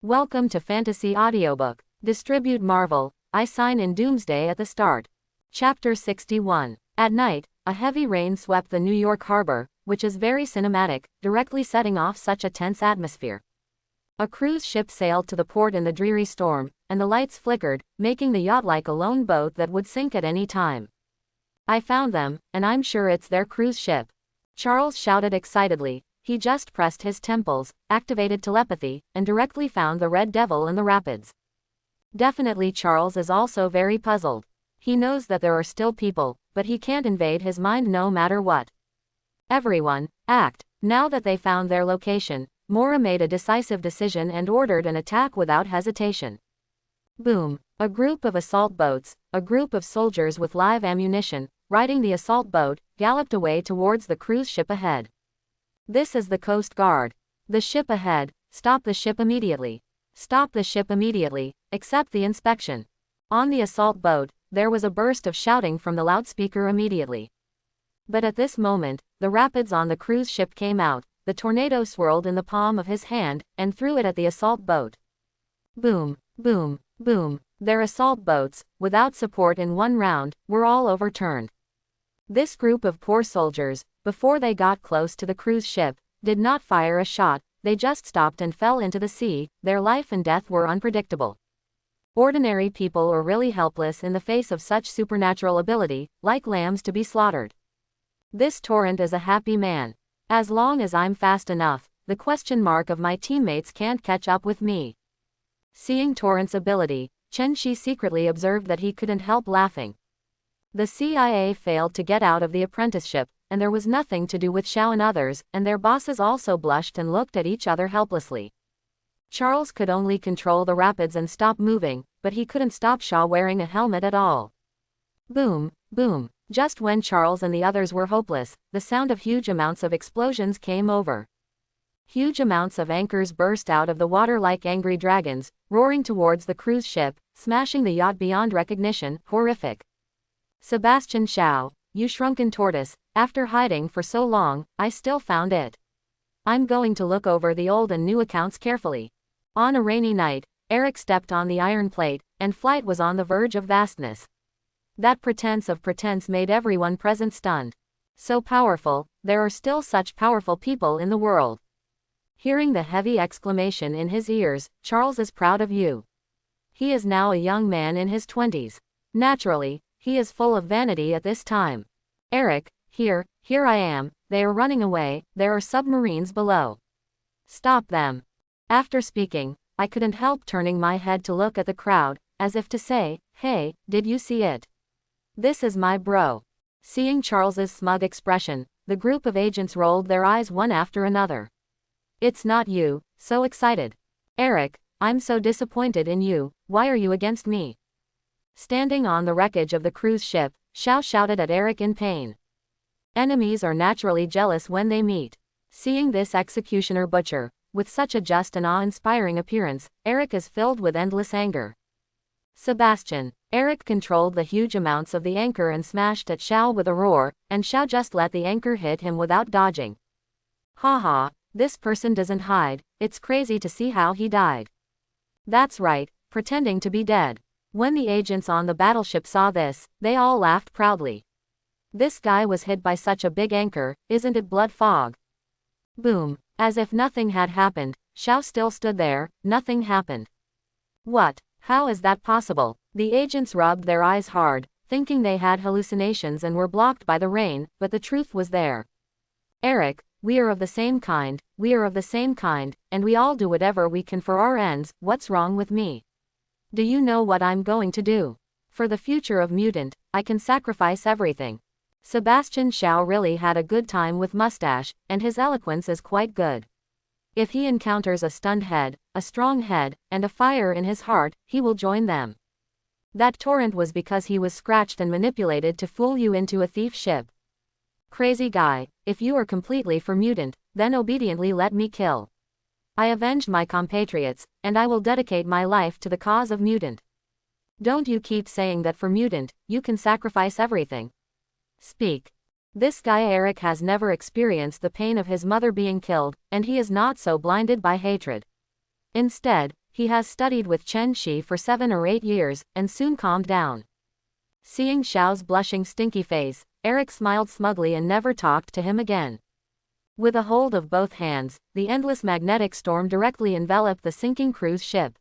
Welcome to Fantasy Audiobook. Distribute Marvel. I sign in Doomsday at the start. Chapter 61. At night, a heavy rain swept the New York harbor, which is very cinematic, directly setting off such a tense atmosphere. A cruise ship sailed to the port in the dreary storm, and the lights flickered, making the yacht like a lone boat that would sink at any time. I found them, and I'm sure it's their cruise ship. Charles shouted excitedly. He just pressed his temples, activated telepathy, and directly found the Red Devil in the rapids. Definitely Charles is also very puzzled. He knows that there are still people, but he can't invade his mind no matter what. Everyone, act. Now that they found their location, Mora made a decisive decision and ordered an attack without hesitation. Boom. A group of assault boats, a group of soldiers with live ammunition, riding the assault boat, galloped away towards the cruise ship ahead. This is the Coast Guard. The ship ahead. Stop the ship immediately. Stop the ship immediately. Accept the inspection. On the assault boat, there was a burst of shouting from the loudspeaker immediately. But at this moment, the rapids on the cruise ship came out, the tornado swirled in the palm of his hand, and threw it at the assault boat. Boom, boom, boom. Their assault boats, without support in one round, were all overturned. This group of poor soldiers, before they got close to the cruise ship, did not fire a shot, they just stopped and fell into the sea. Their life and death were unpredictable. Ordinary people are really helpless in the face of such supernatural ability, like lambs to be slaughtered. This torrent is a happy man. As long as I'm fast enough, the question mark of my teammates can't catch up with me. Seeing Torrent's ability, Chen Shi secretly observed that he couldn't help laughing. The CIA failed to get out of the apprenticeship, and there was nothing to do with Xiao and others, and their bosses also blushed and looked at each other helplessly. Charles could only control the rapids and stop moving, but he couldn't stop Xiao wearing a helmet at all. Boom, boom. Just when Charles and the others were hopeless, the sound of huge amounts of explosions came over. Huge amounts of anchors burst out of the water like angry dragons, roaring towards the cruise ship, smashing the yacht beyond recognition. Horrific. Sebastian Xiao, you shrunken tortoise, after hiding for so long, I still found it. I'm going to look over the old and new accounts carefully. On a rainy night, Eric stepped on the iron plate, and flight was on the verge of vastness. That pretense of pretense made everyone present stunned. So powerful, there are still such powerful people in the world. Hearing the heavy exclamation in his ears, Charles is proud of you. He is now a young man in his 20s. Naturally, he is full of vanity at this time. Eric, here I am, they are running away, there are submarines below. Stop them. After speaking, I couldn't help turning my head to look at the crowd, as if to say, hey, did you see it? This is my bro. Seeing Charles's smug expression, the group of agents rolled their eyes one after another. It's not you, so excited. Eric, I'm so disappointed in you, why are you against me? Standing on the wreckage of the cruise ship, Xiao shouted at Eric in pain. Enemies are naturally jealous when they meet. Seeing this executioner butcher, with such a just and awe-inspiring appearance, Eric is filled with endless anger. Sebastian. Eric controlled the huge amounts of the anchor and smashed at Xiao with a roar, and Xiao just let the anchor hit him without dodging. Haha, this person doesn't hide, it's crazy to see how he died. That's right, pretending to be dead. When the agents on the battleship saw this, they all laughed proudly. This guy was hit by such a big anchor, isn't it blood fog? Boom. As if nothing had happened, Xiao still stood there, nothing happened. What? How is that possible? The agents rubbed their eyes hard, thinking they had hallucinations and were blocked by the rain, but the truth was there. Eric, we are of the same kind, and we all do whatever we can for our ends. What's wrong with me? Do you know what I'm going to do? For the future of Mutant, I can sacrifice everything. Sebastian Xiao really had a good time with Mustache, and his eloquence is quite good. If he encounters a stunned head, a strong head, and a fire in his heart, he will join them. That torrent was because he was scratched and manipulated to fool you into a thief ship. Crazy guy, if you are completely for Mutant, then obediently let me kill. I avenged my compatriots, and I will dedicate my life to the cause of Mutant. Don't you keep saying that for Mutant, you can sacrifice everything. Speak. This guy Eric has never experienced the pain of his mother being killed, and he is not so blinded by hatred. Instead, He has studied with Chen Shi for 7 or 8 years, and soon calmed down. Seeing Xiao's blushing stinky face, Eric smiled smugly and never talked to him again. With a hold of both hands, the endless magnetic storm directly enveloped the sinking cruise ship.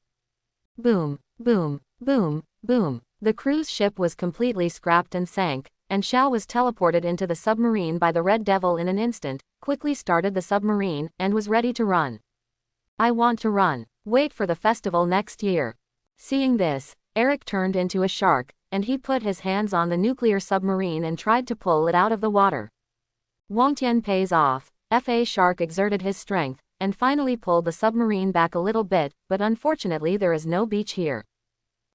Boom, boom, boom, boom. The cruise ship was completely scrapped and sank, and Xiao was teleported into the submarine by the Red Devil in an instant, quickly started the submarine, and was ready to run. I want to run. Wait for the festival next year. Seeing this, Eric turned into a shark, and he put his hands on the nuclear submarine and tried to pull it out of the water. Wangtian pays off. Fa Shark exerted his strength, and finally pulled the submarine back a little bit, but unfortunately there is no beach here.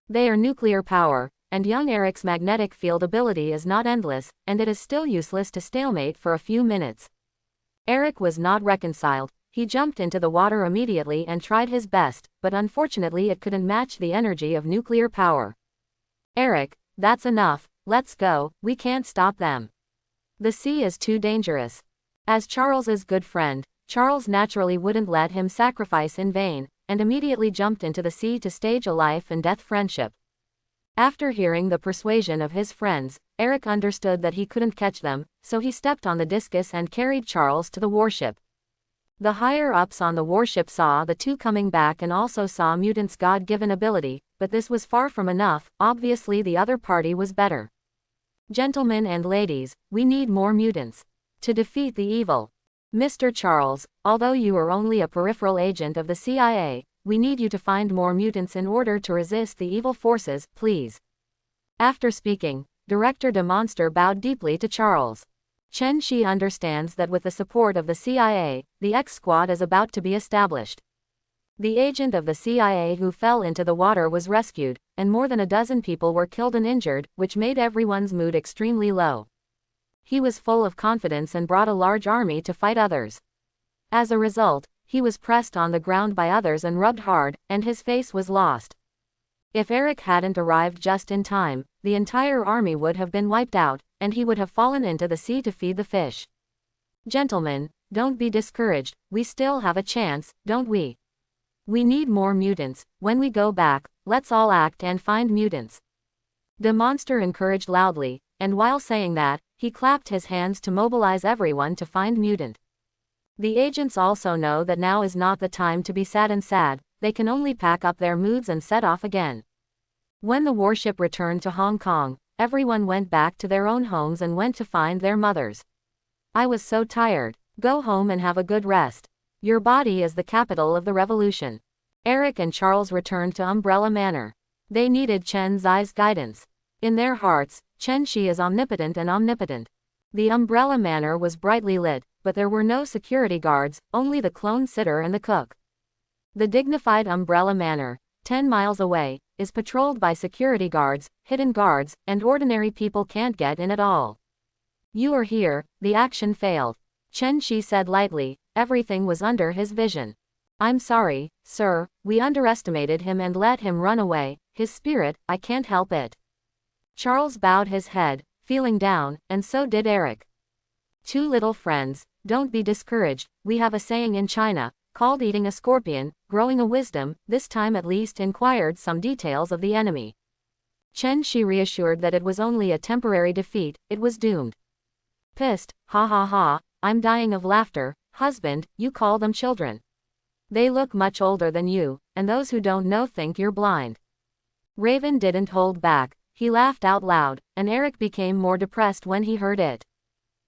They are nuclear power, and young Eric's magnetic field ability is not endless, and it is still useless to stalemate for a few minutes. Eric was not reconciled. He jumped into the water immediately and tried his best, but unfortunately it couldn't match the energy of nuclear power. Eric, that's enough, let's go, we can't stop them. The sea is too dangerous. As Charles's good friend, Charles naturally wouldn't let him sacrifice in vain, and immediately jumped into the sea to stage a life and death friendship. After hearing the persuasion of his friends, Eric understood that he couldn't catch them, so he stepped on the discus and carried Charles to the warship. The higher-ups on the warship saw the two coming back and also saw mutants' God-given ability, but this was far from enough. Obviously the other party was better. Gentlemen and ladies, we need more mutants to defeat the evil. Mr. Charles, although you are only a peripheral agent of the CIA, we need you to find more mutants in order to resist the evil forces, please. After speaking, Director de Monster bowed deeply to Charles. Chen Shi understands that with the support of the CIA, the X Squad is about to be established. The agent of the CIA who fell into the water was rescued, and more than a dozen people were killed and injured, which made everyone's mood extremely low. He was full of confidence and brought a large army to fight others. As a result, he was pressed on the ground by others and rubbed hard, and his face was lost. If Eric hadn't arrived just in time, the entire army would have been wiped out, and he would have fallen into the sea to feed the fish. Gentlemen, don't be discouraged, we still have a chance, don't we? We need more mutants. When we go back, let's all act and find mutants. The monster encouraged loudly, and while saying that, he clapped his hands to mobilize everyone to find mutant. The agents also know that now is not the time to be sad, they can only pack up their moods and set off again. When the warship returned to Hong Kong, everyone went back to their own homes and went to find their mothers. I was so tired. Go home and have a good rest. Your body is the capital of the revolution. Eric and Charles returned to Umbrella Manor. They needed Chen Zai's guidance. In their hearts, Chen Shi is omnipotent and omnipotent. The Umbrella Manor was brightly lit, but there were no security guards, only the clone sitter and the cook. The dignified Umbrella Manor, 10 miles away, is patrolled by security guards, hidden guards, and ordinary people can't get in at all. You are here, the action failed. Chen Shi said lightly, everything was under his vision. I'm sorry, sir, we underestimated him and let him run away, his spirit, I can't help it. Charles bowed his head, feeling down, and so did Eric. Two little friends, don't be discouraged, we have a saying in China, called eating a scorpion, growing a wisdom, this time at least inquired some details of the enemy. Chen Shi reassured that it was only a temporary defeat, it was doomed. Pissed, ha ha ha, I'm dying of laughter, husband, you call them children. They look much older than you, and those who don't know think you're blind. Raven didn't hold back, he laughed out loud, and Eric became more depressed when he heard it.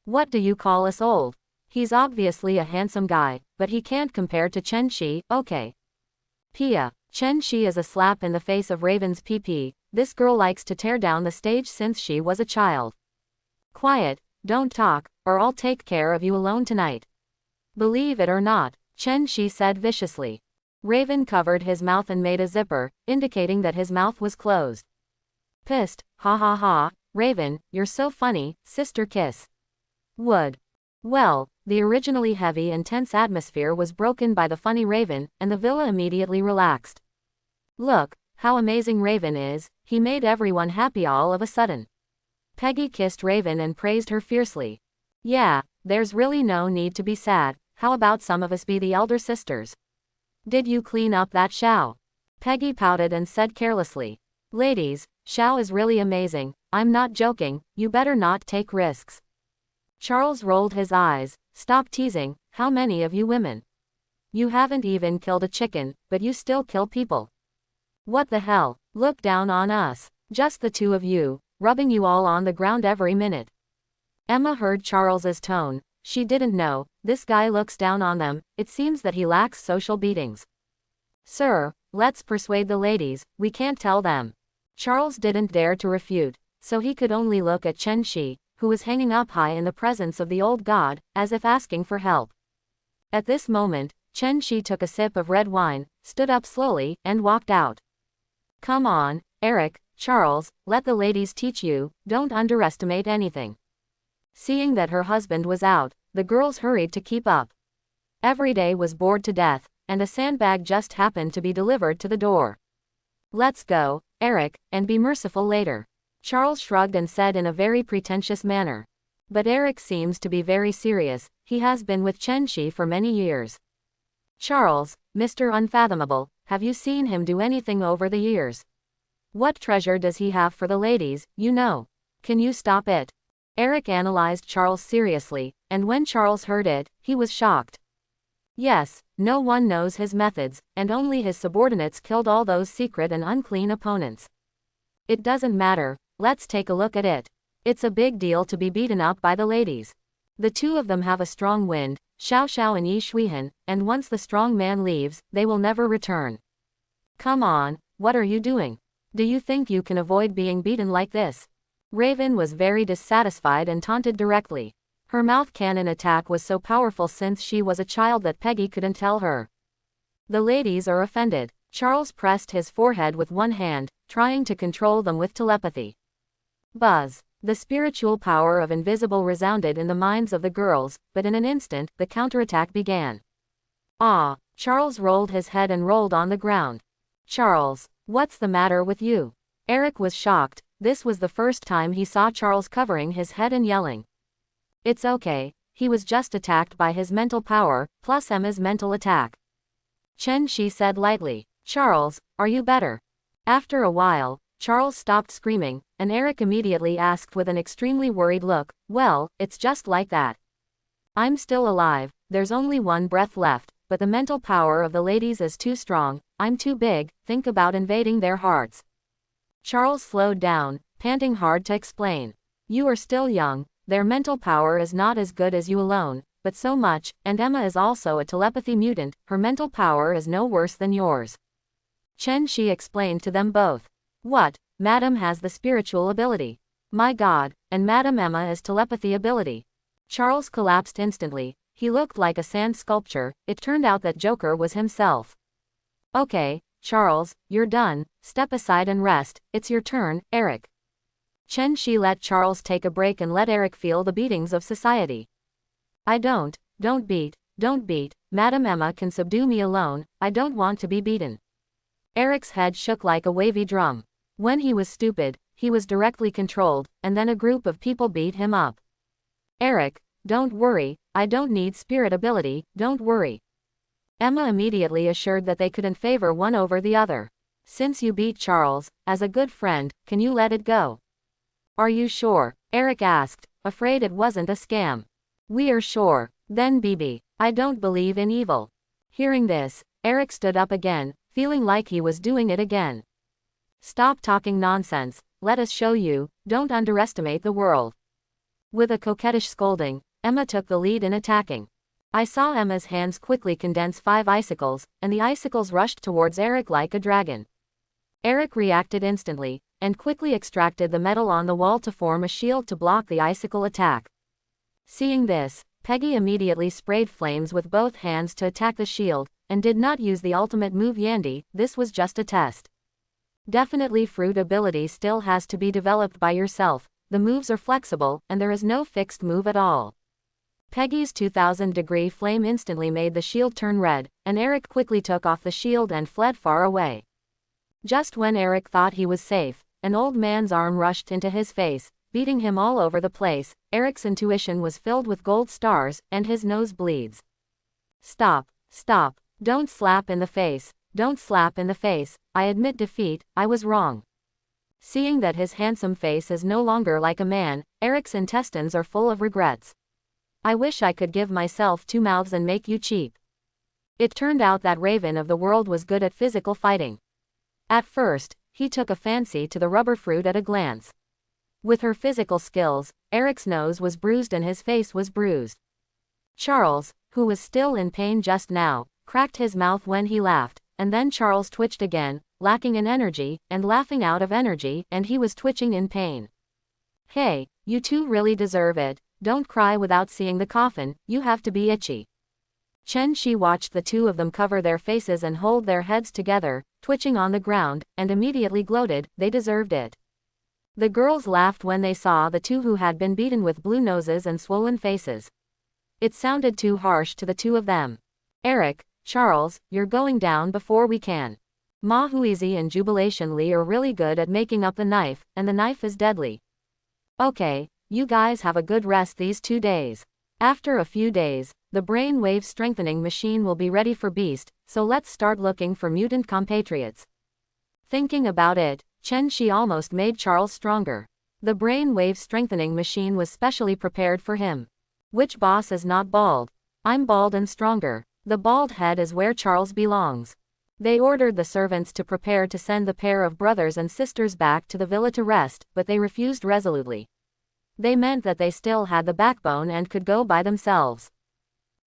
What do you call us old? He's obviously a handsome guy, but he can't compare to Chen Shi, okay. Pia, Chen Shi is a slap in the face of Raven's PP, this girl likes to tear down the stage since she was a child. Quiet, don't talk, or I'll take care of you alone tonight. Believe it or not, Chen Shi said viciously. Raven covered his mouth and made a zipper, indicating that his mouth was closed. Pissed, ha ha ha, Raven, you're so funny, sister kiss. Would. Well, the originally heavy and tense atmosphere was broken by the funny Raven, and the villa immediately relaxed. Look, how amazing Raven is, he made everyone happy all of a sudden. Peggy kissed Raven and praised her fiercely. Yeah, there's really no need to be sad, how about some of us be the elder sisters? Did you clean up that Xiao? Peggy pouted and said carelessly. Ladies, Xiao is really amazing, I'm not joking, you better not take risks. Charles rolled his eyes. Stop teasing, how many of you women? You haven't even killed a chicken, but you still kill people. What the hell, look down on us. Just the two of you, rubbing you all on the ground every minute. Emma heard Charles's tone. She didn't know, this guy looks down on them, it seems that he lacks social beatings. Sir, let's persuade the ladies, we can't tell them. Charles didn't dare to refute, so he could only look at Chen Shi, who was hanging up high in the presence of the old god, as if asking for help. At this moment, Chen Shi took a sip of red wine, stood up slowly, and walked out. Come on, Eric, Charles, let the ladies teach you, don't underestimate anything. Seeing that her husband was out, the girls hurried to keep up. Everyday was bored to death, and a sandbag just happened to be delivered to the door. Let's go, Eric, and be merciful later. Charles shrugged and said in a very pretentious manner. But Eric seems to be very serious, he has been with Chen Shi for many years. Charles, Mr. Unfathomable, have you seen him do anything over the years? What treasure does he have for the ladies, you know? Can you stop it? Eric analyzed Charles seriously, and when Charles heard it, he was shocked. Yes, no one knows his methods, and only his subordinates killed all those secret and unclean opponents. It doesn't matter, let's take a look at it. It's a big deal to be beaten up by the ladies. The two of them have a strong wind, Xiao Xiao and Yi Shuihan, and once the strong man leaves, they will never return. Come on, what are you doing? Do you think you can avoid being beaten like this? Raven was very dissatisfied and taunted directly. Her mouth cannon attack was so powerful since she was a child that Peggy couldn't tell her. The ladies are offended. Charles pressed his forehead with one hand, trying to control them with telepathy. Buzz. The spiritual power of invisible resounded in the minds of the girls, but in an instant, the counterattack began. Ah! Charles rolled his head and rolled on the ground. Charles, what's the matter with you? Eric was shocked. This was the first time he saw Charles covering his head and yelling. It's okay, he was just attacked by his mental power, plus Emma's mental attack. Chen Shi said lightly. Charles, are you better? After a while, Charles stopped screaming, and Eric immediately asked with an extremely worried look, well, it's just like that. I'm still alive, there's only one breath left, but the mental power of the ladies is too strong, I'm too big, think about invading their hearts. Charles slowed down, panting hard to explain. You are still young, their mental power is not as good as you alone, but so much, and Emma is also a telepathy mutant, her mental power is no worse than yours. Chen Shi explained to them both. What? Madam has the spiritual ability. My God, and Madam Emma is telepathy ability. Charles collapsed instantly, he looked like a sand sculpture, it turned out that Joker was himself. Okay, Charles, you're done, step aside and rest, it's your turn, Eric. Chen Shi let Charles take a break and let Eric feel the beatings of society. Don't beat, Madam Emma can subdue me alone, I don't want to be beaten. Eric's head shook like a wavy drum. When he was stupid, he was directly controlled, and then a group of people beat him up. Eric, don't worry, I don't need spirit ability, don't worry. Emma immediately assured that they couldn't favor one over the other. Since you beat Charles, as a good friend, can you let it go? Are you sure? Eric asked, afraid it wasn't a scam. We are sure. Then BB, I don't believe in evil. Hearing this, Eric stood up again, feeling like he was doing it again. Stop talking nonsense, let us show you, don't underestimate the world. With a coquettish scolding, Emma took the lead in attacking. I saw Emma's hands quickly condense 5 icicles, and the icicles rushed towards Eric like a dragon. Eric reacted instantly, and quickly extracted the metal on the wall to form a shield to block the icicle attack. Seeing this, Peggy immediately sprayed flames with both hands to attack the shield, and did not use the ultimate move Yandy, this was just a test. Definitely fruit ability still has to be developed by yourself, the moves are flexible, and there is no fixed move at all. Peggy's 2000-degree flame instantly made the shield turn red, and Eric quickly took off the shield and fled far away. Just when Eric thought he was safe, an old man's arm rushed into his face, beating him all over the place. Eric's intuition was filled with gold stars, and his nose bleeds. Stop, don't slap in the face, don't slap in the face, I admit defeat, I was wrong. Seeing that his handsome face is no longer like a man, Eric's intestines are full of regrets. I wish I could give myself 2 mouths and make you cheap. It turned out that Raven of the world was good at physical fighting. At first, he took a fancy to the rubber fruit at a glance. With her physical skills, Eric's nose was bruised and his face was bruised. Charles, who was still in pain just now, cracked his mouth when he laughed, and then Charles twitched again, lacking in energy, and laughing out of energy, and he was twitching in pain. Hey, you two really deserve it, don't cry without seeing the coffin, you have to be itchy. Chen Shi watched the two of them cover their faces and hold their heads together, twitching on the ground, and immediately gloated, they deserved it. The girls laughed when they saw the two who had been beaten with blue noses and swollen faces. It sounded too harsh to the two of them. Eric, Charles, you're going down before we can. Ma Huizi and Jubilation Li are really good at making up the knife, and the knife is deadly. Okay, you guys have a good rest these 2 days. After a few days, the brain wave strengthening machine will be ready for Beast, so let's start looking for mutant compatriots. Thinking about it, Chen Shi almost made Charles stronger. The brain wave strengthening machine was specially prepared for him. Which boss is not bald? I'm bald and stronger. The bald head is where Charles belongs. They ordered the servants to prepare to send the pair of brothers and sisters back to the villa to rest, but they refused resolutely. They meant that they still had the backbone and could go by themselves.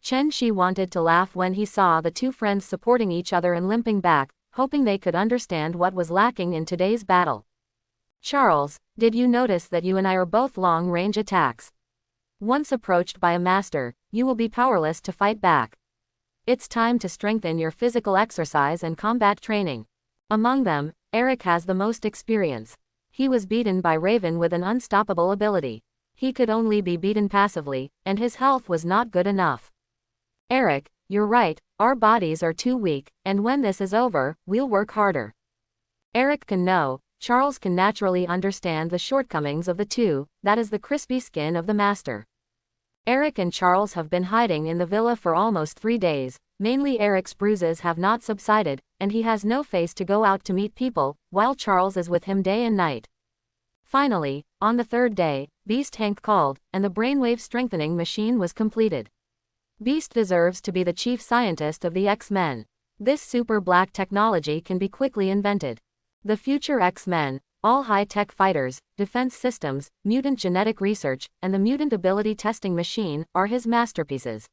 Chen Shi wanted to laugh when he saw the two friends supporting each other and limping back, hoping they could understand what was lacking in today's battle. Charles, did you notice that you and I are both long-range attacks? Once approached by a master, you will be powerless to fight back. It's time to strengthen your physical exercise and combat training. Among them, Eric has the most experience. He was beaten by Raven with an unstoppable ability. He could only be beaten passively, and his health was not good enough. Eric, you're right, our bodies are too weak, and when this is over, we'll work harder. Eric can know, Charles can naturally understand the shortcomings of the two, that is the crispy skin of the master. Eric and Charles have been hiding in the villa for almost 3 days, mainly Eric's bruises have not subsided, and he has no face to go out to meet people, while Charles is with him day and night. Finally, on the 3rd day, Beast Hank called, and the brainwave strengthening machine was completed. Beast deserves to be the chief scientist of the X-Men. This super black technology can be quickly invented. The future X-Men, all high-tech fighters, defense systems, mutant genetic research, and the mutant ability testing machine, are his masterpieces.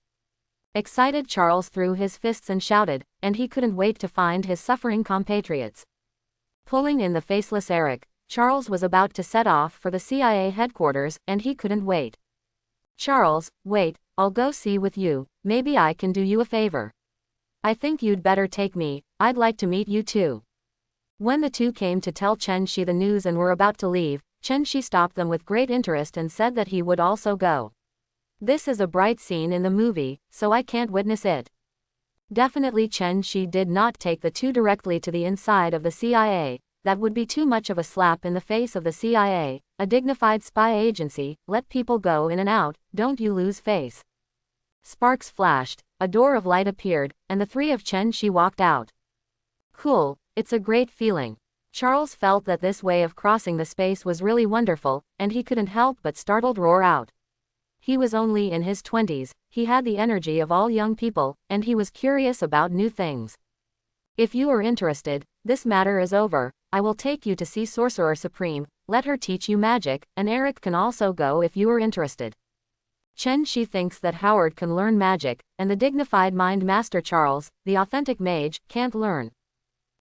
Excited Charles threw his fists and shouted, and he couldn't wait to find his suffering compatriots. Pulling in the faceless Eric, Charles was about to set off for the CIA headquarters, and he couldn't wait. Charles, wait, I'll go see with you, maybe I can do you a favor. I think you'd better take me, I'd like to meet you too. When the two came to tell Chen Shi the news and were about to leave, Chen Shi stopped them with great interest and said that he would also go. This is a bright scene in the movie, so I can't witness it. Definitely Chen Shi did not take the two directly to the inside of the CIA, that would be too much of a slap in the face of the CIA, a dignified spy agency, let people go in and out, don't you lose face. Sparks flashed, a door of light appeared, and the three of Chen Shi walked out. Cool, it's a great feeling. Charles felt that this way of crossing the space was really wonderful, and he couldn't help but startled roar out. He was only in his 20s, he had the energy of all young people, and he was curious about new things. If you are interested, this matter is over, I will take you to see Sorcerer Supreme, let her teach you magic, and Eric can also go if you are interested. Chen Shi thinks that Howard can learn magic, and the dignified mind master Charles, the authentic mage, can't learn.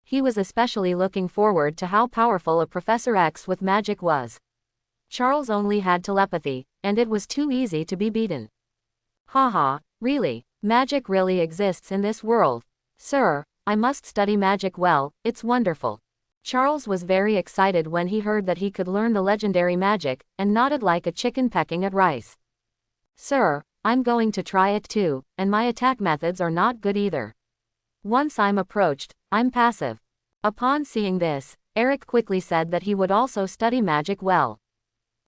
He was especially looking forward to how powerful a Professor X with magic was. Charles only had telepathy, and it was too easy to be beaten. Haha, really, magic really exists in this world. Sir, I must study magic well, it's wonderful. Charles was very excited when he heard that he could learn the legendary magic, and nodded like a chicken pecking at rice. Sir, I'm going to try it too, and my attack methods are not good either. Once I'm approached, I'm passive. Upon seeing this, Eric quickly said that he would also study magic well.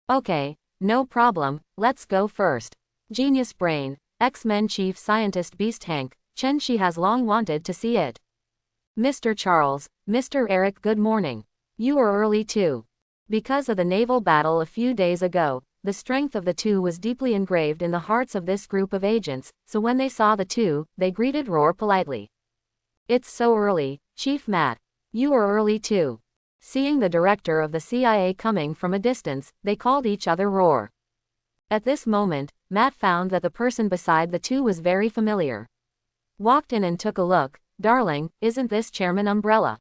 Okay, no problem, let's go first. Genius Brain, X-Men Chief Scientist Beast Hank, Chen Shi has long wanted to see it. Mr. Charles, Mr. Eric, good morning. You are early too. Because of the naval battle a few days ago, the strength of the two was deeply engraved in the hearts of this group of agents, so when they saw the two, they greeted Roar politely. It's so early, Chief Matt. You are early too. Seeing the director of the CIA coming from a distance, they called each other Roar. At this moment, Matt found that the person beside the two was very familiar. Walked in and took a look. Darling, isn't this Chairman Umbrella?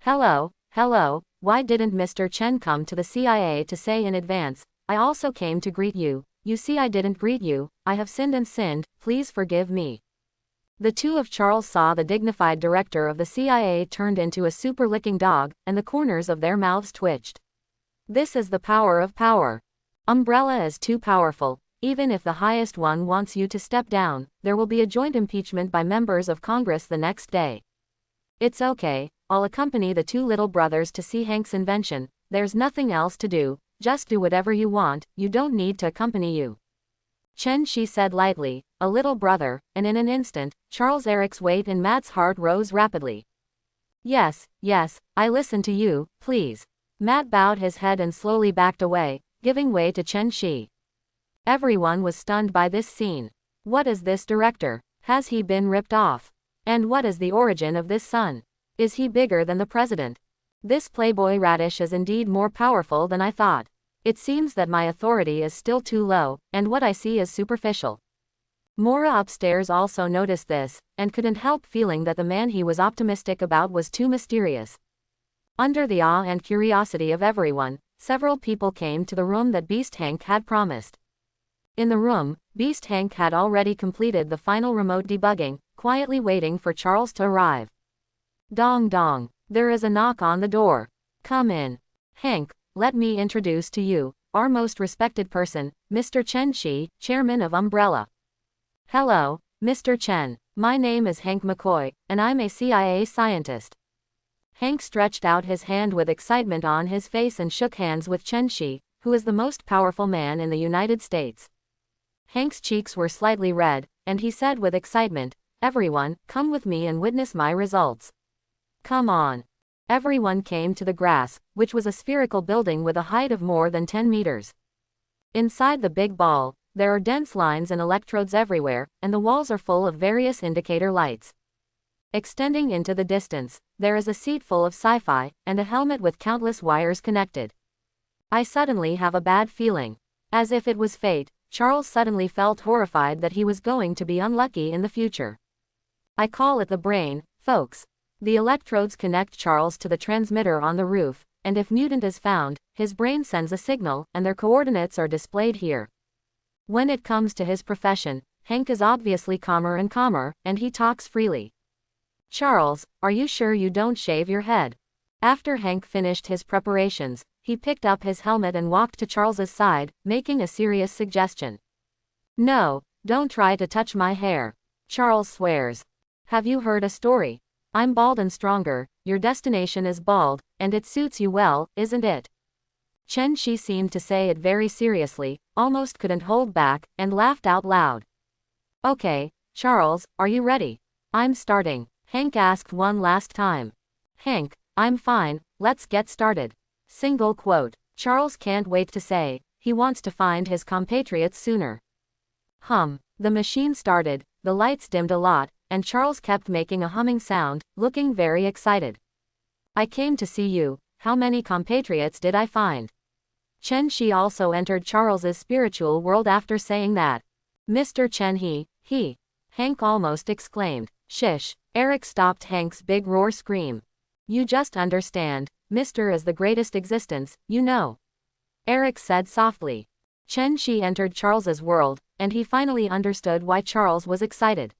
Hello, hello, why didn't Mr. Chen come to the CIA to say in advance, I also came to greet you, you see I didn't greet you, I have sinned and sinned, please forgive me. The two of Charles saw the dignified director of the CIA turned into a super-licking dog, and the corners of their mouths twitched. This is the power of power. Umbrella is too powerful. Even if the highest one wants you to step down, there will be a joint impeachment by members of Congress the next day. It's okay, I'll accompany the two little brothers to see Hank's invention, there's nothing else to do, just do whatever you want, you don't need to accompany you. Chen Shi said lightly, a little brother, and in an instant, Charles Eric's weight in Matt's heart rose rapidly. Yes, I listen to you, please. Matt bowed his head and slowly backed away, giving way to Chen Shi. Everyone was stunned by this scene. What is this director? Has he been ripped off? And what is the origin of this son? Is he bigger than the president? This playboy radish is indeed more powerful than I thought. It seems that my authority is still too low, and what I see is superficial. Mora upstairs also noticed this, and couldn't help feeling that the man he was optimistic about was too mysterious. Under the awe and curiosity of everyone, several people came to the room that Beast Hank had promised. In the room, Beast Hank had already completed the final remote debugging, quietly waiting for Charles to arrive. Dong dong, there is a knock on the door. Come in. Hank, let me introduce to you, our most respected person, Mr. Chen Shi, Chairman of Umbrella. Hello, Mr. Chen. My name is Hank McCoy, and I'm a CIA scientist. Hank stretched out his hand with excitement on his face and shook hands with Chen Shi, who is the most powerful man in the United States. Hank's cheeks were slightly red, and he said with excitement, everyone, come with me and witness my results. Come on. Everyone came to the grass, which was a spherical building with a height of more than 10 meters. Inside the big ball, there are dense lines and electrodes everywhere, and the walls are full of various indicator lights. Extending into the distance, there is a seat full of sci-fi, and a helmet with countless wires connected. I suddenly have a bad feeling. As if it was fate, Charles suddenly felt horrified that he was going to be unlucky in the future. I call it the brain, folks. The electrodes connect Charles to the transmitter on the roof, and if mutant is found, his brain sends a signal, and their coordinates are displayed here. When it comes to his profession, Hank is obviously calmer, and he talks freely. Charles, are you sure you don't shave your head? After Hank finished his preparations, he picked up his helmet and walked to Charles's side, making a serious suggestion. No, don't try to touch my hair. Charles swears. Have you heard a story? I'm bald and stronger, your destination is bald, and it suits you well, isn't it? Chen Shi seemed to say it very seriously, almost couldn't hold back, and laughed out loud. Okay, Charles, are you ready? I'm starting, Hank asked one last time. Hank, I'm fine, let's get started. Single quote. Charles can't wait to say, he wants to find his compatriots sooner. The machine started, the lights dimmed a lot, and Charles kept making a humming sound, looking very excited. I came to see you, how many compatriots did I find? Chen Shi also entered Charles's spiritual world after saying that. Mr. Chen he, Hank almost exclaimed. Shish, Eric stopped Hank's big roar scream. You just understand, Mr. is the greatest existence, you know. Eric said softly. Chen Shi entered Charles's world, and he finally understood why Charles was excited.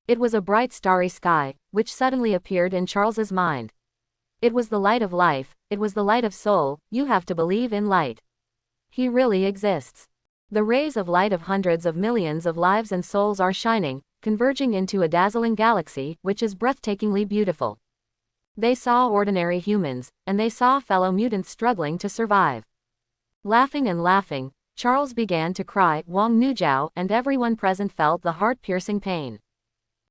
It was a bright starry sky, which suddenly appeared in Charles's mind. It was the light of life, it was the light of soul, you have to believe in light. He really exists. The rays of light of hundreds of millions of lives and souls are shining, converging into a dazzling galaxy, which is breathtakingly beautiful. They saw ordinary humans, and they saw fellow mutants struggling to survive. Laughing and laughing, Charles began to cry, Wang Nujiao, and everyone present felt the heart-piercing pain.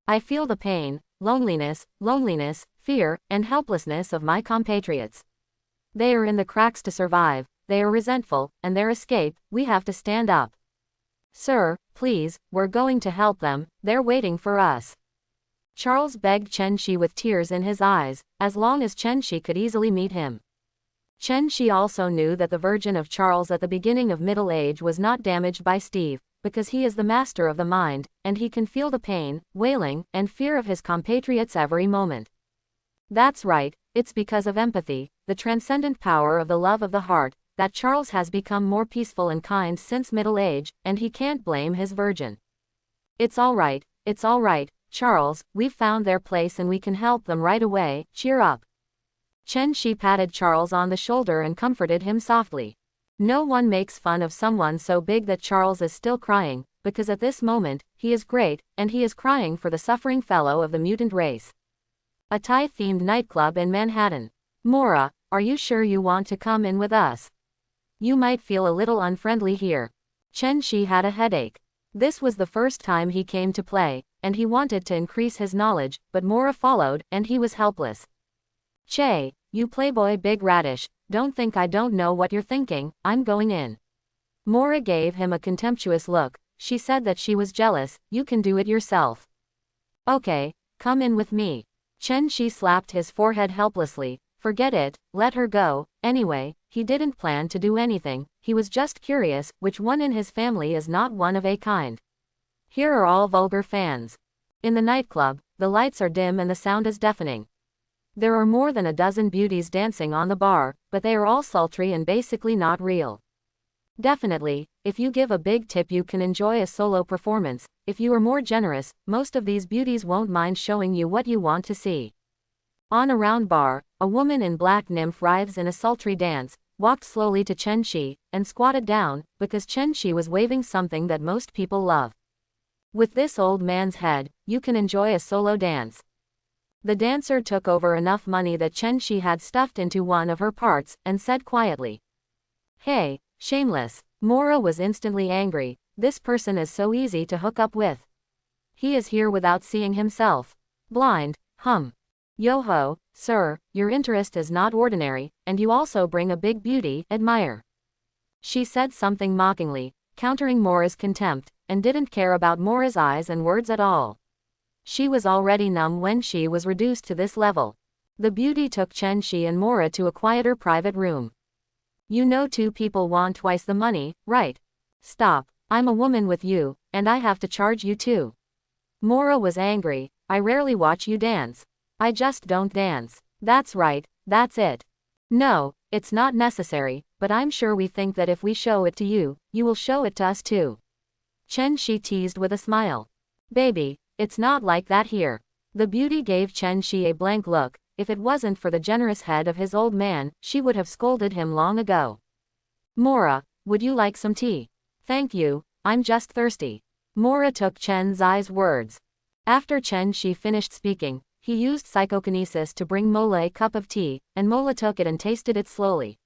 I feel the pain, loneliness, fear, and helplessness of my compatriots. They are in the cracks to survive, they are resentful, and their escape, we have to stand up. Sir, please, we're going to help them, they're waiting for us. Charles begged Chen Shi with tears in his eyes, as long as Chen Shi could easily meet him. Chen Shi also knew that the version of Charles at the beginning of middle age was not damaged by Steve, because he is the master of the mind, and he can feel the pain, wailing, and fear of his compatriots every moment. That's right, it's because of empathy, the transcendent power of the love of the heart, that Charles has become more peaceful and kind since middle age, and he can't blame his virgin. It's all right, Charles, we've found their place and we can help them right away, cheer up. Chen Shi patted Charles on the shoulder and comforted him softly. No one makes fun of someone so big that Charles is still crying, because at this moment, he is great, and he is crying for the suffering fellow of the mutant race. A Thai-themed nightclub in Manhattan. Mora, are you sure you want to come in with us? You might feel a little unfriendly here. Chen Shi had a headache. This was the first time he came to play, and he wanted to increase his knowledge, but Mora followed, and he was helpless. Che, you playboy big radish, don't think I don't know what you're thinking, I'm going in. Mora gave him a contemptuous look. She said that she was jealous, you can do it yourself. Okay, come in with me. Chen Shi slapped his forehead helplessly. Forget it, let her go. Anyway, he didn't plan to do anything, he was just curious which one in his family is not one of a kind. Here are all vulgar fans. In the nightclub, the lights are dim and the sound is deafening. There are more than a dozen beauties dancing on the bar, but they are all sultry and basically not real. Definitely, if you give a big tip you can enjoy a solo performance. If you are more generous, most of these beauties won't mind showing you what you want to see. On a round bar, a woman in black nymph writhes in a sultry dance, walked slowly to Chen Shi, and squatted down, because Chen Shi was waving something that most people love. With this old man's head, you can enjoy a solo dance. The dancer took over enough money that Chen Shi had stuffed into one of her parts, and said quietly. Hey, shameless. Mora was instantly angry, this person is so easy to hook up with. He is here without seeing himself. Blind, Yo-ho, sir, your interest is not ordinary, and you also bring a big beauty, admire. She said something mockingly, countering Mora's contempt, and didn't care about Mora's eyes and words at all. She was already numb when she was reduced to this level. The beauty took Chen Shi and Mora to a quieter private room. You know two people want twice the money, right? Stop, I'm a woman with you, and I have to charge you too. Mora was angry, I rarely watch you dance. I just don't dance. That's right, that's it. No, it's not necessary, but I'm sure we think that if we show it to you, you will show it to us too. Chen Shi teased with a smile. Baby, it's not like that here. The beauty gave Chen Shi a blank look. If it wasn't for the generous head of his old man, she would have scolded him long ago. Mora, would you like some tea? Thank you, I'm just thirsty. Mora took Chen Zai's words. After Chen Shi finished speaking, he used psychokinesis to bring Mola a cup of tea, and Mola took it and tasted it slowly.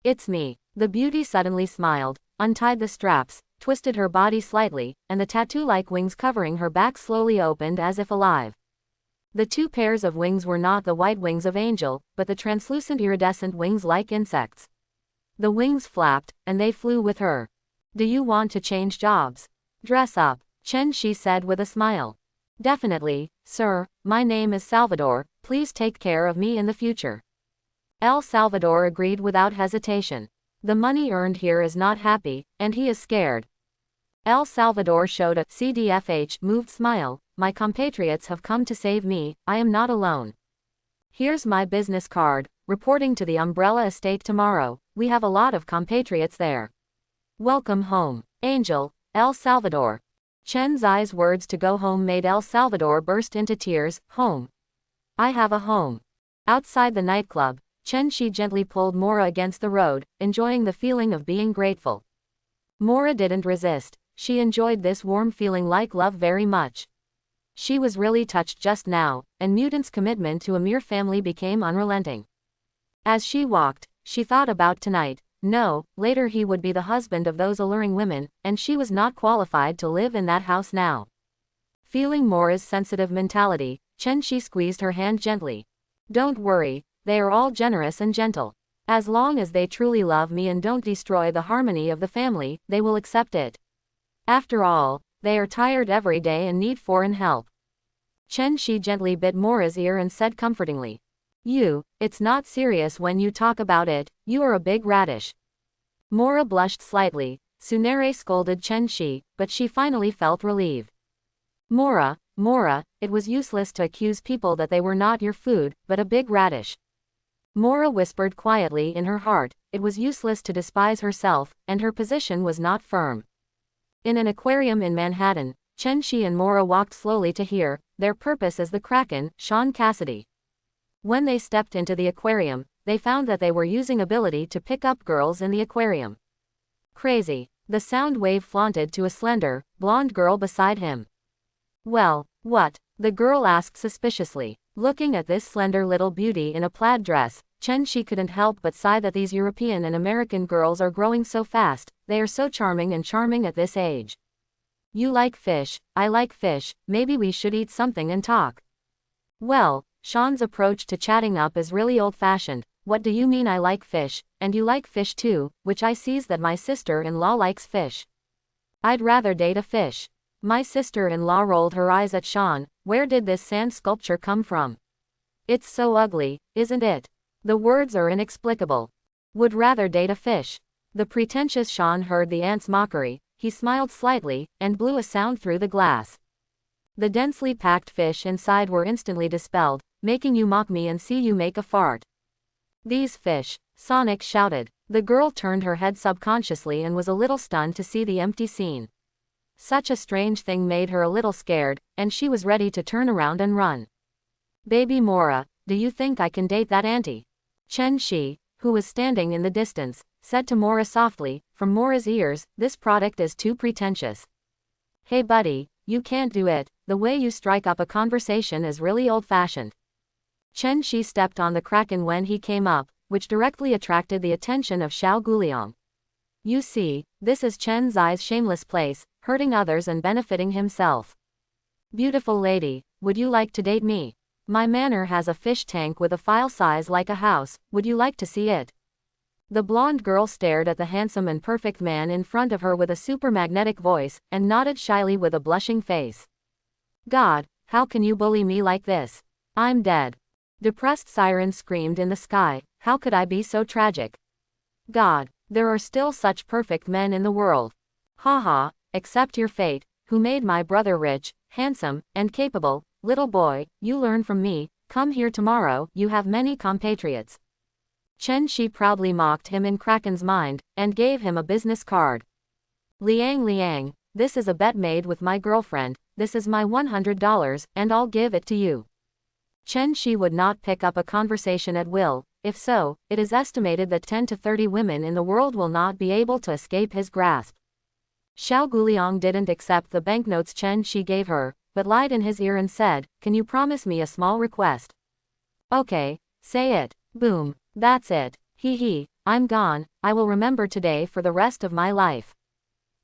It's me. The beauty suddenly smiled, untied the straps, twisted her body slightly, and the tattoo-like wings covering her back slowly opened as if alive. The two pairs of wings were not the white wings of angel, but the translucent iridescent wings like insects. The wings flapped, and they flew with her. Do you want to change jobs? Dress up, Chen Shi said with a smile. Definitely, sir, my name is Salvador, please take care of me in the future. El Salvador agreed without hesitation. The money earned here is not happy, and he is scared. El Salvador showed a CDFH-moved smile. My compatriots have come to save me, I am not alone. Here's my business card, reporting to the Umbrella Estate tomorrow, we have a lot of compatriots there. Welcome home, Angel, El Salvador. Chen Zai's words to go home made El Salvador burst into tears. Home. I have a home. Outside the nightclub, Chen Shi gently pulled Mora against the road, enjoying the feeling of being grateful. Mora didn't resist, she enjoyed this warm feeling like love very much. She was really touched just now, and Mutant's commitment to a mere family became unrelenting. As she walked, she thought about tonight. No, later he would be the husband of those alluring women, and she was not qualified to live in that house now. Feeling Mora's sensitive mentality, Chen-Shi squeezed her hand gently. Don't worry, they are all generous and gentle. As long as they truly love me and don't destroy the harmony of the family, they will accept it. After all, they are tired every day and need foreign help. Chen-Shi gently bit Mora's ear and said comfortingly. It's not serious when you talk about it, you are a big radish. Mora blushed slightly. Tsunere scolded Chen-Shi, but she finally felt relieved. Mora, it was useless to accuse people that they were not your food, but a big radish. Mora whispered quietly in her heart, it was useless to despise herself, and her position was not firm. In an aquarium in Manhattan, Chen-Shi and Mora walked slowly to hear their purpose as the Kraken, Sean Cassidy. When they stepped into the aquarium, they found that they were using ability to pick up girls in the aquarium. Crazy, the sound wave flaunted to a slender, blonde girl beside him. Well, what? The girl asked suspiciously. Looking at this slender little beauty in a plaid dress, Chen-Shi couldn't help but sigh that these European and American girls are growing so fast, they are so charming at this age. You like fish, I like fish, maybe we should eat something and talk. Well, Sean's approach to chatting up is really old-fashioned. What do you mean I like fish, and you like fish too, which I sees that my sister-in-law likes fish. I'd rather date a fish. My sister-in-law rolled her eyes at Sean. Where did this sand sculpture come from? It's so ugly, isn't it? The words are inexplicable. Would rather date a fish. The pretentious Sean heard the ant's mockery. He smiled slightly, and blew a sound through the glass. The densely packed fish inside were instantly dispelled, making you mock me and see you make a fart. These fish, Sonic shouted. The girl turned her head subconsciously and was a little stunned to see the empty scene. Such a strange thing made her a little scared, and she was ready to turn around and run. Baby Mora, do you think I can date that auntie? Chen-Shi, who was standing in the distance, said to Mora softly. From Mora's ears, this product is too pretentious. Hey buddy, you can't do it, the way you strike up a conversation is really old-fashioned. Chen-Shi stepped on the Kraken when he came up, which directly attracted the attention of Xiao Guliang. You see, this is Chen Zai's shameless place, hurting others and benefiting himself. Beautiful lady, would you like to date me? My manor has a fish tank with a file size like a house, would you like to see it? The blonde girl stared at the handsome and perfect man in front of her with a super magnetic voice, and nodded shyly with a blushing face. God, how can you bully me like this? I'm dead. Depressed sirens screamed in the sky, how could I be so tragic? God, there are still such perfect men in the world. Haha, accept your fate, who made my brother rich, handsome, and capable. Little boy, you learn from me, come here tomorrow, you have many compatriots. Chen-Shi proudly mocked him in Kraken's mind, and gave him a business card. Liang, this is a bet made with my girlfriend, this is my $100, and I'll give it to you. Chen-Shi would not pick up a conversation at will. If so, it is estimated that 10 to 30 women in the world will not be able to escape his grasp. Xiao Guliang didn't accept the banknotes Chen-Shi gave her, but lied in his ear and said, can you promise me a small request? Okay, say it. Boom. That's it. Hee, I'm gone, I will remember today for the rest of my life.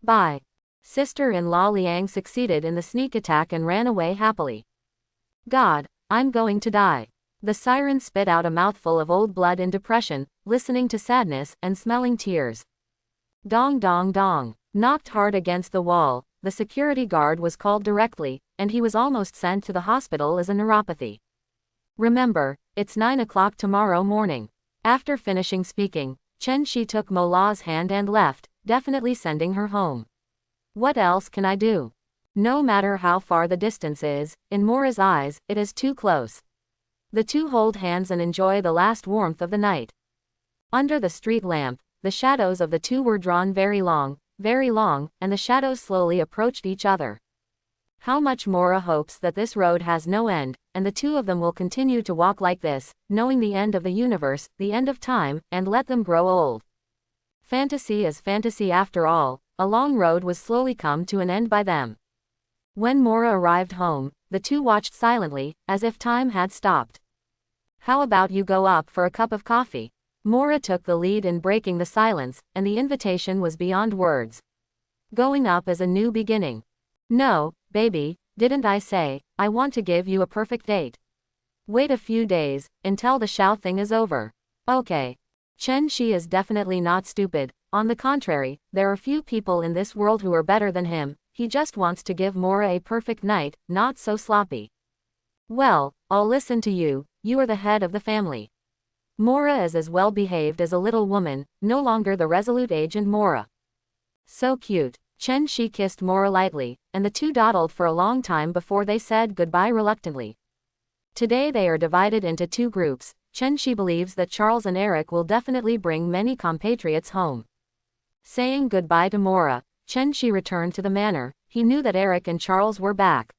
Bye. Sister-in-law Liang succeeded in the sneak attack and ran away happily. God, I'm going to die. The siren spit out a mouthful of old blood in depression, listening to sadness and smelling tears. Dong dong dong. Knocked hard against the wall, the security guard was called directly, and he was almost sent to the hospital as a neuropathy. Remember, it's 9 o'clock tomorrow morning. After finishing speaking, Chen-Shi took Mola's hand and left, definitely sending her home. What else can I do? No matter how far the distance is, in Mora's eyes, it is too close. The two hold hands and enjoy the last warmth of the night. Under the street lamp, the shadows of the two were drawn very long, and the shadows slowly approached each other. How much Mora hopes that this road has no end, and the two of them will continue to walk like this, knowing the end of the universe, the end of time, and let them grow old. Fantasy is fantasy after all. A long road was slowly come to an end by them. When Mora arrived home, the two watched silently, as if time had stopped. How about you go up for a cup of coffee? Mora took the lead in breaking the silence, and the invitation was beyond words. Going up is a new beginning. No, baby, Didn't I say, I want to give you a perfect date? Wait a few days, until the Xiao thing is over. Okay. Chen Shi is definitely not stupid. On the contrary, there are few people in this world who are better than him. He just wants to give Mora a perfect night, not so sloppy. Well, I'll listen to you. You are the head of the family. Mora is as well behaved as a little woman, no longer the resolute agent Mora. So cute. Chen Shi kissed Mora lightly, and the two dawdled for a long time before they said goodbye reluctantly. Today they are divided into two groups. Chen Shi believes that Charles and Eric will definitely bring many compatriots home. Saying goodbye to Mora, Chen Shi returned to the manor. He knew that Eric and Charles were back.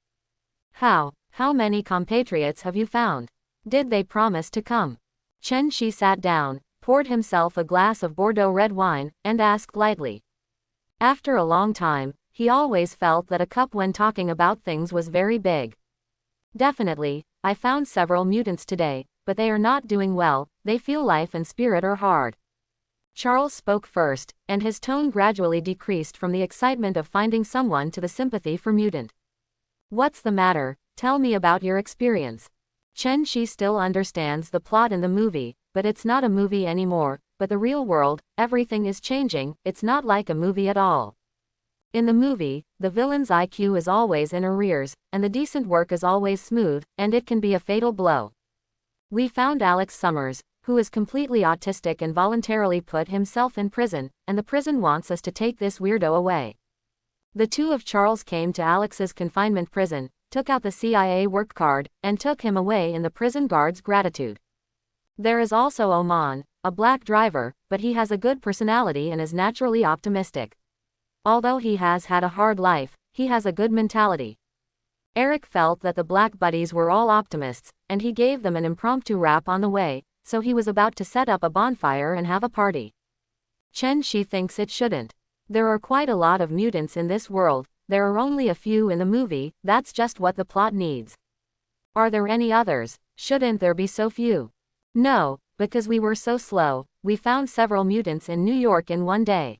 How many compatriots have you found? Did they promise to come? Chen Shi sat down, poured himself a glass of Bordeaux red wine, and asked lightly. After a long time, he always felt that a cup when talking about things was very big. Definitely, I found several mutants today, but they are not doing well. They feel life and spirit are hard. Charles spoke first, and his tone gradually decreased from the excitement of finding someone to the sympathy for mutant. What's the matter? Tell me about your experience. Chen Shi still understands the plot in the movie, but it's not a movie anymore, but the real world, everything is changing, it's not like a movie at all. In the movie, the villain's IQ is always in arrears, and the decent work is always smooth, and it can be a fatal blow. We found Alex Summers, who is completely autistic and voluntarily put himself in prison, and the prison wants us to take this weirdo away. The two of Charles came to Alex's confinement prison, took out the CIA work card, and took him away in the prison guard's gratitude. There is also Oman, a black driver, but he has a good personality and is naturally optimistic. Although he has had a hard life, he has a good mentality. Eric felt that the black buddies were all optimists, and he gave them an impromptu rap on the way, so he was about to set up a bonfire and have a party. Chen Shi thinks it shouldn't. There are quite a lot of mutants in this world, there are only a few in the movie, that's just what the plot needs. Are there any others? Shouldn't there be so few? No, because we were so slow, we found several mutants in New York in one day.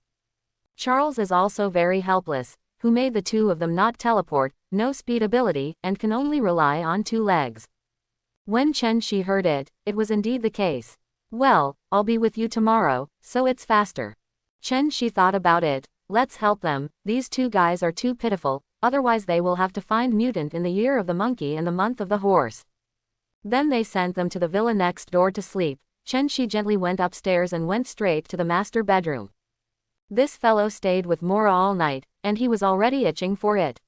Charles is also very helpless, who made the two of them not teleport, no speed ability, and can only rely on two legs. When Chen Shi heard it, it was indeed the case. Well, I'll be with you tomorrow, so it's faster. Chen Shi thought about it. Let's help them, these two guys are too pitiful, otherwise they will have to find mutant in the year of the monkey and the month of the horse. Then they sent them to the villa next door to sleep. Chen Shi gently went upstairs and went straight to the master bedroom. This fellow stayed with Mora all night, and he was already itching for it.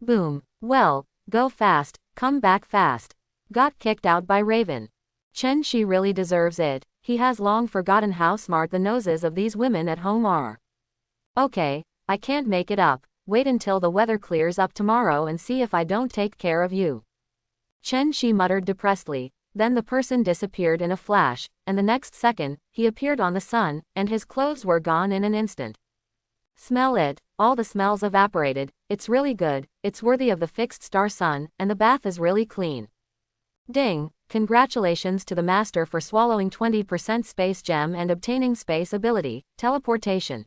Boom. Well, go fast, come back fast. Got kicked out by Raven. Chen Shi really deserves it, he has long forgotten how smart the noses of these women at home are. Okay, I can't make it up, wait until the weather clears up tomorrow and see if I don't take care of you. Chen Shi muttered depressedly, then the person disappeared in a flash, and the next second, he appeared on the sun, and his clothes were gone in an instant. Smell it, all the smells evaporated, it's really good, it's worthy of the fixed star sun, and the bath is really clean. Ding, congratulations to the master for swallowing 20% space gem and obtaining space ability, teleportation.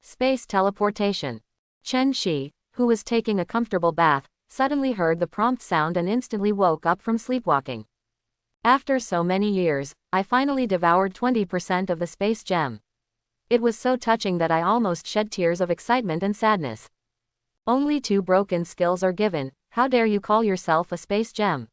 Space teleportation. Chen Shi, who was taking a comfortable bath, suddenly heard the prompt sound and instantly woke up from sleepwalking. After so many years, I finally devoured 20% of the space gem. It was so touching that I almost shed tears of excitement and sadness. Only 2 broken skills are given, how dare you call yourself a space gem?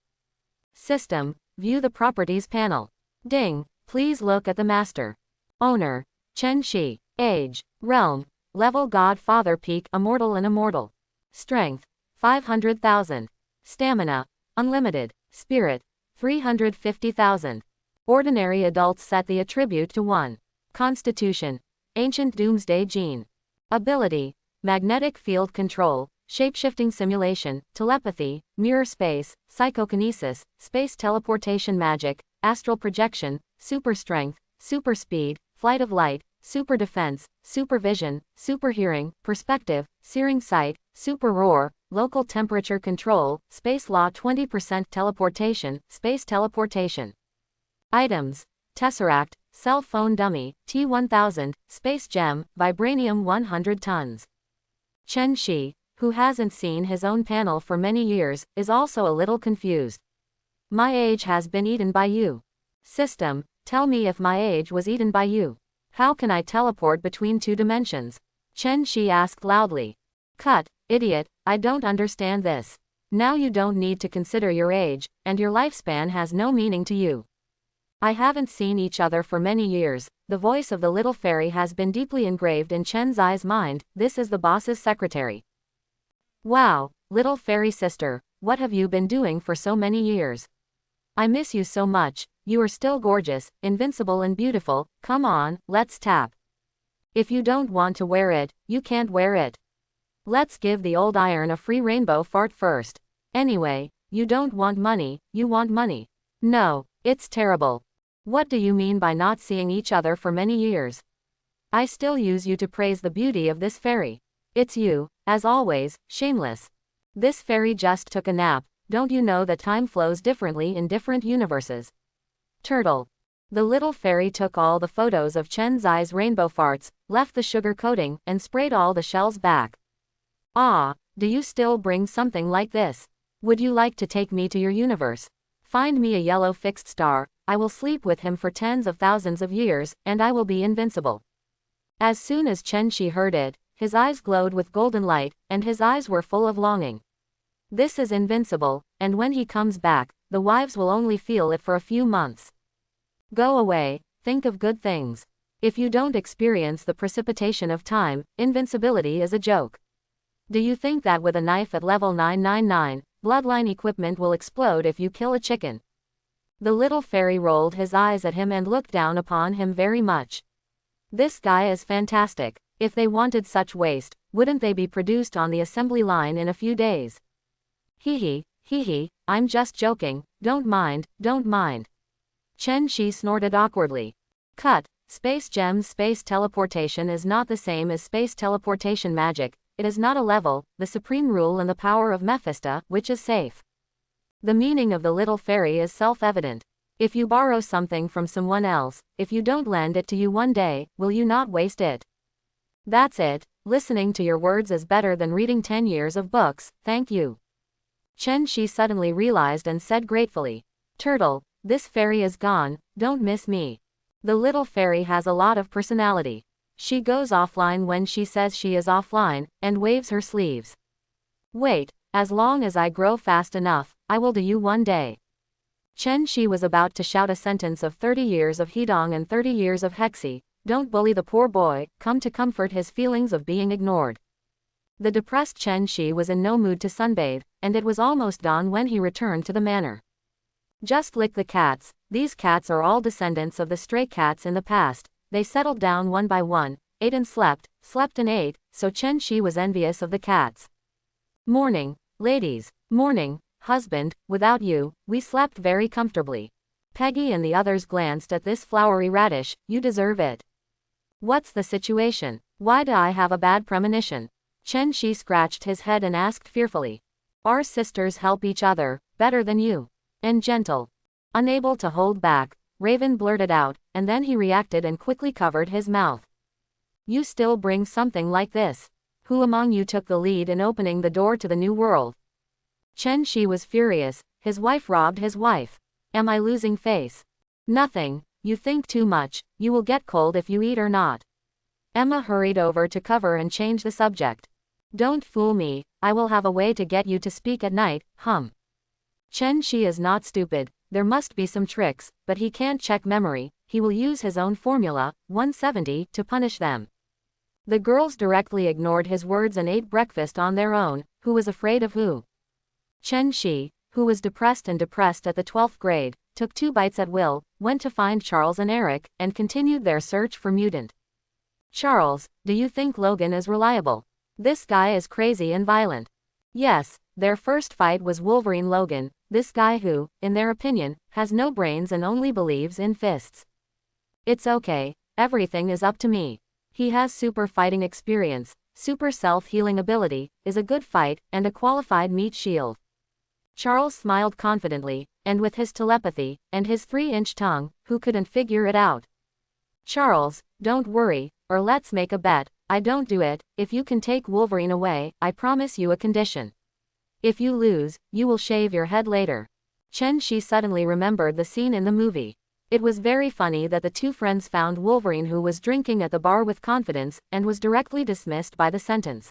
System, view the properties panel. Ding, please look at the master. Owner, Chen Shi. Age, realm, level God Father peak immortal and immortal. Strength, 500,000. Stamina, unlimited. Spirit, 350,000. Ordinary adults set the attribute to 1. Constitution, ancient Doomsday gene. Ability, magnetic field control, shapeshifting simulation, telepathy, mirror space, psychokinesis, space teleportation magic, astral projection, super strength, super speed, flight of light, super defense, supervision, super hearing, perspective, searing sight, super roar, local temperature control, space law 20% teleportation, space teleportation. Items, Tesseract, cell phone dummy, T1000, space gem, vibranium 100 tons. Chen Shi, who hasn't seen his own panel for many years, is also a little confused. My age has been eaten by you. System, tell me if my age was eaten by you. How can I teleport between 2 dimensions? Chen Shi asked loudly. Cut, idiot, I don't understand this. Now you don't need to consider your age, and your lifespan has no meaning to you. I haven't seen each other for many years. The voice of the little fairy has been deeply engraved in Chen Zai's mind. This is the boss's secretary. Wow, little fairy sister, what have you been doing for so many years? I miss you so much. You are still gorgeous, invincible and beautiful. Come on, let's tap. If you don't want to wear it, you can't wear it. Let's give the old iron a free rainbow fart first. Anyway, you don't want money, you want money. No, it's terrible. What do you mean by not seeing each other for many years? I still use you to praise the beauty of this fairy. It's you, as always, shameless. This fairy just took a nap. Don't you know that time flows differently in different universes? Turtle. The little fairy took all the photos of Chen Zai's rainbow farts, left the sugar coating, and sprayed all the shells back. Ah, do you still bring something like this? Would you like to take me to your universe? Find me a yellow fixed star, I will sleep with him for tens of thousands of years, and I will be invincible. As soon as Chen Shi heard it, his eyes glowed with golden light, and his eyes were full of longing. This is invincible, and when he comes back, the wives will only feel it for a few months. Go away, think of good things. If you don't experience the precipitation of time, invincibility is a joke. Do you think that with a knife at level 999, bloodline equipment will explode if you kill a chicken? The little fairy rolled his eyes at him and looked down upon him very much. This guy is fantastic. If they wanted such waste, wouldn't they be produced on the assembly line in a few days? Hee hee, I'm just joking, don't mind. Chen Shi snorted awkwardly. Cut, space gems. Space teleportation is not the same as space teleportation magic, it is not a level, the supreme rule and the power of Mephisto, which is safe. The meaning of the little fairy is self-evident. If you borrow something from someone else, if you don't lend it to you one day, will you not waste it? That's it, listening to your words is better than reading 10 years of books, thank you. Chen Shi suddenly realized and said gratefully. Turtle, this fairy is gone, don't miss me. The little fairy has a lot of personality. She goes offline when she says she is offline, and waves her sleeves. Wait, as long as I grow fast enough, I will do you one day. Chen Shi was about to shout a sentence of 30 years of Hedong and 30 years of Hexi. Don't bully the poor boy, come to comfort his feelings of being ignored. The depressed Chen Shi was in no mood to sunbathe, and it was almost dawn when he returned to the manor. Just lick the cats, these cats are all descendants of the stray cats in the past, they settled down one by one, ate and slept and ate, so Chen Shi was envious of the cats. Morning, ladies, morning, husband, without you, we slept very comfortably. Peggy and the others glanced at this flowery radish, you deserve it. What's the situation? Why do I have a bad premonition? Chen Shi scratched his head and asked fearfully. Our sisters help each other, better than you. And gentle. Unable to hold back, Raven blurted out, and then he reacted and quickly covered his mouth. You still bring something like this? Who among you took the lead in opening the door to the new world? Chen Shi was furious, his wife robbed his wife. Am I losing face? Nothing, you think too much, you will get cold if you eat or not. Emma hurried over to cover and change the subject. Don't fool me, I will have a way to get you to speak at night, Chen Shi is not stupid, there must be some tricks, but he can't check memory, he will use his own formula, 170, to punish them. The girls directly ignored his words and ate breakfast on their own. Who was afraid of who? Chen Shi, who was depressed at the 12th grade, took 2 bites at will, went to find Charles and Eric, and continued their search for mutant. Charles, do you think Logan is reliable? This guy is crazy and violent. Yes, their first fight was Wolverine Logan, this guy who, in their opinion, has no brains and only believes in fists. It's okay, everything is up to me. He has super fighting experience, super self-healing ability, is a good fight, and a qualified meat shield. Charles smiled confidently, and with his telepathy, and his 3-inch tongue, who couldn't figure it out? Charles, don't worry, or let's make a bet, I don't do it. If you can take Wolverine away, I promise you a condition. If you lose, you will shave your head later. Chen Shi suddenly remembered the scene in the movie. It was very funny that the two friends found Wolverine, who was drinking at the bar with confidence, and was directly dismissed by the sentence.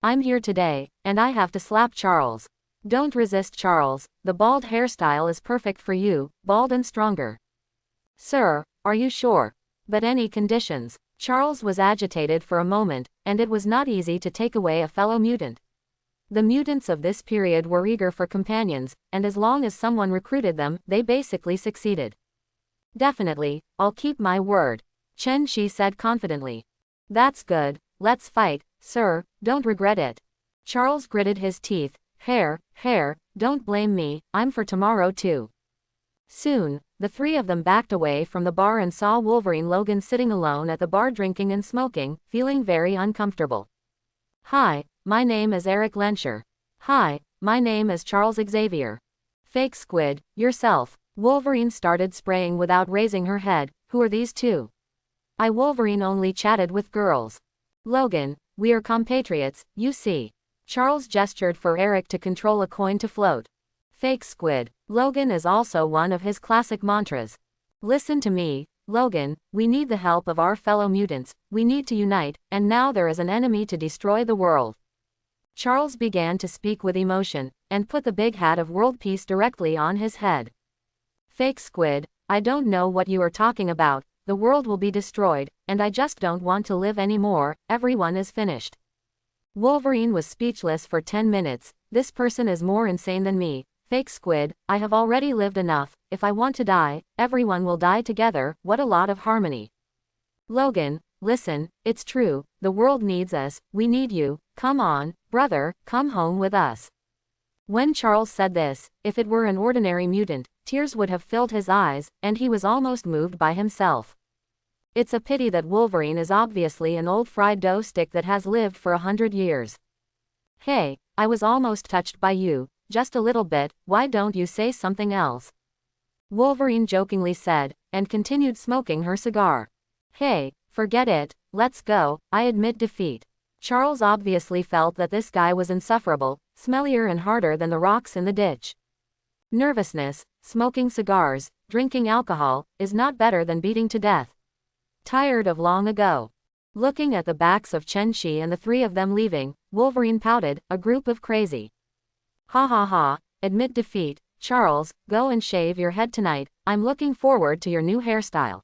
I'm here today, and I have to slap Charles. Don't resist, Charles. The bald hairstyle is perfect for you, bald and stronger. Sir, are you sure? But any conditions? Charles was agitated for a moment, and it was not easy to take away a fellow mutant. The mutants of this period were eager for companions, and as long as someone recruited them, they basically succeeded. Definitely, I'll keep my word, Chen Shi said confidently. That's good, let's fight, sir, don't regret it. Charles gritted his teeth. Hair, don't blame me, I'm for tomorrow too. Soon, the three of them backed away from the bar and saw Wolverine Logan sitting alone at the bar drinking and smoking, feeling very uncomfortable. Hi, my name is Eric Lenscher. Hi, my name is Charles Xavier. Fake squid, yourself. Wolverine started spraying without raising her head. Who are these two? Wolverine only chatted with girls. Logan, we are compatriots, you see. Charles gestured for Eric to control a coin to float. Fake squid. Logan is also one of his classic mantras. Listen to me, Logan, we need the help of our fellow mutants, we need to unite, and now there is an enemy to destroy the world. Charles began to speak with emotion, and put the big hat of world peace directly on his head. Fake squid, I don't know what you are talking about, the world will be destroyed, and I just don't want to live anymore, everyone is finished. Wolverine was speechless for 10 minutes, this person is more insane than me. Fake squid, I have already lived enough, if I want to die, everyone will die together, what a lot of harmony. Logan, listen, it's true, the world needs us, we need you, come on, brother, come home with us. When Charles said this, if it were an ordinary mutant, tears would have filled his eyes, and he was almost moved by himself. It's a pity that Wolverine is obviously an old fried dough stick that has lived for 100 years. Hey, I was almost touched by you. Just a little bit, why don't you say something else? Wolverine jokingly said, and continued smoking her cigar. Hey, forget it, let's go, I admit defeat. Charles obviously felt that this guy was insufferable, smellier and harder than the rocks in the ditch. Nervousness, smoking cigars, drinking alcohol, is not better than beating to death. Tired of long ago. Looking at the backs of Chen Shi and the three of them leaving, Wolverine pouted, a group of crazy. Ha ha ha, admit defeat, Charles, go and shave your head tonight, I'm looking forward to your new hairstyle.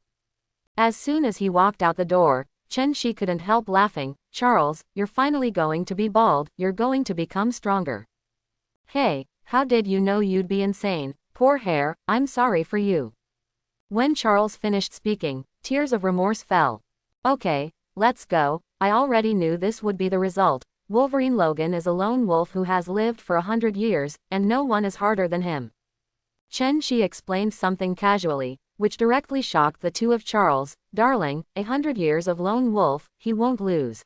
As soon as he walked out the door, Chen Shi couldn't help laughing. Charles, you're finally going to be bald, you're going to become stronger. Hey, how did you know you'd be insane? Poor hair, I'm sorry for you. When Charles finished speaking, tears of remorse fell. Okay, let's go, I already knew this would be the result. Wolverine Logan is a lone wolf who has lived for 100 years, and no one is harder than him. Chen Shi explained something casually, which directly shocked the two of Charles. Darling, 100 years of lone wolf, he won't lose.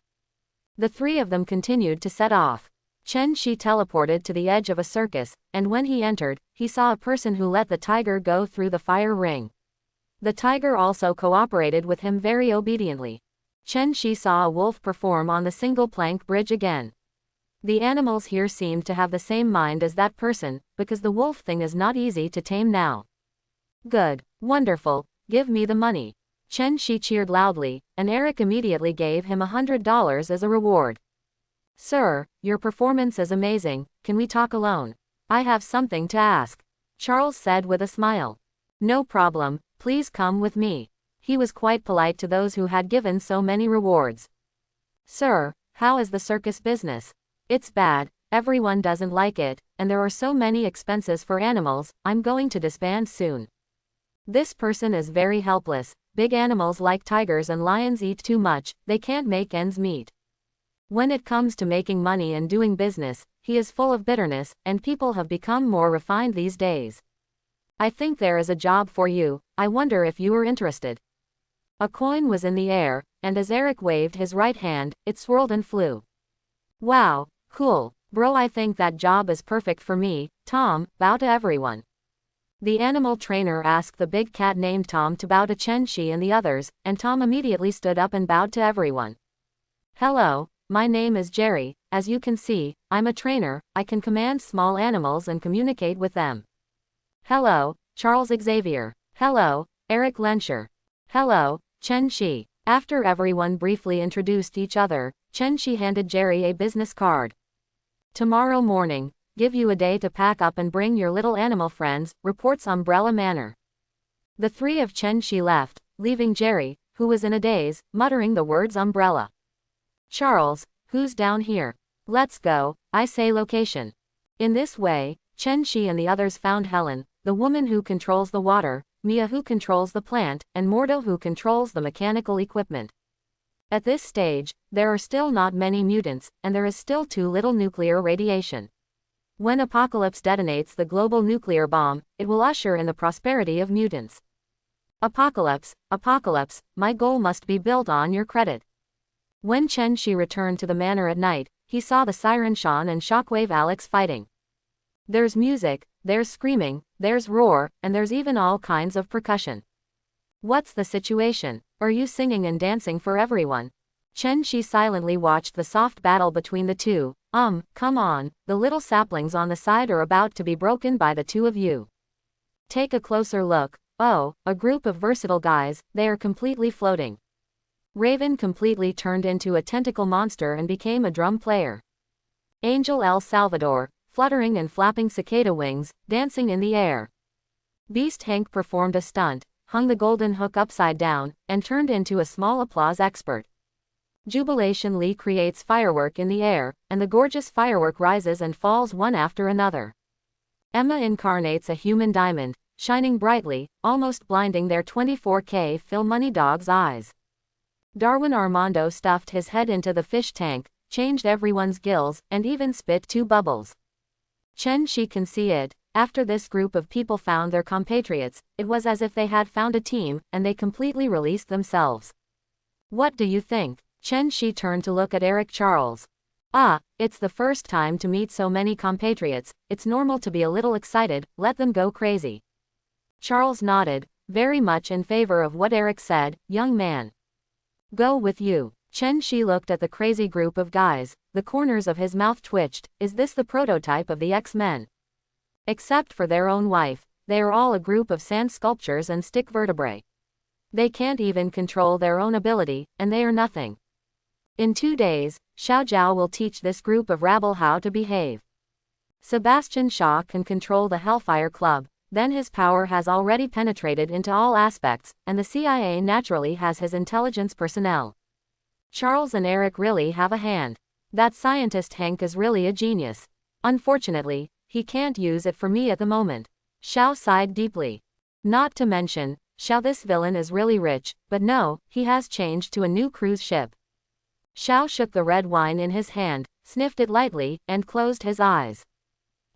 The three of them continued to set off. Chen Shi teleported to the edge of a circus, and when he entered, he saw a person who let the tiger go through the fire ring. The tiger also cooperated with him very obediently. Chen Shi saw a wolf perform on the single-plank bridge again. The animals here seemed to have the same mind as that person, because the wolf thing is not easy to tame now. Good. Wonderful. Give me the money. Chen Shi cheered loudly, and Eric immediately gave him $100 as a reward. Sir, your performance is amazing, can we talk alone? I have something to ask. Charles said with a smile. No problem, please come with me. He was quite polite to those who had given so many rewards. Sir, how is the circus business? It's bad, everyone doesn't like it, and there are so many expenses for animals, I'm going to disband soon. This person is very helpless, big animals like tigers and lions eat too much, they can't make ends meet. When it comes to making money and doing business, he is full of bitterness, and people have become more refined these days. I think there is a job for you, I wonder if you are interested. A coin was in the air, and as Eric waved his right hand, it swirled and flew. Wow, cool, bro, I think that job is perfect for me. Tom, bow to everyone. The animal trainer asked the big cat named Tom to bow to Chen Shi and the others, and Tom immediately stood up and bowed to everyone. Hello, my name is Jerry. As you can see, I'm a trainer. I can command small animals and communicate with them. Hello, Charles Xavier. Hello, Eric Lenscher. Hello, Chen Shi. After everyone briefly introduced each other, Chen Shi handed Jerry a business card. Tomorrow morning, give you a day to pack up and bring your little animal friends, reports Umbrella Manor. The three of Chen Shi left, leaving Jerry, who was in a daze, muttering the words umbrella. Charles, who's down here? Let's go, I say location. In this way, Chen Shi and the others found Helen, the woman who controls the water, Mia who controls the plant, and Mordo who controls the mechanical equipment. At this stage, there are still not many mutants, and there is still too little nuclear radiation. When Apocalypse detonates the global nuclear bomb, it will usher in the prosperity of mutants. Apocalypse, Apocalypse, my goal must be built on your credit. When Chen Shi returned to the manor at night, he saw the Siren Sean and Shockwave Alex fighting. There's music, there's screaming, there's roar, and there's even all kinds of percussion. What's the situation? Are you singing and dancing for everyone? Chen Shi silently watched the soft battle between the two. Come on, the little saplings on the side are about to be broken by the two of you. Take a closer look. Oh, a group of versatile guys, they are completely floating. Raven completely turned into a tentacle monster and became a drum player. Angel El Salvador, fluttering and flapping cicada wings, dancing in the air. Beast Hank performed a stunt, hung the golden hook upside down, and turned into a small applause expert. Jubilation Lee creates firework in the air, and the gorgeous firework rises and falls one after another. Emma incarnates a human diamond, shining brightly, almost blinding their 24K Phil Money Dog's eyes. Darwin Armando stuffed his head into the fish tank, changed everyone's gills, and even spit 2 bubbles. Chen Shi can see it. After this group of people found their compatriots, it was as if they had found a team, and they completely released themselves. What do you think? Chen Shi turned to look at Eric Charles. It's the first time to meet so many compatriots, it's normal to be a little excited, let them go crazy. Charles nodded, very much in favor of what Eric said. Young man. Go with you. Chen Shi looked at the crazy group of guys, the corners of his mouth twitched. Is this the prototype of the X-Men? Except for their own wife, they are all a group of sand sculptures and stick vertebrae. They can't even control their own ability, and they are nothing. In 2 days, Xiao Jiao will teach this group of rabble how to behave. Sebastian Shaw can control the Hellfire Club, then his power has already penetrated into all aspects, and the CIA naturally has his intelligence personnel. Charles and Eric really have a hand. That scientist Hank is really a genius. Unfortunately, he can't use it for me at the moment. Xiao sighed deeply. Not to mention, Xiao, this villain is really rich, but no, he has changed to a new cruise ship. Xiao shook the red wine in his hand, sniffed it lightly, and closed his eyes.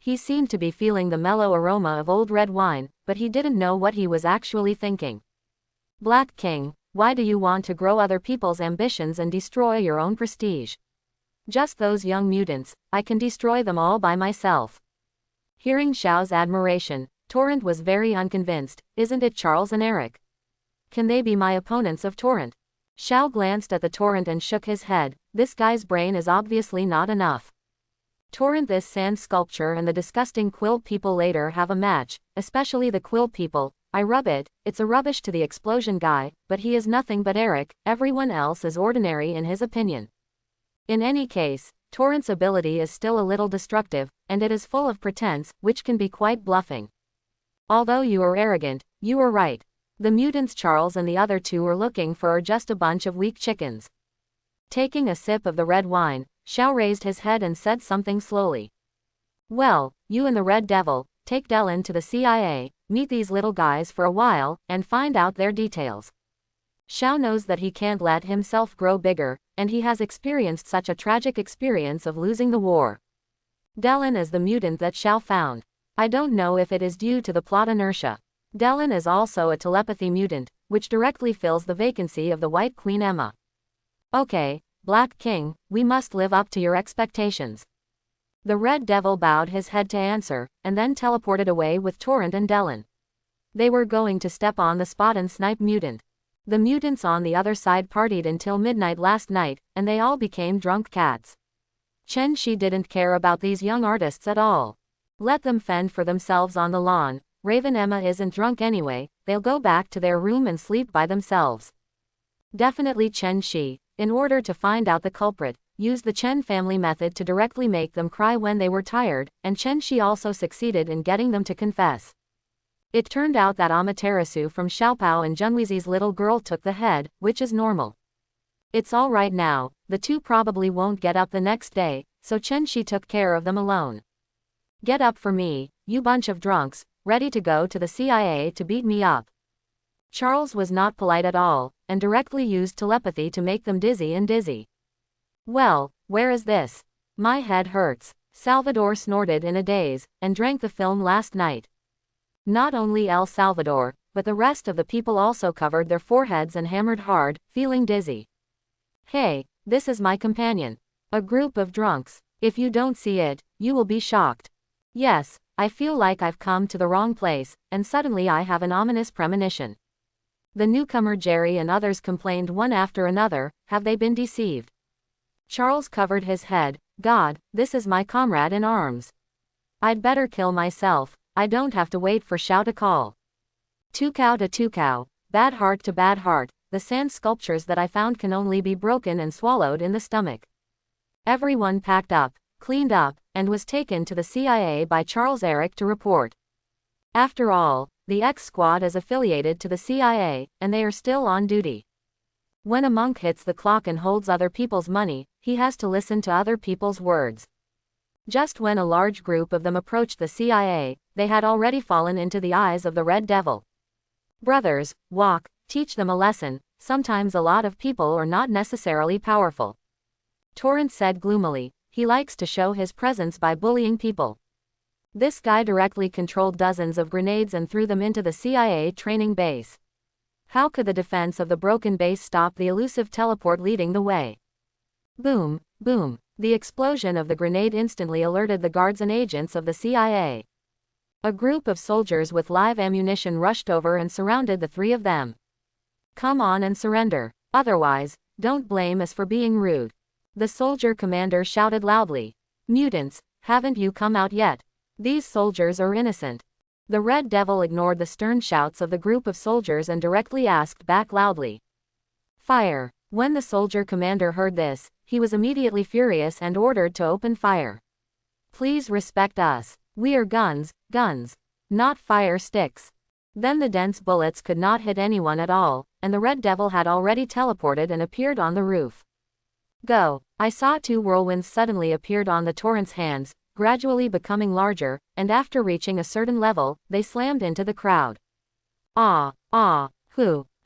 He seemed to be feeling the mellow aroma of old red wine, but he didn't know what he was actually thinking. Black King, why do you want to grow other people's ambitions and destroy your own prestige? Just those young mutants, I can destroy them all by myself. Hearing Xiao's admiration, Torrent was very unconvinced. Isn't it Charles and Eric? Can they be my opponents of Torrent? Xiao glanced at the Torrent and shook his head. This guy's brain is obviously not enough. Torrent, this sand sculpture and the disgusting quill people later have a match, especially the quill people. I rub it, it's a rubbish to the explosion guy, but he is nothing but Eric, everyone else is ordinary in his opinion. In any case, Torrent's ability is still a little destructive, and it is full of pretense, which can be quite bluffing. Although you are arrogant, you are right. The mutants Charles and the other two are looking for are just a bunch of weak chickens. Taking a sip of the red wine, Xiao raised his head and said something slowly. Well, you and the Red Devil, take Dylan to the CIA, meet these little guys for a while, and find out their details. Xiao knows that he can't let himself grow bigger, and he has experienced such a tragic experience of losing the war. Dylan is the mutant that Xiao found. I don't know if it is due to the plot inertia. Dylan is also a telepathy mutant, which directly fills the vacancy of the White Queen Emma. Okay, Black King, we must live up to your expectations. The Red Devil bowed his head to answer, and then teleported away with Torrent and Dylan. They were going to step on the spot and snipe mutant. The mutants on the other side partied until midnight last night, and they all became drunk cats. Chen Shi didn't care about these young artists at all. Let them fend for themselves on the lawn. Raven Emma isn't drunk anyway, they'll go back to their room and sleep by themselves. Definitely Chen Shi, in order to find out the culprit, used the Chen family method to directly make them cry when they were tired, and Chen Shi also succeeded in getting them to confess. It turned out that Amaterasu from Xiaopao and Junwizi's little girl took the head, which is normal. It's all right now, the two probably won't get up the next day, so Chen Shi took care of them alone. Get up for me, you bunch of drunks, ready to go to the CIA to beat me up. Charles was not polite at all, and directly used telepathy to make them dizzy. Well, where is this? My head hurts. Salvador snorted in a daze, and drank the film last night. Not only El Salvador, but the rest of the people also covered their foreheads and hammered hard, feeling dizzy. Hey, this is my companion. A group of drunks. If you don't see it, you will be shocked. Yes, I feel like I've come to the wrong place, and suddenly I have an ominous premonition. The newcomer Jerry and others complained one after another, have they been deceived? Charles covered his head, God, this is my comrade in arms. I'd better kill myself, I don't have to wait for Xiao to call. Tukao to Tukao, bad heart to bad heart, the sand sculptures that I found can only be broken and swallowed in the stomach. Everyone packed up, cleaned up, and was taken to the CIA by Charles Eric to report. After all, the X Squad is affiliated to the CIA, and they are still on duty. When a monk hits the clock and holds other people's money, he has to listen to other people's words. Just when a large group of them approached the CIA, they had already fallen into the eyes of the Red Devil. Brothers, walk, teach them a lesson, sometimes a lot of people are not necessarily powerful. Torrance said gloomily, he likes to show his presence by bullying people. This guy directly controlled dozens of grenades and threw them into the CIA training base. How could the defense of the broken base stop the elusive teleport leading the way? Boom, boom. The explosion of the grenade instantly alerted the guards and agents of the CIA. A group of soldiers with live ammunition rushed over and surrounded the three of them. Come on and surrender. Otherwise, don't blame us for being rude. The soldier commander shouted loudly. Mutants, haven't you come out yet? These soldiers are innocent. The Red Devil ignored the stern shouts of the group of soldiers and directly asked back loudly. Fire. When the soldier commander heard this, he was immediately furious and ordered to open fire. Please respect us. We are guns, not fire sticks. Then the dense bullets could not hit anyone at all, and the Red Devil had already teleported and appeared on the roof. Go. I saw two whirlwinds suddenly appeared on the Torrent's hands, gradually becoming larger, and after reaching a certain level, they slammed into the crowd.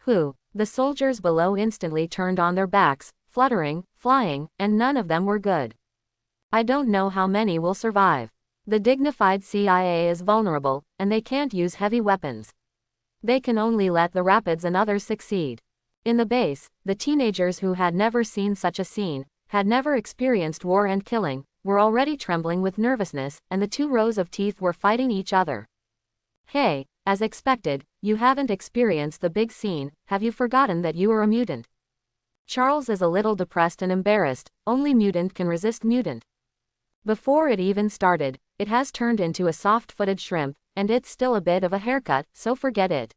Hoo. The soldiers below instantly turned on their backs, fluttering, flying, and none of them were good. I don't know how many will survive. The dignified CIA is vulnerable, and they can't use heavy weapons. They can only let the Rapids and others succeed. In the base, the teenagers who had never seen such a scene, had never experienced war and killing, were already trembling with nervousness, and the two rows of teeth were fighting each other. Hey, as expected, you haven't experienced the big scene, have you forgotten that you are a mutant? Charles is a little depressed and embarrassed, only mutant can resist mutant. Before it even started, it has turned into a soft-footed shrimp, and it's still a bit of a haircut, so forget it.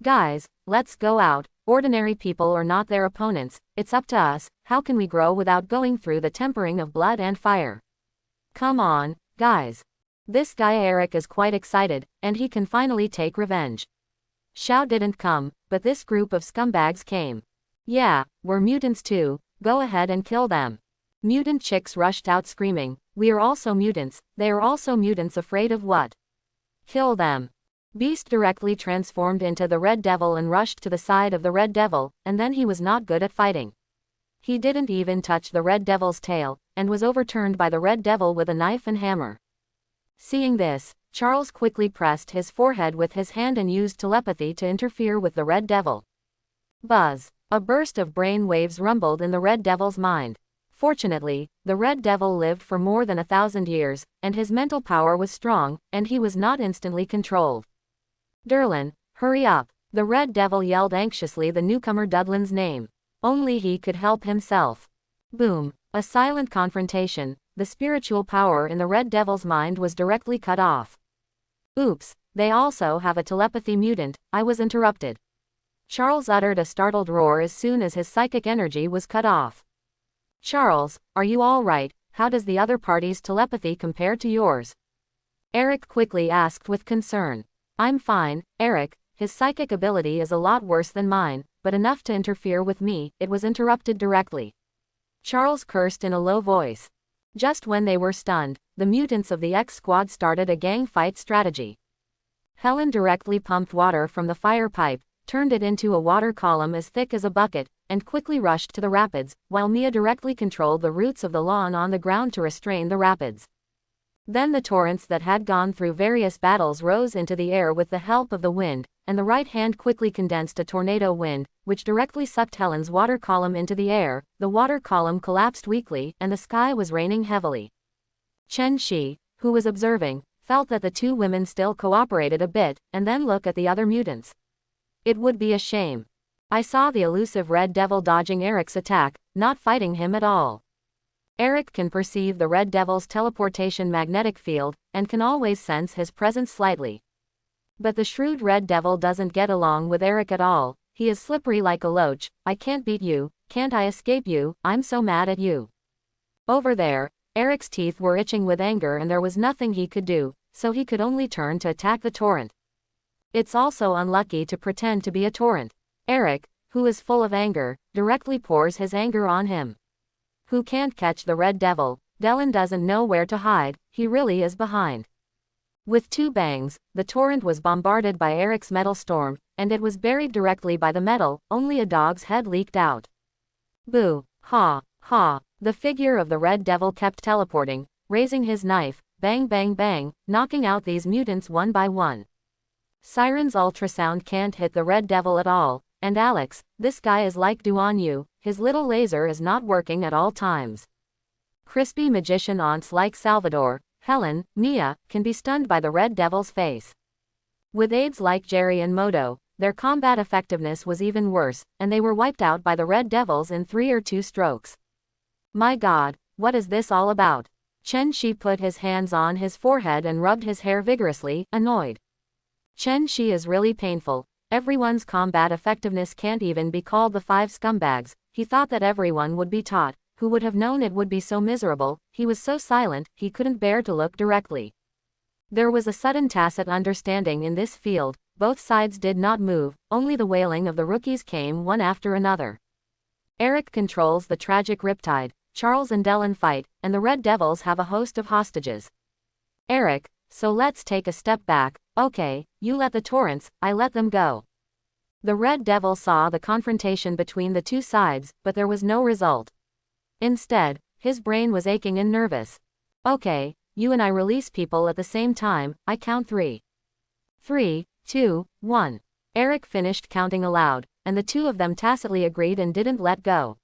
Guys, let's go out, ordinary people are not their opponents, it's up to us, how can we grow without going through the tempering of blood and fire? Come on, guys. This guy Eric is quite excited, and he can finally take revenge. Xiao didn't come, but this group of scumbags came. Yeah, we're mutants too, go ahead and kill them. Mutant chicks rushed out screaming, we are also mutants, they are also mutants afraid of what? Kill them. Beast directly transformed into the Red Devil and rushed to the side of the Red Devil, and then he was not good at fighting. He didn't even touch the Red Devil's tail, and was overturned by the Red Devil with a knife and hammer. Seeing this, Charles quickly pressed his forehead with his hand and used telepathy to interfere with the Red Devil. Buzz. A burst of brain waves rumbled in the Red Devil's mind. Fortunately, the Red Devil lived for more than 1,000 years, and his mental power was strong, and he was not instantly controlled. Derlin, hurry up. The Red Devil yelled anxiously the newcomer Dudlin's name. Only he could help himself. Boom. A silent confrontation. The spiritual power in the Red Devil's mind was directly cut off. Oops, they also have a telepathy mutant. I was interrupted. Charles uttered a startled roar as soon as his psychic energy was cut off. Charles, are you all right? How does the other party's telepathy compare to yours? Eric quickly asked with concern. I'm fine, Eric. His psychic ability is a lot worse than mine, but enough to interfere with me. It was interrupted directly. Charles cursed in a low voice. Just when they were stunned, the mutants of the X Squad started a gang fight strategy. Helen directly pumped water from the fire pipe, turned it into a water column as thick as a bucket, and quickly rushed to the rapids, while Mia directly controlled the roots of the lawn on the ground to restrain the rapids. Then the torrents that had gone through various battles rose into the air with the help of the wind, and the right hand quickly condensed a tornado wind, which directly sucked Helen's water column into the air. The water column collapsed weakly, and the sky was raining heavily. Chen Shi, who was observing, felt that the two women still cooperated a bit, and then looked at the other mutants. It would be a shame. I saw the elusive Red Devil dodging Eric's attack, not fighting him at all. Eric can perceive the Red Devil's teleportation magnetic field, and can always sense his presence slightly. But the shrewd Red Devil doesn't get along with Eric at all. He is slippery like a loach. I can't beat you, can't I escape you, I'm so mad at you. Over there, Eric's teeth were itching with anger and there was nothing he could do, so he could only turn to attack the torrent. It's also unlucky to pretend to be a torrent. Eric, who is full of anger, directly pours his anger on him. Who can't catch the Red Devil? Dylan doesn't know where to hide, he really is behind. With two bangs, the torrent was bombarded by Eric's metal storm, and it was buried directly by the metal. Only a dog's head leaked out. Boo! Ha! Ha! The figure of the Red Devil kept teleporting, raising his knife, bang bang bang, knocking out these mutants one by one. Siren's ultrasound can't hit the Red Devil at all, and Alex, this guy is like on you, his little laser is not working at all times. Crispy magician aunts like Salvador, Helen, Mia, can be stunned by the Red Devil's face. With aides like Jerry and Modo, their combat effectiveness was even worse, and they were wiped out by the Red Devils in 3 or 2 strokes. My God, what is this all about? Chen Shi put his hands on his forehead and rubbed his hair vigorously, annoyed. Chen Shi is really painful. Everyone's combat effectiveness can't even be called the 5 scumbags. He thought that everyone would be taught. Who would have known it would be so miserable? He was so silent, he couldn't bear to look directly. There was a sudden tacit understanding in this field. Both sides did not move, only the wailing of the rookies came one after another. Eric controls the tragic riptide, Charles and Dylan fight, and the Red Devils have a host of hostages. Eric, so let's take a step back. Okay, you let the torrents, I let them go. The Red Devil saw the confrontation between the two sides, but there was no result. Instead, his brain was aching and nervous. Okay, you and I release people at the same time. I count 3. 3, 2, 1. Eric finished counting aloud, and the two of them tacitly agreed and didn't let go.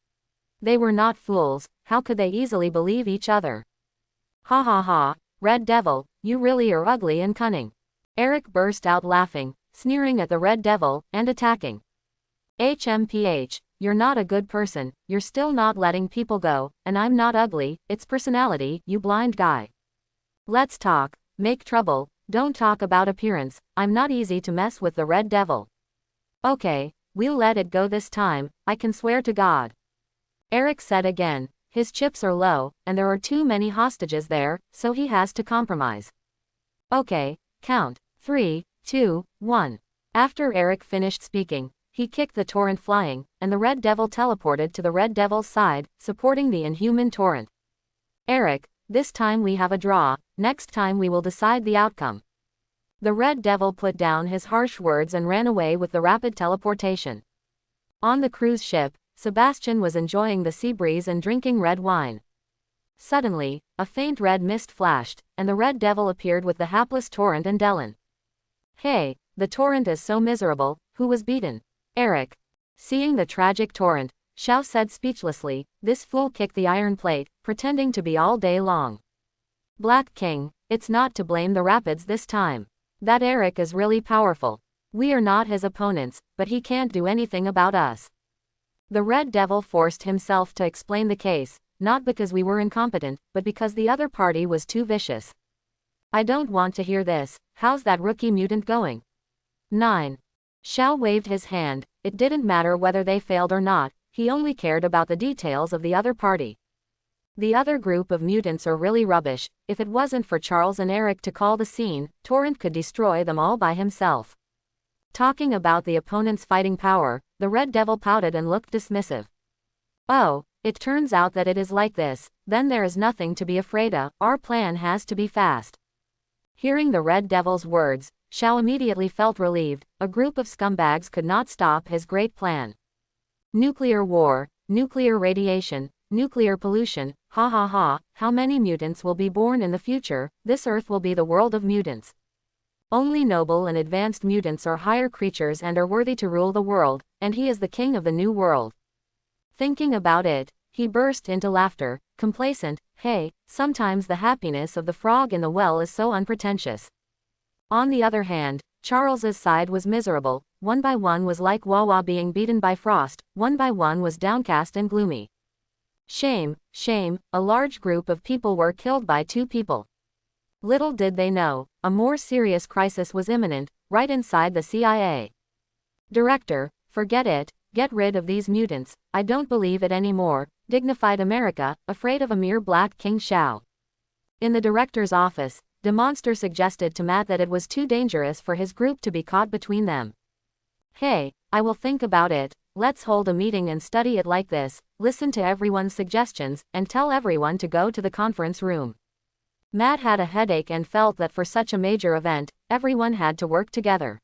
They were not fools. How could they easily believe each other? Ha ha ha, Red Devil, you really are ugly and cunning. Eric burst out laughing, sneering at the Red Devil, and attacking. HMPH, you're not a good person, you're still not letting people go, and I'm not ugly, it's personality, you blind guy. Let's talk, make trouble, don't talk about appearance, I'm not easy to mess with the Red Devil. Okay, we'll let it go this time, I can swear to God. Eric said again, his chips are low, and there are too many hostages there, so he has to compromise. Okay, count. 3, 2, 1. After Eric finished speaking, he kicked the torrent flying, and the Red Devil teleported to the Red Devil's side, supporting the inhuman torrent. Eric, this time we have a draw, next time we will decide the outcome. The Red Devil put down his harsh words and ran away with the rapid teleportation. On the cruise ship, Sebastian was enjoying the sea breeze and drinking red wine. Suddenly, a faint red mist flashed, and the Red Devil appeared with the hapless torrent and Dylan. Hey, the torrent is so miserable, who was beaten? Eric. Seeing the tragic torrent, Xiao said speechlessly, this fool kicked the iron plate, pretending to be all day long. Black King, it's not to blame the rapids this time. That Eric is really powerful. We are not his opponents, but he can't do anything about us. The Red Devil forced himself to explain the case, not because we were incompetent, but because the other party was too vicious. I don't want to hear this. How's that rookie mutant going? 9. Xiao waved his hand. It didn't matter whether they failed or not, he only cared about the details of the other party. The other group of mutants are really rubbish. If it wasn't for Charles and Eric to call the scene, Torrent could destroy them all by himself. Talking about the opponent's fighting power, the Red Devil pouted and looked dismissive. Oh, it turns out that it is like this, then there is nothing to be afraid of, our plan has to be fast. Hearing the Red Devil's words, Xiao immediately felt relieved. A group of scumbags could not stop his great plan. Nuclear war, nuclear radiation, nuclear pollution, ha ha ha, how many mutants will be born in the future? This Earth will be the world of mutants. Only noble and advanced mutants are higher creatures and are worthy to rule the world, and he is the king of the new world. Thinking about it, he burst into laughter, complacent. Hey, sometimes the happiness of the frog in the well is so unpretentious. On the other hand, Charles's side was miserable. One by one was like Wawa being beaten by frost, one by one was downcast and gloomy. Shame, shame, a large group of people were killed by 2 people. Little did they know, a more serious crisis was imminent, right inside the CIA. Director, forget it, get rid of these mutants, I don't believe it anymore, dignified America, afraid of a mere black King Xiao. In the director's office, DeMonster suggested to Matt that it was too dangerous for his group to be caught between them. Hey, I will think about it, let's hold a meeting and study it like this, listen to everyone's suggestions, and tell everyone to go to the conference room. Matt had a headache and felt that for such a major event, everyone had to work together.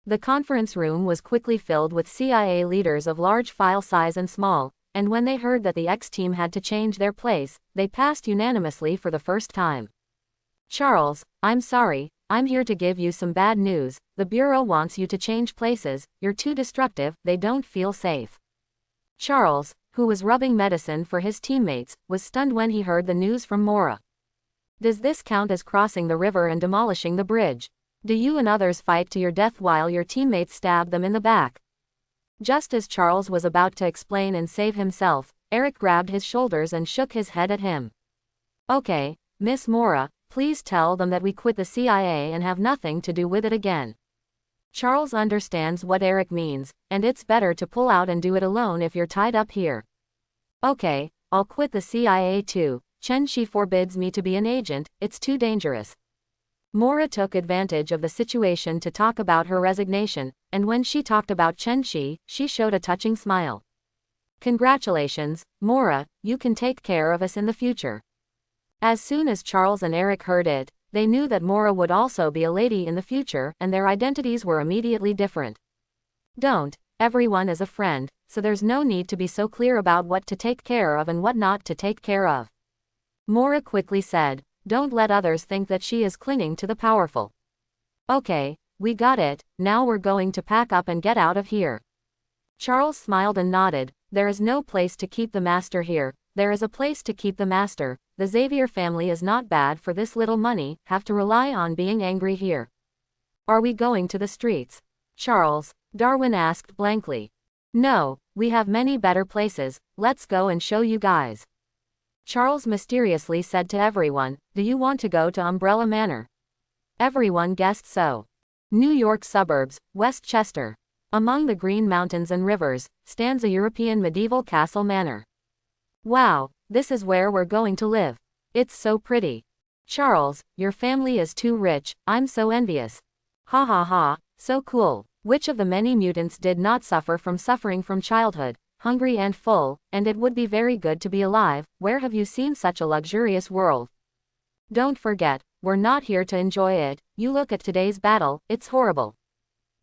The conference room was quickly filled with CIA leaders of large file size and small, and when they heard that the X-team had to change their place, they passed unanimously for the first time. Charles, I'm sorry, I'm here to give you some bad news. The Bureau wants you to change places, you're too destructive, they don't feel safe. Charles, who was rubbing medicine for his teammates, was stunned when he heard the news from Mora. Does this count as crossing the river and demolishing the bridge? Do you and others fight to your death while your teammates stab them in the back? Just as Charles was about to explain and save himself, Eric grabbed his shoulders and shook his head at him. Okay, Miss Mora, please tell them that we quit the CIA and have nothing to do with it again. Charles understands what Eric means, and it's better to pull out and do it alone if you're tied up here. Okay, I'll quit the CIA too. Chen Shi forbids me to be an agent, it's too dangerous. Mora took advantage of the situation to talk about her resignation, and when she talked about Chen Shi, she showed a touching smile. Congratulations, Mora, you can take care of us in the future. As soon as Charles and Eric heard it, they knew that Mora would also be a lady in the future, and their identities were immediately different. Don't, everyone is a friend, so there's no need to be so clear about what to take care of and what not to take care of. Mora quickly said, don't let others think that she is clinging to the powerful. Okay, we got it, now we're going to pack up and get out of here. Charles smiled and nodded, there is no place to keep the master here, there is a place to keep the master. The Xavier family is not bad for this little money, have to rely on being angry here. Are we going to the streets? Charles, Darwin asked blankly. No, we have many better places, let's go and show you guys. Charles mysteriously said to everyone, do you want to go to Umbrella Manor? Everyone guessed so. New York suburbs, Westchester. Among the green mountains and rivers, stands a European medieval castle manor. Wow, this is where we're going to live. It's so pretty. Charles, your family is too rich, I'm so envious. Ha ha ha, so cool. Which of the many mutants did not suffer from suffering from childhood? Hungry and full, and it would be very good to be alive. Where have you seen such a luxurious world? Don't forget, we're not here to enjoy it. You look at today's battle, it's horrible.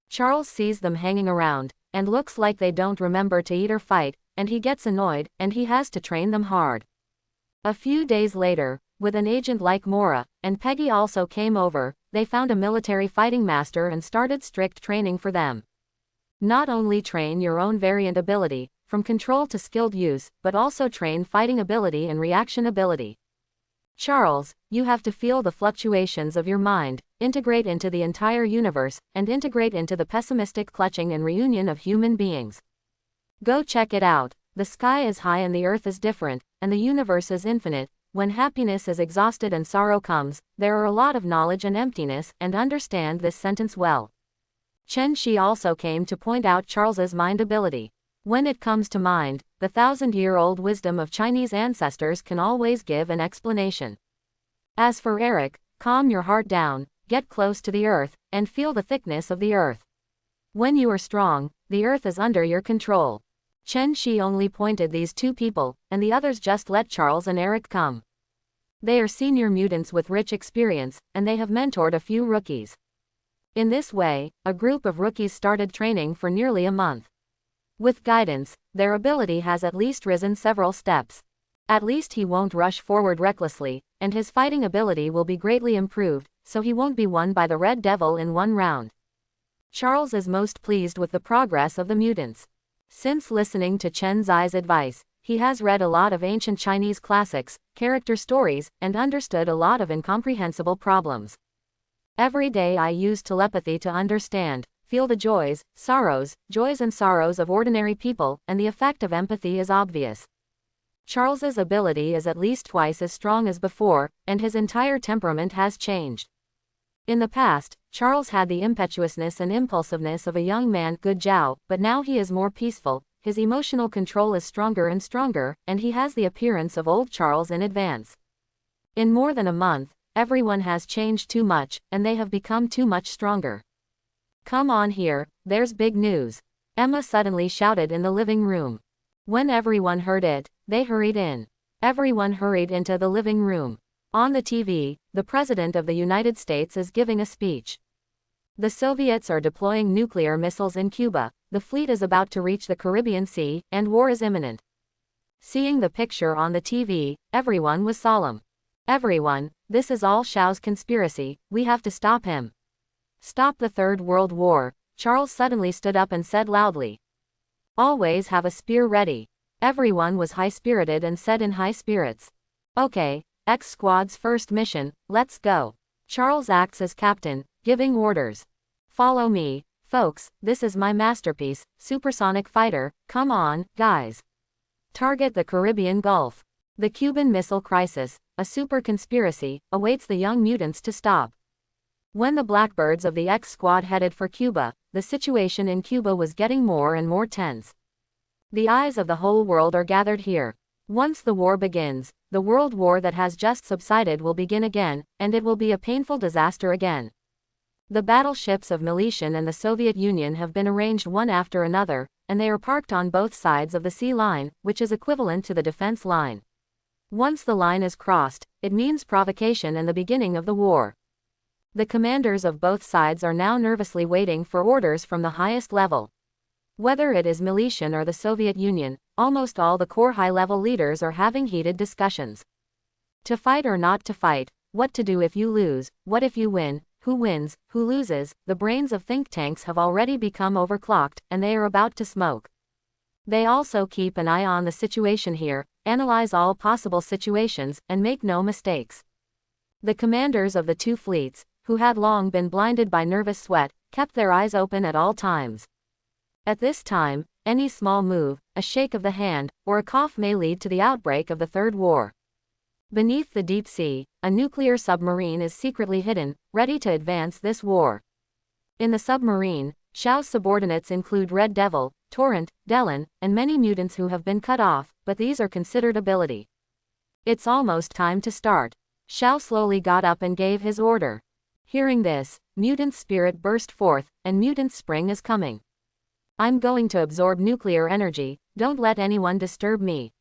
Charles sees them hanging around, and looks like they don't remember to eat or fight, and he gets annoyed, and he has to train them hard. A few days later, with an agent like Mora, and Peggy also came over, they found a military fighting master and started strict training for them. Not only train your own variant ability, from control to skilled use, but also train fighting ability and reaction ability. Charles, you have to feel the fluctuations of your mind, integrate into the entire universe, and integrate into the pessimistic clutching and reunion of human beings. Go check it out. The sky is high and the earth is different, and the universe is infinite. When happiness is exhausted and sorrow comes, there are a lot of knowledge and emptiness, and understand this sentence well. Chen Shi also came to point out Charles's mind ability. When it comes to mind, the 1,000-year-old wisdom of Chinese ancestors can always give an explanation. As for Eric, calm your heart down, get close to the earth, and feel the thickness of the earth. When you are strong, the earth is under your control. Chen Shi only pointed these two people, and the others just let Charles and Eric come. They are senior mutants with rich experience, and they have mentored a few rookies. In this way, a group of rookies started training for nearly a month. With guidance, their ability has at least risen several steps. At least he won't rush forward recklessly, and his fighting ability will be greatly improved, so he won't be won by the Red Devil in one round. Charles is most pleased with the progress of the mutants. Since listening to Chen Zai's advice, he has read a lot of ancient Chinese classics, character stories, and understood a lot of incomprehensible problems. Every day I use telepathy to understand, feel the joys and sorrows of ordinary people, and the effect of empathy is obvious. Charles's ability is at least twice as strong as before, and his entire temperament has changed. In the past, Charles had the impetuousness and impulsiveness of a young man Good Zhao, but now he is more peaceful, his emotional control is stronger and stronger, and he has the appearance of old Charles in advance. In more than a month, everyone has changed too much, and they have become too much stronger. Come on here, there's big news. Emma suddenly shouted in the living room. When everyone heard it, they hurried in. Everyone hurried into the living room. On the TV, the President of the United States is giving a speech. The Soviets are deploying nuclear missiles in Cuba, the fleet is about to reach the Caribbean Sea, and war is imminent. Seeing the picture on the TV, everyone was solemn. Everyone, this is all Xiao's conspiracy, we have to stop him. Stop the Third World War, Charles suddenly stood up and said loudly. Always have a spear ready. Everyone was high-spirited and said in high spirits. Okay, X Squad's first mission, let's go. Charles acts as captain, giving orders. Follow me, folks, this is my masterpiece, supersonic fighter, come on, guys. Target the Caribbean Gulf. The Cuban Missile Crisis, a super conspiracy, awaits the young mutants to stop. When the Blackbirds of the X Squad headed for Cuba, the situation in Cuba was getting more and more tense. The eyes of the whole world are gathered here. Once the war begins, the world war that has just subsided will begin again, and it will be a painful disaster again. The battleships of Malaysian and the Soviet Union have been arranged one after another, and they are parked on both sides of the sea line, which is equivalent to the defense line. Once the line is crossed, it means provocation and the beginning of the war. The commanders of both sides are now nervously waiting for orders from the highest level. Whether it is Malaysian or the Soviet Union, almost all the core high-level leaders are having heated discussions. To fight or not to fight, what to do if you lose, what if you win, who wins, who loses, the brains of think tanks have already become overclocked, and they are about to smoke. They also keep an eye on the situation here, analyze all possible situations, and make no mistakes. The commanders of the two fleets, who had long been blinded by nervous sweat, kept their eyes open at all times. At this time, any small move, a shake of the hand, or a cough may lead to the outbreak of the Third War. Beneath the deep sea, a nuclear submarine is secretly hidden, ready to advance this war. In the submarine, Xiao's subordinates include Red Devil, Torrent, Delin, and many mutants who have been cut off, but these are considered ability. It's almost time to start. Xiao slowly got up and gave his order. Hearing this, mutant spirit burst forth, and mutant spring is coming. I'm going to absorb nuclear energy, don't let anyone disturb me.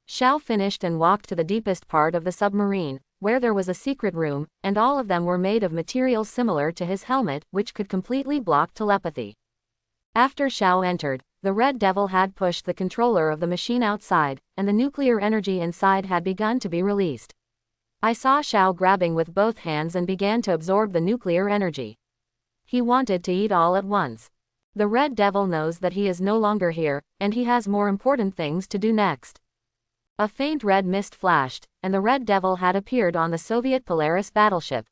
Xiao finished and walked to the deepest part of the submarine, where there was a secret room, and all of them were made of materials similar to his helmet, which could completely block telepathy. After Xiao entered, the Red Devil had pushed the controller of the machine outside, and the nuclear energy inside had begun to be released. I saw Xiao grabbing with both hands and began to absorb the nuclear energy. He wanted to eat all at once. The Red Devil knows that he is no longer here, and he has more important things to do next. A faint red mist flashed, and the Red Devil had appeared on the Soviet Polaris battleship.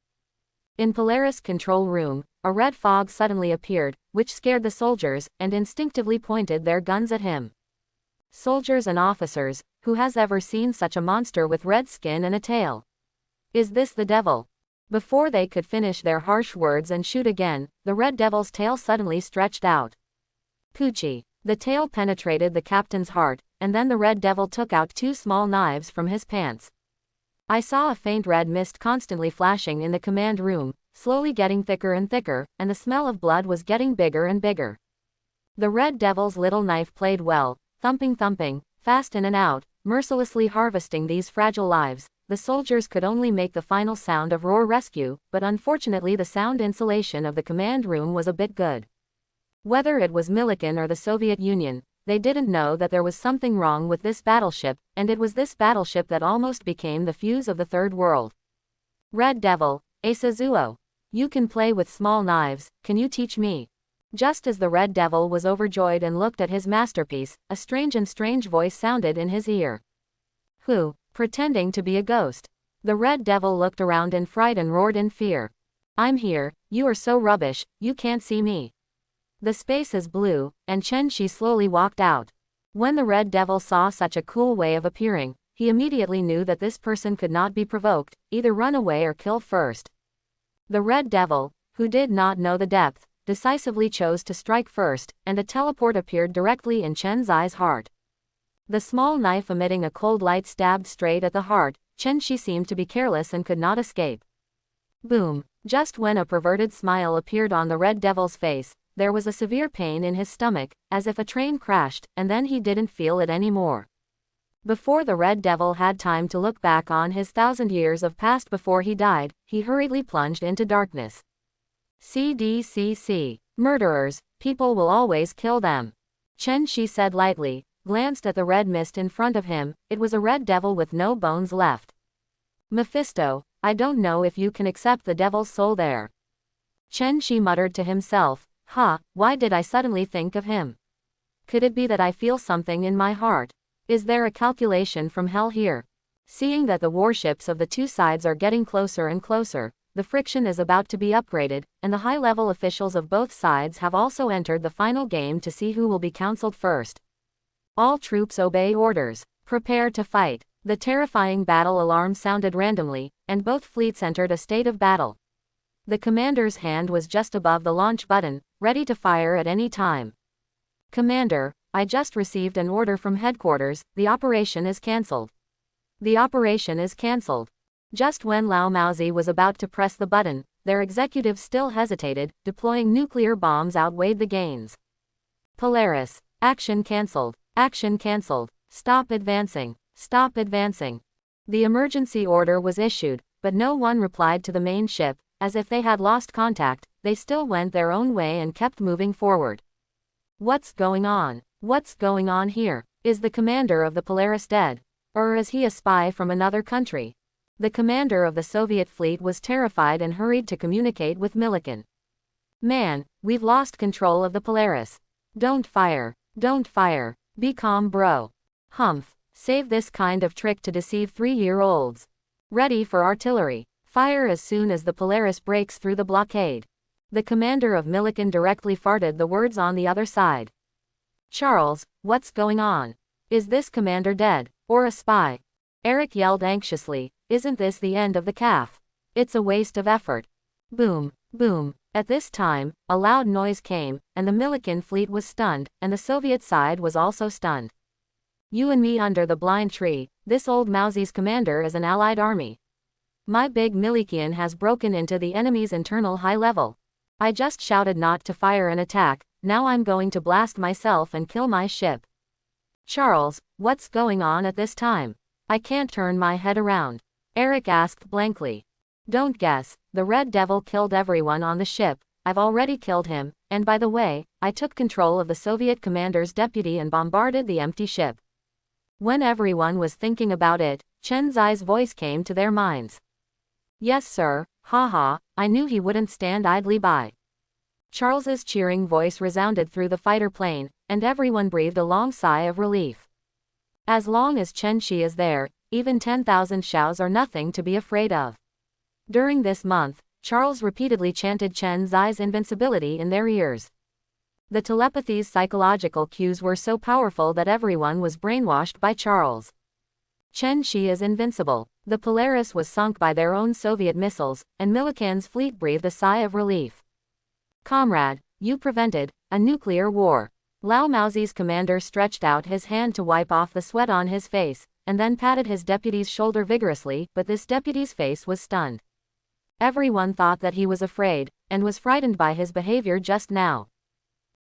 In Polaris control room, a red fog suddenly appeared, which scared the soldiers, and instinctively pointed their guns at him. Soldiers and officers, who has ever seen such a monster with red skin and a tail? Is this the devil? Before they could finish their harsh words and shoot again, the Red Devil's tail suddenly stretched out. Poochie. The tail penetrated the captain's heart, and then the Red Devil took out 2 small knives from his pants. I saw a faint red mist constantly flashing in the command room, slowly getting thicker and thicker, and the smell of blood was getting bigger and bigger. The Red Devil's little knife played well, thumping, fast in and out, mercilessly harvesting these fragile lives. The soldiers could only make the final sound of roar rescue, but unfortunately the sound insulation of the command room was a bit good. Whether it was Millikan or the Soviet Union, they didn't know that there was something wrong with this battleship, and it was this battleship that almost became the fuse of the Third World. Red Devil, Asazuo. You can play with small knives, can you teach me? Just as the Red Devil was overjoyed and looked at his masterpiece, a strange voice sounded in his ear. Who? Pretending to be a ghost. The Red Devil looked around in fright and roared in fear. I'm here, you are so rubbish, you can't see me. The space is blue, and Chen Shi slowly walked out. When the Red Devil saw such a cool way of appearing, he immediately knew that this person could not be provoked, either run away or kill first. The Red Devil, who did not know the depth, decisively chose to strike first, and a teleport appeared directly in Chen Zai's heart. The small knife emitting a cold light stabbed straight at the heart. Chen Shi seemed to be careless and could not escape. Boom! Just when a perverted smile appeared on the Red Devil's face, there was a severe pain in his stomach, as if a train crashed, and then he didn't feel it anymore. Before the Red Devil had time to look back on his 1,000 years of past before he died, he hurriedly plunged into darkness. CDCC. Murderers, people will always kill them. Chen Shi said lightly, glanced at the red mist in front of him. It was a Red Devil with no bones left. Mephisto, I don't know if you can accept the devil's soul there. Chen Shi muttered to himself, why did I suddenly think of him? Could it be that I feel something in my heart? Is there a calculation from hell here? Seeing that the warships of the two sides are getting closer and closer, the friction is about to be upgraded, and the high-level officials of both sides have also entered the final game to see who will be counseled first. All troops obey orders. Prepare to fight. The terrifying battle alarm sounded randomly, and both fleets entered a state of battle. The commander's hand was just above the launch button, ready to fire at any time. Commander, I just received an order from headquarters. The operation is cancelled. The operation is cancelled. Just when Lao Maozi was about to press the button, their executives still hesitated. Deploying nuclear bombs outweighed the gains. Polaris. Action cancelled. Action cancelled. Stop advancing. Stop advancing. The emergency order was issued, but no one replied to the main ship. As if they had lost contact, they still went their own way and kept moving forward. What's going on? What's going on here? Is the commander of the Polaris dead? Or is he a spy from another country? The commander of the Soviet fleet was terrified and hurried to communicate with Millikan. Man, we've lost control of the Polaris. Don't fire. Don't fire. Be calm, bro. Humph. Save this kind of trick to deceive 3-year-olds. Ready for artillery. Fire as soon as the Polaris breaks through the blockade. The commander of Millikan directly farted the words on the other side. Charles, what's going on? Is this commander dead, or a spy? Eric yelled anxiously, isn't this the end of the CAF? It's a waste of effort. Boom, boom. At this time, a loud noise came, and the Millikan fleet was stunned, and the Soviet side was also stunned. You and me under the blind tree, this old Mauzi's commander is an allied army. My big Millikan has broken into the enemy's internal high level. I just shouted not to fire an attack, now I'm going to blast myself and kill my ship. Charles, what's going on at this time? I can't turn my head around. Eric asked blankly. Don't guess, the Red Devil killed everyone on the ship. I've already killed him, and by the way, I took control of the Soviet commander's deputy and bombarded the empty ship. When everyone was thinking about it, Chen Zai's voice came to their minds. Yes sir, haha, I knew he wouldn't stand idly by. Charles's cheering voice resounded through the fighter plane, and everyone breathed a long sigh of relief. As long as Chen Shi is there, even 10,000 Xiaos are nothing to be afraid of. During this month, Charles repeatedly chanted Chen Zai's invincibility in their ears. The telepathy's psychological cues were so powerful that everyone was brainwashed by Charles. Chen Shi is invincible. The Polaris was sunk by their own Soviet missiles, and Millikan's fleet breathed a sigh of relief. Comrade, you prevented a nuclear war. Lao Maozi's commander stretched out his hand to wipe off the sweat on his face, and then patted his deputy's shoulder vigorously, but this deputy's face was stunned. Everyone thought that he was afraid, and was frightened by his behavior just now.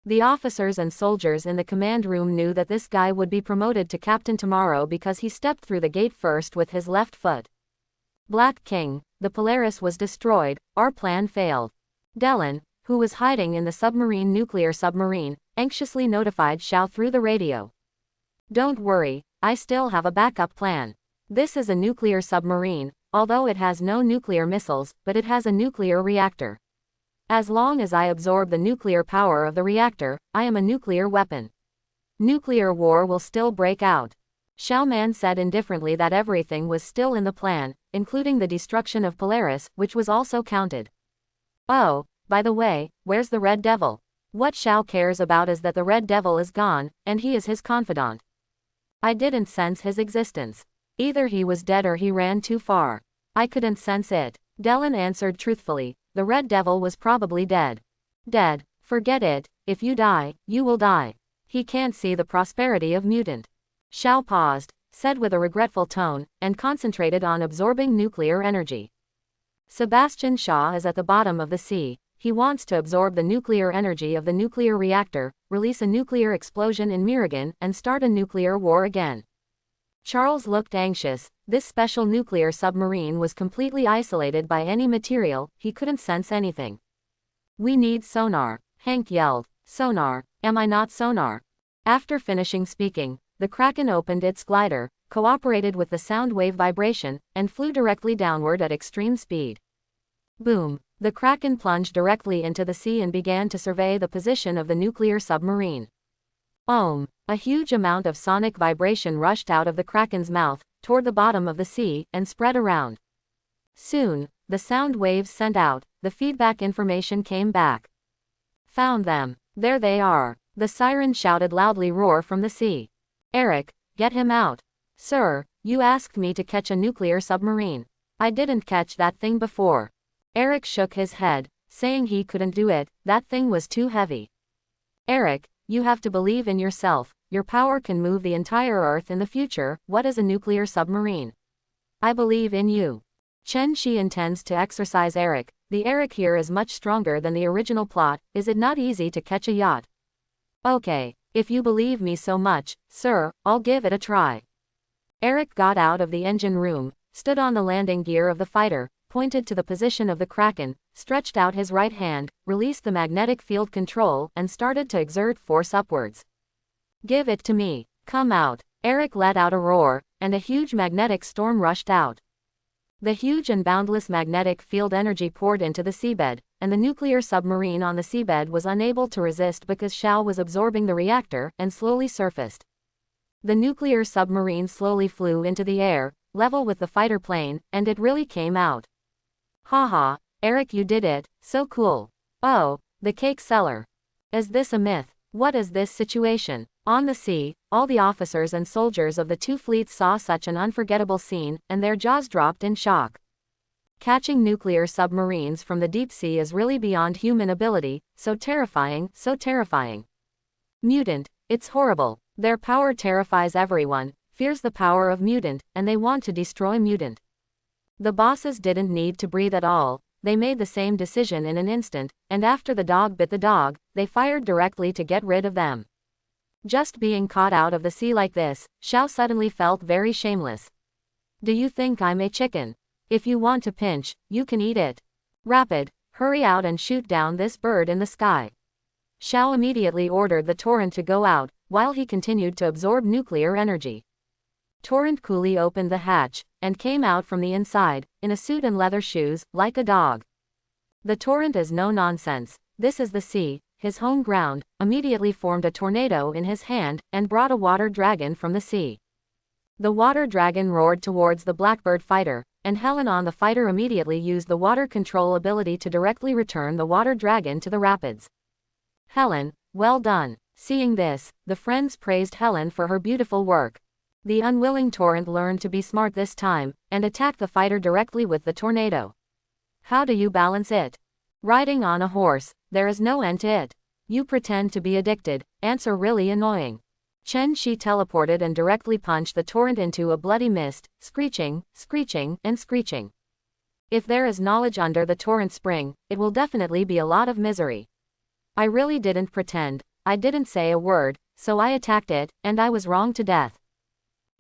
The officers and soldiers in the command room knew that this guy would be promoted to captain tomorrow because he stepped through the gate first with his left foot. Black King, the Polaris was destroyed, our plan failed. Dellen, who was hiding in the nuclear submarine, anxiously notified Xiao through the radio. Don't worry, I still have a backup plan. This is a nuclear submarine, although it has no nuclear missiles, but it has a nuclear reactor. As long as I absorb the nuclear power of the reactor, I am a nuclear weapon. Nuclear war will still break out. Xiaoman said indifferently that everything was still in the plan, including the destruction of Polaris, which was also counted. Oh, by the way, where's the Red Devil? What Xiao cares about is that the Red Devil is gone, and he is his confidant. I didn't sense his existence. Either he was dead or he ran too far. I couldn't sense it. Dellen answered truthfully, the Red Devil was probably dead. Dead? Forget it, if you die, you will die. He can't see the prosperity of mutant. Xiao paused, said with a regretful tone, and concentrated on absorbing nuclear energy. Sebastian Shaw is at the bottom of the sea. He wants to absorb the nuclear energy of the nuclear reactor, release a nuclear explosion in Mirigan, and start a nuclear war again. Charles looked anxious. This special nuclear submarine was completely isolated by any material, he couldn't sense anything. We need sonar, Hank yelled. Sonar, am I not sonar? After finishing speaking, the Kraken opened its glider, cooperated with the sound wave vibration, and flew directly downward at extreme speed. Boom! The Kraken plunged directly into the sea and began to survey the position of the nuclear submarine. Ohm! A huge amount of sonic vibration rushed out of the Kraken's mouth, toward the bottom of the sea, and spread around. Soon, the sound waves sent out, the feedback information came back. Found them. There they are. The siren shouted loudly roar from the sea. Eric, get him out. Sir, you asked me to catch a nuclear submarine. I didn't catch that thing before. Eric shook his head, saying he couldn't do it, that thing was too heavy. Eric, you have to believe in yourself, your power can move the entire Earth in the future, what is a nuclear submarine? I believe in you. Chen Shi intends to exercise Eric, the Eric here is much stronger than the original plot, is it not easy to catch a yacht? Okay, if you believe me so much, sir, I'll give it a try. Eric got out of the engine room, stood on the landing gear of the fighter, pointed to the position of the Kraken, stretched out his right hand, released the magnetic field control, and started to exert force upwards. Give it to me. Come out. Eric let out a roar, and a huge magnetic storm rushed out. The huge and boundless magnetic field energy poured into the seabed, and the nuclear submarine on the seabed was unable to resist because Xiao was absorbing the reactor, and slowly surfaced. The nuclear submarine slowly flew into the air, level with the fighter plane, and it really came out. Haha, Eric, you did it, so cool. Oh, the cake seller. Is this a myth? What is this situation? On the sea, all the officers and soldiers of the two fleets saw such an unforgettable scene, and their jaws dropped in shock. Catching nuclear submarines from the deep sea is really beyond human ability, so terrifying, so terrifying. Mutant, it's horrible. Their power terrifies everyone, fears the power of mutant, and they want to destroy mutant. The bosses didn't need to breathe at all, they made the same decision in an instant, and after the dog bit the dog, they fired directly to get rid of them. Just being caught out of the sea like this, Xiao suddenly felt very shameless. Do you think I'm a chicken? If you want to pinch, you can eat it. Rapid, hurry out and shoot down this bird in the sky. Xiao immediately ordered the torrent to go out, while he continued to absorb nuclear energy. Torrent coolly opened the hatch, and came out from the inside, in a suit and leather shoes, like a dog. The torrent is no nonsense, this is the sea, his home ground, immediately formed a tornado in his hand, and brought a water dragon from the sea. The water dragon roared towards the blackbird fighter, and Helen on the fighter immediately used the water control ability to directly return the water dragon to the rapids. Helen, well done. Seeing this, the friends praised Helen for her beautiful work. The unwilling torrent learned to be smart this time, and attacked the fighter directly with the tornado. How do you balance it? Riding on a horse, there is no end to it. You pretend to be addicted, answer really annoying. Chen Shi teleported and directly punched the torrent into a bloody mist, screeching, screeching, and screeching. If there is knowledge under the torrent spring, it will definitely be a lot of misery. I really didn't pretend, I didn't say a word, so I attacked it, and I was wrong to death.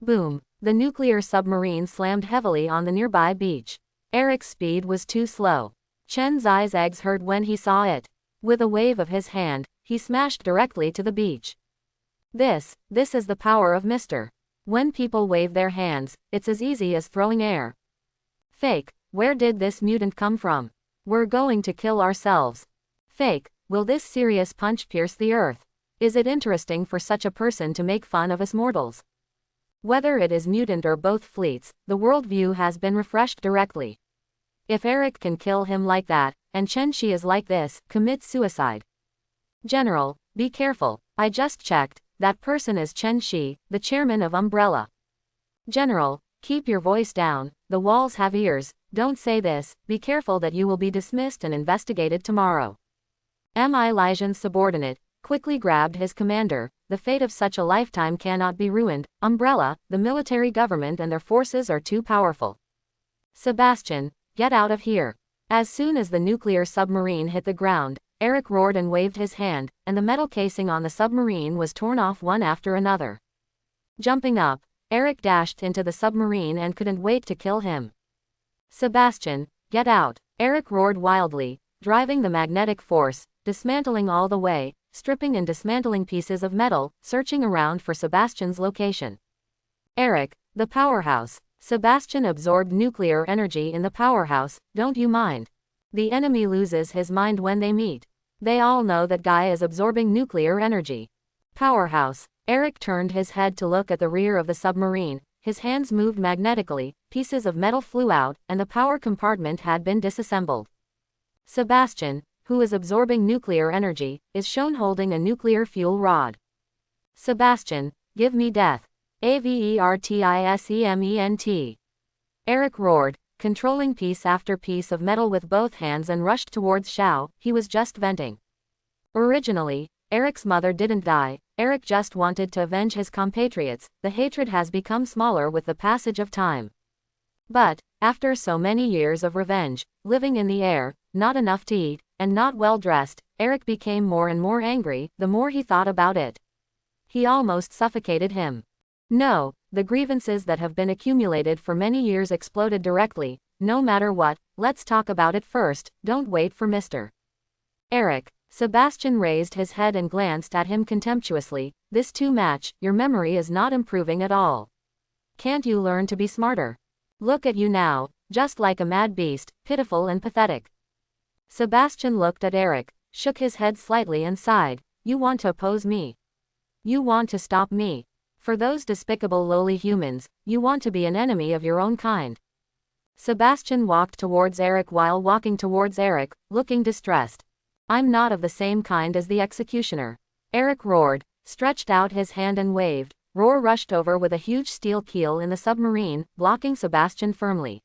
Boom, the nuclear submarine slammed heavily on the nearby beach. Eric's speed was too slow. Chen's eyes hurt when he saw it. With a wave of his hand, he smashed directly to the beach. This is the power of Mr. When people wave their hands, it's as easy as throwing air. Fake, where did this mutant come from? We're going to kill ourselves. Fake, will this serious punch pierce the earth? Is it interesting for such a person to make fun of us mortals? Whether it is mutant or both fleets, the worldview has been refreshed directly. If Eric can kill him like that, and Chen Shi is like this, commit suicide. General, be careful, I just checked, that person is Chen Shi, the chairman of Umbrella. General, keep your voice down, the walls have ears, don't say this, be careful that you will be dismissed and investigated tomorrow. Mi Lijian's subordinate quickly grabbed his commander. The fate of such a lifetime cannot be ruined. Umbrella, the military government and their forces are too powerful. Sebastian, get out of here. As soon as the nuclear submarine hit the ground, Eric roared and waved his hand, and the metal casing on the submarine was torn off one after another. Jumping up, Eric dashed into the submarine and couldn't wait to kill him. Sebastian, get out. Eric roared wildly, driving the magnetic force, dismantling all the way, stripping and dismantling pieces of metal, searching around for Sebastian's location. Eric, the powerhouse. Sebastian absorbed nuclear energy in the powerhouse, don't you mind? The enemy loses his mind when they meet. They all know that guy is absorbing nuclear energy. Powerhouse. Eric turned his head to look at the rear of the submarine, his hands moved magnetically, pieces of metal flew out, and the power compartment had been disassembled. Sebastian, who is absorbing nuclear energy, is shown holding a nuclear fuel rod. Sebastian, give me death. Avertisement. Eric roared, controlling piece after piece of metal with both hands and rushed towards Xiao. He was just venting. Originally, Eric's mother didn't die, Eric just wanted to avenge his compatriots. The hatred has become smaller with the passage of time. But, after so many years of revenge, living in the air, not enough to eat, and not well dressed, Eric became more and more angry, the more he thought about it. He almost suffocated him. No, the grievances that have been accumulated for many years exploded directly. No matter what, let's talk about it first, don't wait for Mr. Eric. Sebastian raised his head and glanced at him contemptuously. This too much, your memory is not improving at all. Can't you learn to be smarter? Look at you now, just like a mad beast, pitiful and pathetic. Sebastian looked at Eric, shook his head slightly and sighed. You want to oppose me? You want to stop me? For those despicable lowly humans, you want to be an enemy of your own kind. Sebastian walked towards Eric while walking towards Eric, looking distressed. I'm not of the same kind as the executioner. Eric roared, stretched out his hand and waved. Roar rushed over with a huge steel keel in the submarine, blocking Sebastian firmly.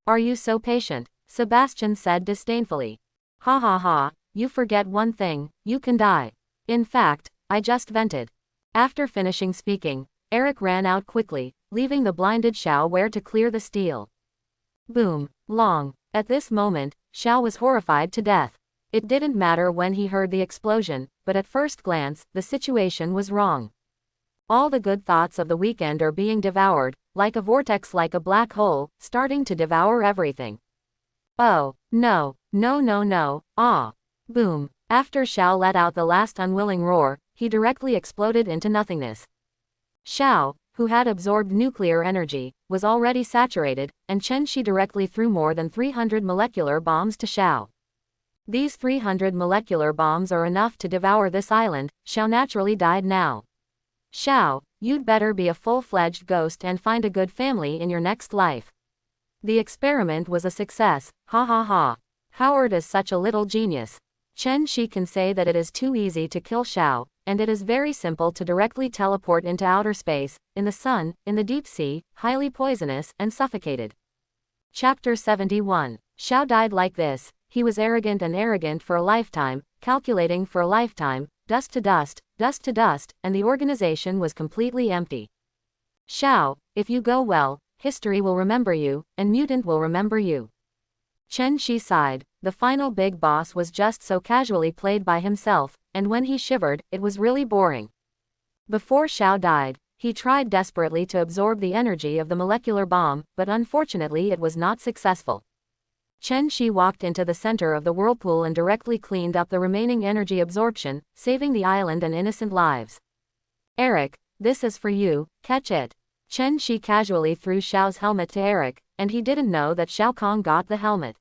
Are you so patient? Sebastian said disdainfully. Ha ha ha, you forget one thing, you can die. In fact, I just vented. After finishing speaking, Eric ran out quickly, leaving the blinded Xiao where to clear the steel. Boom, long. At this moment, Xiao was horrified to death. It didn't matter when he heard the explosion, but at first glance, the situation was wrong. All the good thoughts of the weekend are being devoured, like a vortex, like a black hole, starting to devour everything. Oh, no, no no no, ah. Boom. After Xiao let out the last unwilling roar, he directly exploded into nothingness. Xiao, who had absorbed nuclear energy, was already saturated, and Chen Shi directly threw more than 300 molecular bombs to Xiao. These 300 molecular bombs are enough to devour this island. Xiao naturally died now. Xiao, You'd better be a full-fledged ghost and find a good family in your next life. The experiment was a success, ha ha ha. Howard is such a little genius. Chen Shi can say that it is too easy to kill Xiao, and it is very simple to directly teleport into outer space, in the sun, in the deep sea, highly poisonous, and suffocated. Chapter 71. Xiao died like this. He was arrogant for a lifetime, calculating for a lifetime, dust to dust, and the organization was completely empty. Xiao, if you go well, history will remember you, and mutant will remember you. Chen Shi sighed. The final big boss was just so casually played by himself, and when he shivered, it was really boring. Before Xiao died, he tried desperately to absorb the energy of the molecular bomb, but unfortunately it was not successful. Chen Shi walked into the center of the whirlpool and directly cleaned up the remaining energy absorption, saving the island and innocent lives. Eric, this is for you, catch it. Chen Shi casually threw Xiao's helmet to Eric, and he didn't know that Xiao Kong got the helmet.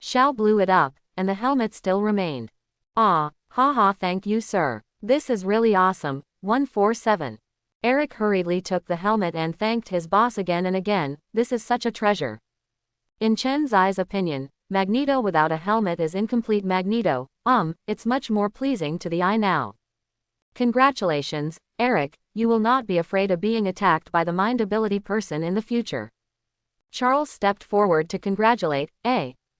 Xiao blew it up, and the helmet still remained. Ah, haha, thank you sir. This is really awesome. 147. Eric hurriedly took the helmet and thanked his boss again and again. This is such a treasure. In Chen Zai's opinion, Magneto without a helmet is incomplete Magneto. It's much more pleasing to the eye now. Congratulations, Eric, you will not be afraid of being attacked by the mind ability person in the future. Charles stepped forward to congratulate.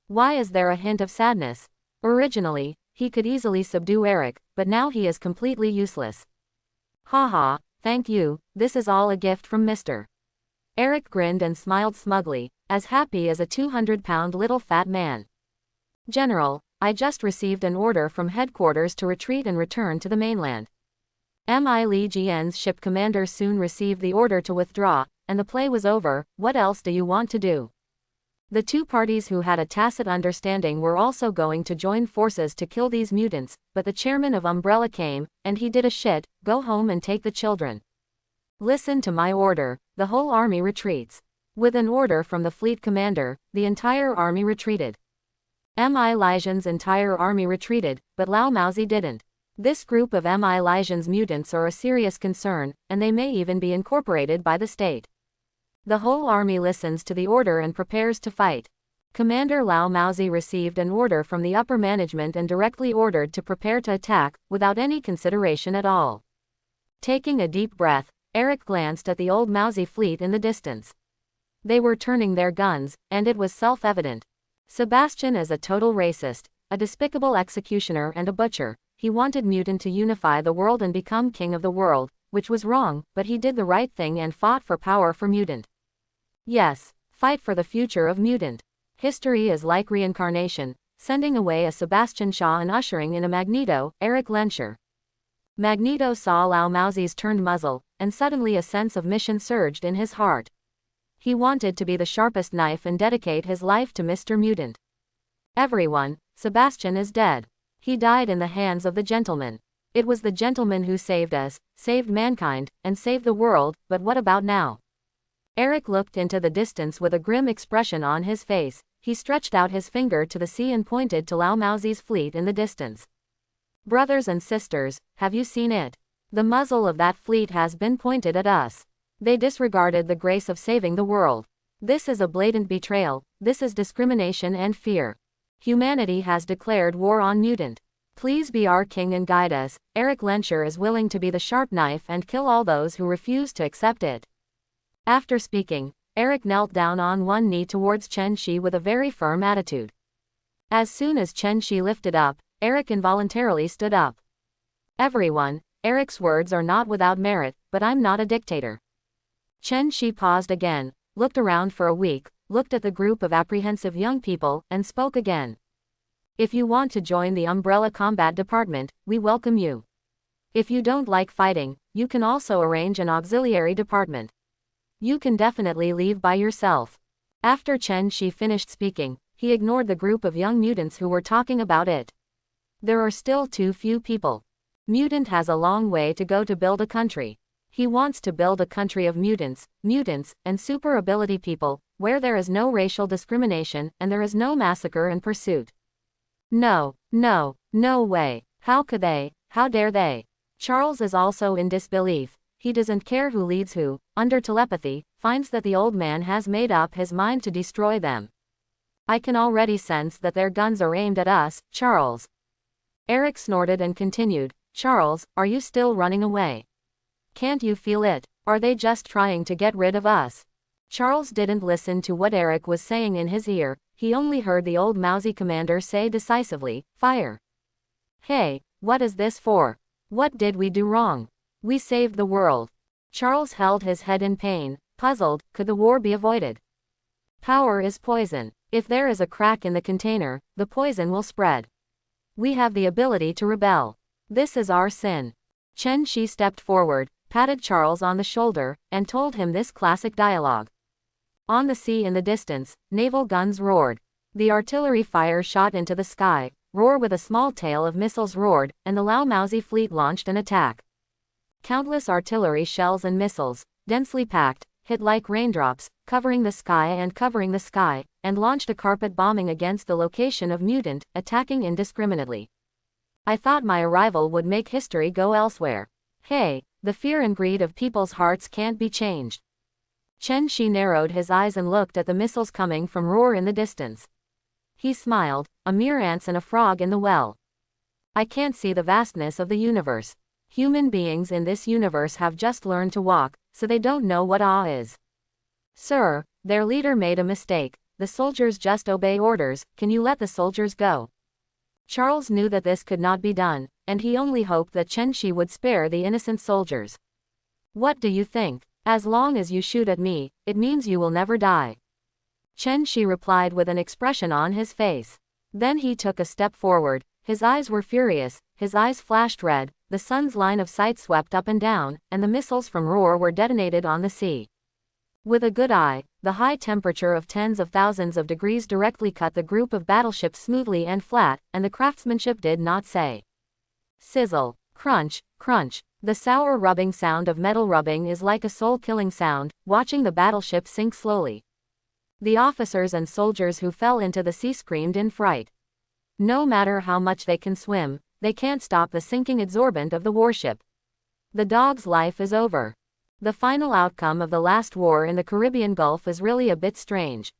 Why is there a hint of sadness? Originally, he could easily subdue Eric, but now he is completely useless. Haha, thank you, this is all a gift from Mr. Eric grinned and smiled smugly, as happy as a 200-pound little fat man. General, I just received an order from headquarters to retreat and return to the mainland. Mi Li Jian's ship commander soon received the order to withdraw, and the play was over. What else do you want to do? The two parties who had a tacit understanding were also going to join forces to kill these mutants, but the chairman of Umbrella came, and he did a shit, go home and take the children. Listen to my order, the whole army retreats. With an order from the fleet commander, the entire army retreated. Mi Lijian's entire army retreated, but Lao Maozi didn't. This group of Mi Lijian's mutants are a serious concern, and they may even be incorporated by the state. The whole army listens to the order and prepares to fight. Commander Lao Maozi received an order from the upper management and directly ordered to prepare to attack, without any consideration at all. Taking a deep breath, Eric glanced at the old Maozi fleet in the distance. They were turning their guns, and it was self-evident. Sebastian is a total racist, a despicable executioner and a butcher. He wanted Mutant to unify the world and become king of the world, which was wrong, but he did the right thing and fought for power for Mutant. Yes, fight for the future of Mutant. History is like reincarnation, sending away a Sebastian Shaw and ushering in a Magneto, Eric Lenscher. Magneto saw Lao Maozi's turned muzzle, and suddenly a sense of mission surged in his heart. He wanted to be the sharpest knife and dedicate his life to Mr. Mutant. Everyone, Sebastian is dead. He died in the hands of the gentleman. It was the gentleman who saved us, saved mankind, and saved the world, but what about now? Eric looked into the distance with a grim expression on his face. He stretched out his finger to the sea and pointed to Lao Maozi's fleet in the distance. Brothers and sisters, have you seen it? The muzzle of that fleet has been pointed at us. They disregarded the grace of saving the world. This is a blatant betrayal. This is discrimination and fear. Humanity has declared war on Mutant. Please be our king and guide us. Eric Lenscher is willing to be the sharp knife and kill all those who refuse to accept it. After speaking, Eric knelt down on one knee towards Chen Shi with a very firm attitude. As soon as Chen Shi lifted up, Eric involuntarily stood up. Everyone, Eric's words are not without merit, but I'm not a dictator. Chen Shi paused again, looked around for a week, looked at the group of apprehensive young people, and spoke again. If you want to join the Umbrella Combat Department, we welcome you. If you don't like fighting, you can also arrange an auxiliary department. You can definitely leave by yourself. After Chen Shi finished speaking, he ignored the group of young mutants who were talking about it. There are still too few people. Mutant has a long way to go to build a country. He wants to build a country of mutants, and super ability people, where there is no racial discrimination and there is no massacre and pursuit. No way. How could they? How dare they? Charles is also in disbelief. he doesn't care who leads who, under telepathy, finds that the old man has made up his mind to destroy them. I can already sense that their guns are aimed at us, Charles. Eric snorted and continued, Charles, are you still running away? Can't you feel it? Are they just trying to get rid of us? Charles didn't listen to what Eric was saying in his ear, he only heard the old mousy commander say decisively, fire. Hey, what is this for? What did we do wrong? We saved the world. Charles held his head in pain, puzzled, could the war be avoided? Power is poison. If there is a crack in the container, the poison will spread. We have the ability to rebel. This is our sin. Chen Shi stepped forward, patted Charles on the shoulder, and told him this classic dialogue. On the sea in the distance, naval guns roared. The artillery fire shot into the sky, roar with a small tail of missiles roared, and the Lao Mauzi fleet launched an attack. Countless artillery shells and missiles, densely packed, hit like raindrops, covering the sky, and launched a carpet bombing against the location of mutant, attacking indiscriminately. I thought my arrival would make history go elsewhere. Hey, the fear and greed of people's hearts can't be changed. Chen Shi narrowed his eyes and looked at the missiles coming from roar in the distance. He smiled, a mere ants and a frog in the well. I can't see the vastness of the universe. Human beings in this universe have just learned to walk, so they don't know what awe is. Sir, their leader made a mistake. The soldiers just obey orders, can you let the soldiers go? Charles knew that this could not be done, and he only hoped that Chen Shi would spare the innocent soldiers. What do you think? As long as you shoot at me, it means you will never die. Chen Shi replied with an expression on his face. Then he took a step forward, his eyes were furious, his eyes flashed red, the sun's line of sight swept up and down, and the missiles from roar were detonated on the sea. With a good eye, the high temperature of tens of thousands of degrees directly cut the group of battleships smoothly and flat, and the craftsmanship did not say. Sizzle, crunch, crunch. The sour rubbing sound of metal rubbing is like a soul-killing sound, watching the battleship sink slowly. The officers and soldiers who fell into the sea screamed in fright. No matter how much they can swim, they can't stop the sinking absorbent of the warship. The dog's life is over. The final outcome of the last war in the Caribbean Gulf is really a bit strange.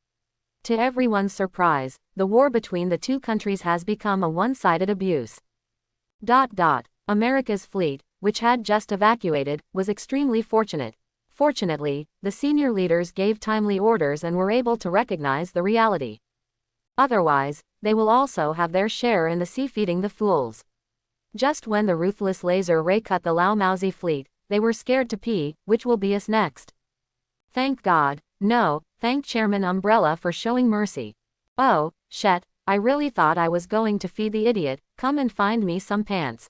To everyone's surprise, the war between the two countries has become a one-sided abuse. America's fleet, which had just evacuated, was extremely fortunate. Fortunately, the senior leaders gave timely orders and were able to recognize the reality. Otherwise, they will also have their share in the sea feeding the fools. Just when the ruthless laser ray cut the Lao Mauzi fleet, they were scared to pee, which will be us next. Thank God, no, thank Chairman Umbrella for showing mercy. Oh, shit, I really thought I was going to feed the idiot, come and find me some pants.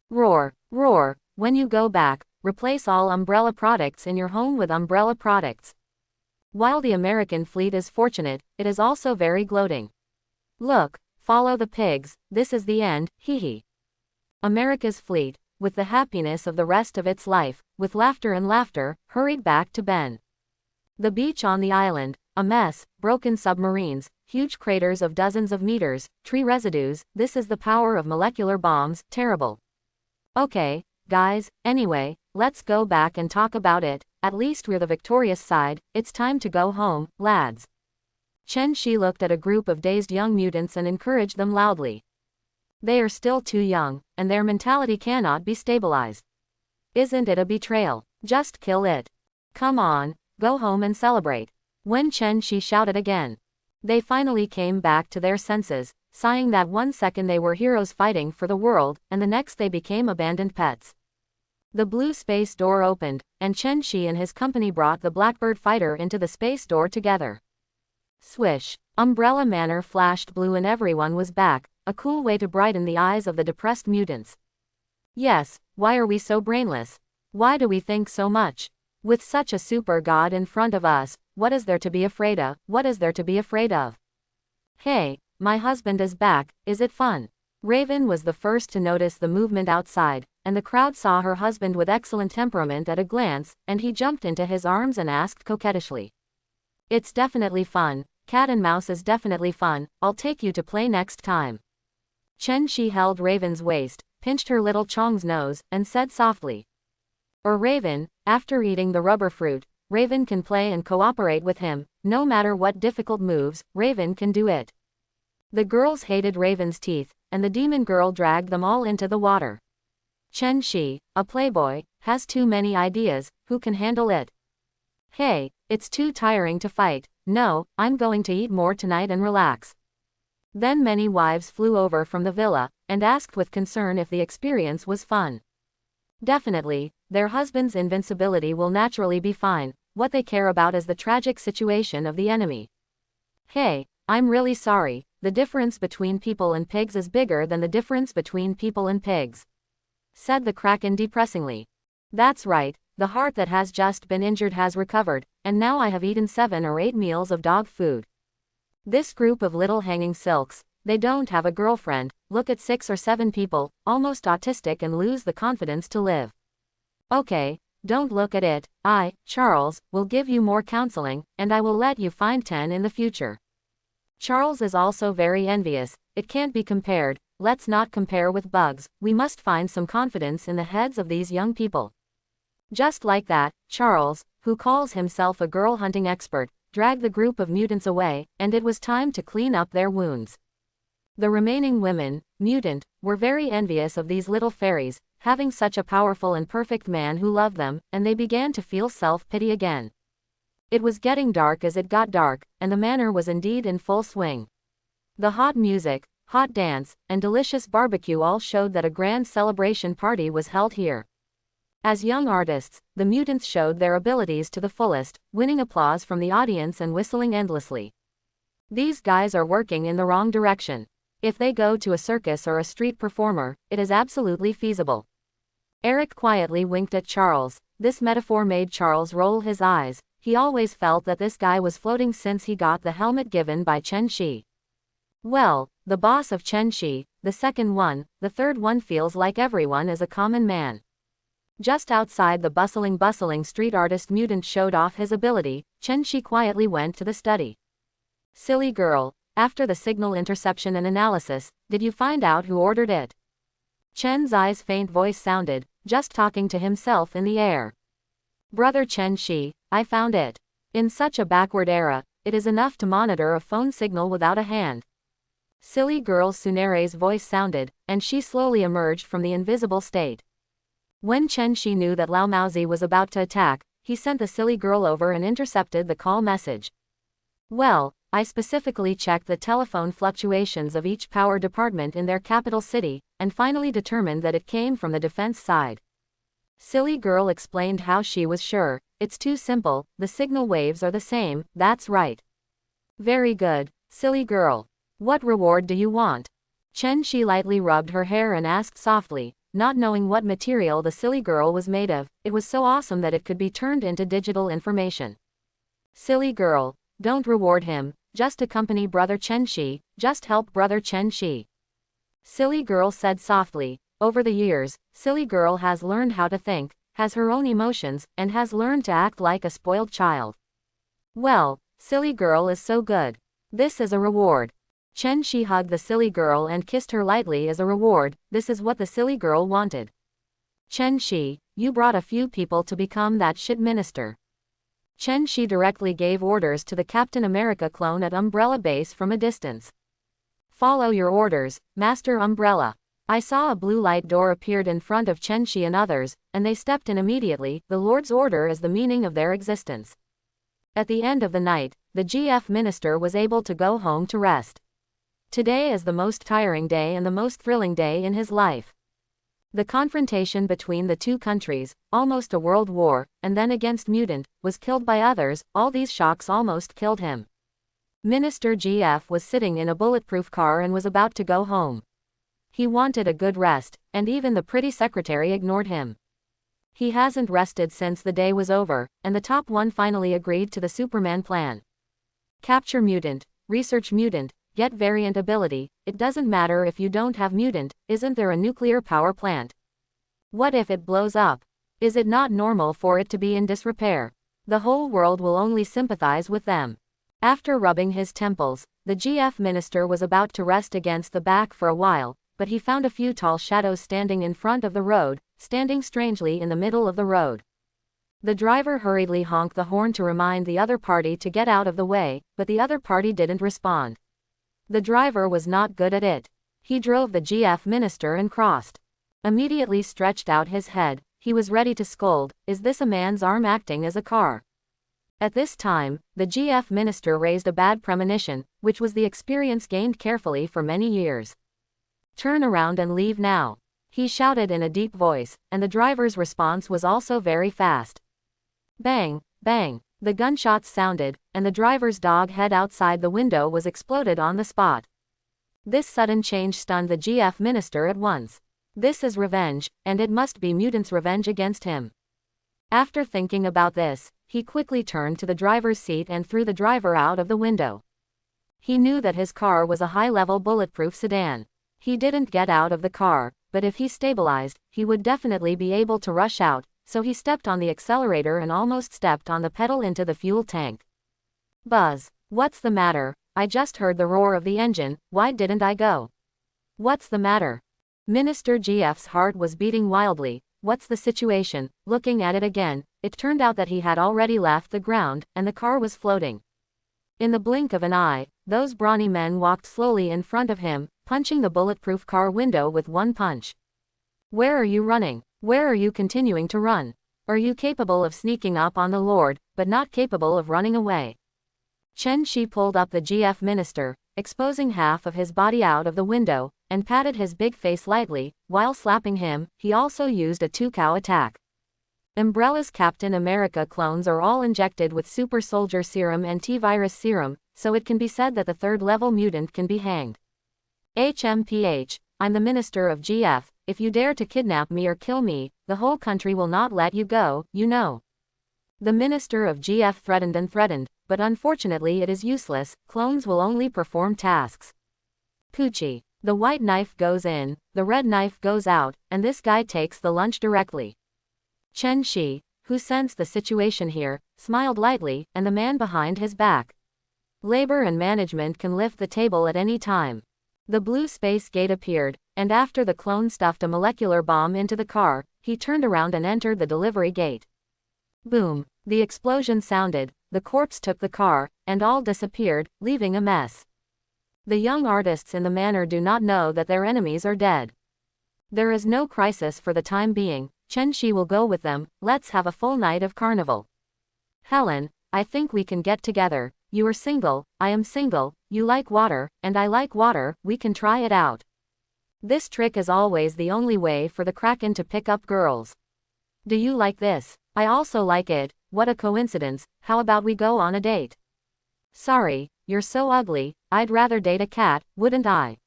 Roar, roar, when you go back, replace all Umbrella products in your home with Umbrella products. While the American fleet is fortunate, it is also very gloating. Look, follow the pigs, this is the end, hee hee. America's fleet, with the happiness of the rest of its life, with laughter and laughter, hurried back to Ben. The beach on the island, a mess, broken submarines, huge craters of dozens of meters, tree residues, this is the power of molecular bombs, terrible. Okay, guys, anyway, let's go back and talk about it, at least we're the victorious side, it's time to go home, lads. Chen Shi looked at a group of dazed young mutants and encouraged them loudly. They are still too young, and their mentality cannot be stabilized. Isn't it a betrayal? Just kill it. Come on, go home and celebrate. When Chen Shi shouted again, they finally came back to their senses, sighing that one second they were heroes fighting for the world, and the next they became abandoned pets. The blue space door opened, and Chen Shi and his company brought the Blackbird fighter into the space door together. Swish, Umbrella Manor flashed blue and everyone was back, a cool way to brighten the eyes of the depressed mutants. Yes, why are we so brainless? Why do we think so much? With such a super god in front of us, what is there to be afraid of? What is there to be afraid of? Hey, my husband is back, is it fun? Raven was the first to notice the movement outside, and the crowd saw her husband with excellent temperament at a glance, and he jumped into his arms and asked coquettishly. It's definitely fun, cat and mouse is definitely fun, I'll take you to play next time. Chen Shi held Raven's waist, pinched her little Chong's nose, and said softly. Or Raven, after eating the rubber fruit, Raven can play and cooperate with him. No matter what difficult moves, Raven can do it. The girls hated Raven's teeth, and the demon girl dragged them all into the water. Chen Shi, a playboy, has too many ideas. Who can handle it? Hey, it's too tiring to fight. No, I'm going to eat more tonight and relax. Then many wives flew over from the villa, and asked with concern if the experience was fun. Definitely, their husband's invincibility will naturally be fine. What they care about is the tragic situation of the enemy. Hey, I'm really sorry, the difference between people and pigs is bigger than the difference between people and pigs, said the Kraken depressingly. That's right, the heart that has just been injured has recovered, and now I have eaten 7 or 8 meals of dog food. This group of little hanging silks, they don't have a girlfriend, look at 6 or 7 people, almost autistic and lose the confidence to live. Okay, don't look at it, I, Charles, will give you more counseling, and I will let you find 10 in the future. Charles is also very envious, it can't be compared, let's not compare with bugs, we must find some confidence in the heads of these young people. Just like that, Charles, who calls himself a girl hunting expert, dragged the group of mutants away, and it was time to clean up their wounds. The remaining women, mutant, were very envious of these little fairies, having such a powerful and perfect man who loved them, and they began to feel self-pity again. It was getting dark as it got dark, and the manor was indeed in full swing. The hot music, hot dance, and delicious barbecue all showed that a grand celebration party was held here. As young artists, the mutants showed their abilities to the fullest, winning applause from the audience and whistling endlessly. These guys are working in the wrong direction. If they go to a circus or a street performer, it is absolutely feasible. Eric quietly winked at Charles. This metaphor made Charles roll his eyes. He always felt that this guy was floating since he got the helmet given by Chen Shi. Well, the boss of Chen Shi, the second one, the third one feels like everyone is a common man. Just outside the bustling street artist mutant showed off his ability. Chen Shi quietly went to the study. Silly girl, after the signal interception and analysis, did you find out who ordered it? Chen's eyes faint voice sounded, just talking to himself in the air. Brother Chen Shi, I found it. In such a backward era, it is enough to monitor a phone signal without a hand. Silly girl Tsunere's voice sounded, and she slowly emerged from the invisible state. When Chen Shi knew that Lao Maozi was about to attack, he sent the silly girl over and intercepted the call message. Well, I specifically checked the telephone fluctuations of each power department in their capital city, and finally determined that it came from the defense side. Silly girl explained how she was sure. It's too simple, the signal waves are the same, that's right. Very good, silly girl. What reward do you want? Chen Shi lightly rubbed her hair and asked softly, not knowing what material the silly girl was made of. It was so awesome that it could be turned into digital information. Silly girl, don't reward him, just accompany brother Chen Shi, just help brother Chen Shi. Silly girl said softly, over the years, silly girl has learned how to think, has her own emotions, and has learned to act like a spoiled child. Well, silly girl is so good. This is a reward. Chen Shi hugged the silly girl and kissed her lightly as a reward. This is what the silly girl wanted. Chen Shi, you brought a few people to become that shit minister. Chen Shi directly gave orders to the Captain America clone at Umbrella Base from a distance. Follow your orders, Master Umbrella. I saw a blue light door appeared in front of Chen Shi and others, and they stepped in immediately. The Lord's order is the meaning of their existence. At the end of the night, the GF minister was able to go home to rest. Today is the most tiring day and the most thrilling day in his life. The confrontation between the two countries, almost a world war, and then against mutant, was killed by others. All these shocks almost killed him. Minister GF was sitting in a bulletproof car and was about to go home. He wanted a good rest, and even the pretty secretary ignored him. He hasn't rested since the day was over, and the top one finally agreed to the Superman plan. Capture mutant, research mutant, get variant ability. It doesn't matter if you don't have mutant. Isn't there a nuclear power plant? What if it blows up? Is it not normal for it to be in disrepair? The whole world will only sympathize with them. After rubbing his temples, the GF minister was about to rest against the back for a while, but he found a few tall shadows standing in front of the road. standing strangely in the middle of the road. The driver hurriedly honked the horn to remind the other party to get out of the way, but the other party didn't respond. The driver was not good at it. He drove the GF minister and crossed. Immediately stretched out his head. He was ready to scold. Is this a man's arm acting as a car? At this time, the GF minister raised a bad premonition, which was the experience gained carefully for many years. Turn around and leave now, he shouted in a deep voice, and the driver's response was also very fast. Bang, bang, the gunshots sounded, and the driver's dog head outside the window was exploded on the spot. This sudden change stunned the GF minister at once. This is revenge, and it must be mutants' revenge against him. After thinking about this, he quickly turned to the driver's seat and threw the driver out of the window. He knew that his car was a high-level bulletproof sedan. He didn't get out of the car, but if he stabilized, he would definitely be able to rush out, so he stepped on the accelerator and almost stepped on the pedal into the fuel tank. Buzz, what's the matter? I just heard the roar of the engine, why didn't I go? What's the matter? Minister GF's heart was beating wildly. What's the situation? Looking at it again, it turned out that he had already left the ground, and the car was floating. In the blink of an eye, those brawny men walked slowly in front of him, punching the bulletproof car window with one punch. Where are you running? Where are you continuing to run? Are you capable of sneaking up on the Lord, but not capable of running away? Chen Shi pulled up the GF minister, exposing half of his body out of the window, and patted his big face lightly. While slapping him, he also used a two-cow attack. Umbrella's Captain America clones are all injected with super soldier serum and T-virus serum, so it can be said that the third-level mutant can be hanged. HMPH, I'm the minister of GF, if you dare to kidnap me or kill me, the whole country will not let you go, you know. The minister of GF threatened and threatened, but unfortunately it is useless, clones will only perform tasks. Poochie. The white knife goes in, the red knife goes out, and this guy takes the lunch directly. Chen Shi, who sensed the situation here, smiled lightly, and the man behind his back. Labor and management can lift the table at any time. The blue space gate appeared, and after the clone stuffed a molecular bomb into the car, he turned around and entered the delivery gate. Boom, the explosion sounded, the corpse took the car, and all disappeared, leaving a mess. The young artists in the manor do not know that their enemies are dead. There is no crisis for the time being. Chen Shi will go with them. Let's have a full night of carnival. Helen, I think we can get together. You are single, I am single, you like water, and I like water, we can try it out. This trick is always the only way for the Kraken to pick up girls. Do you like this? I also like it. What a coincidence. How about we go on a date? Sorry, you're so ugly, I'd rather date a cat, wouldn't I?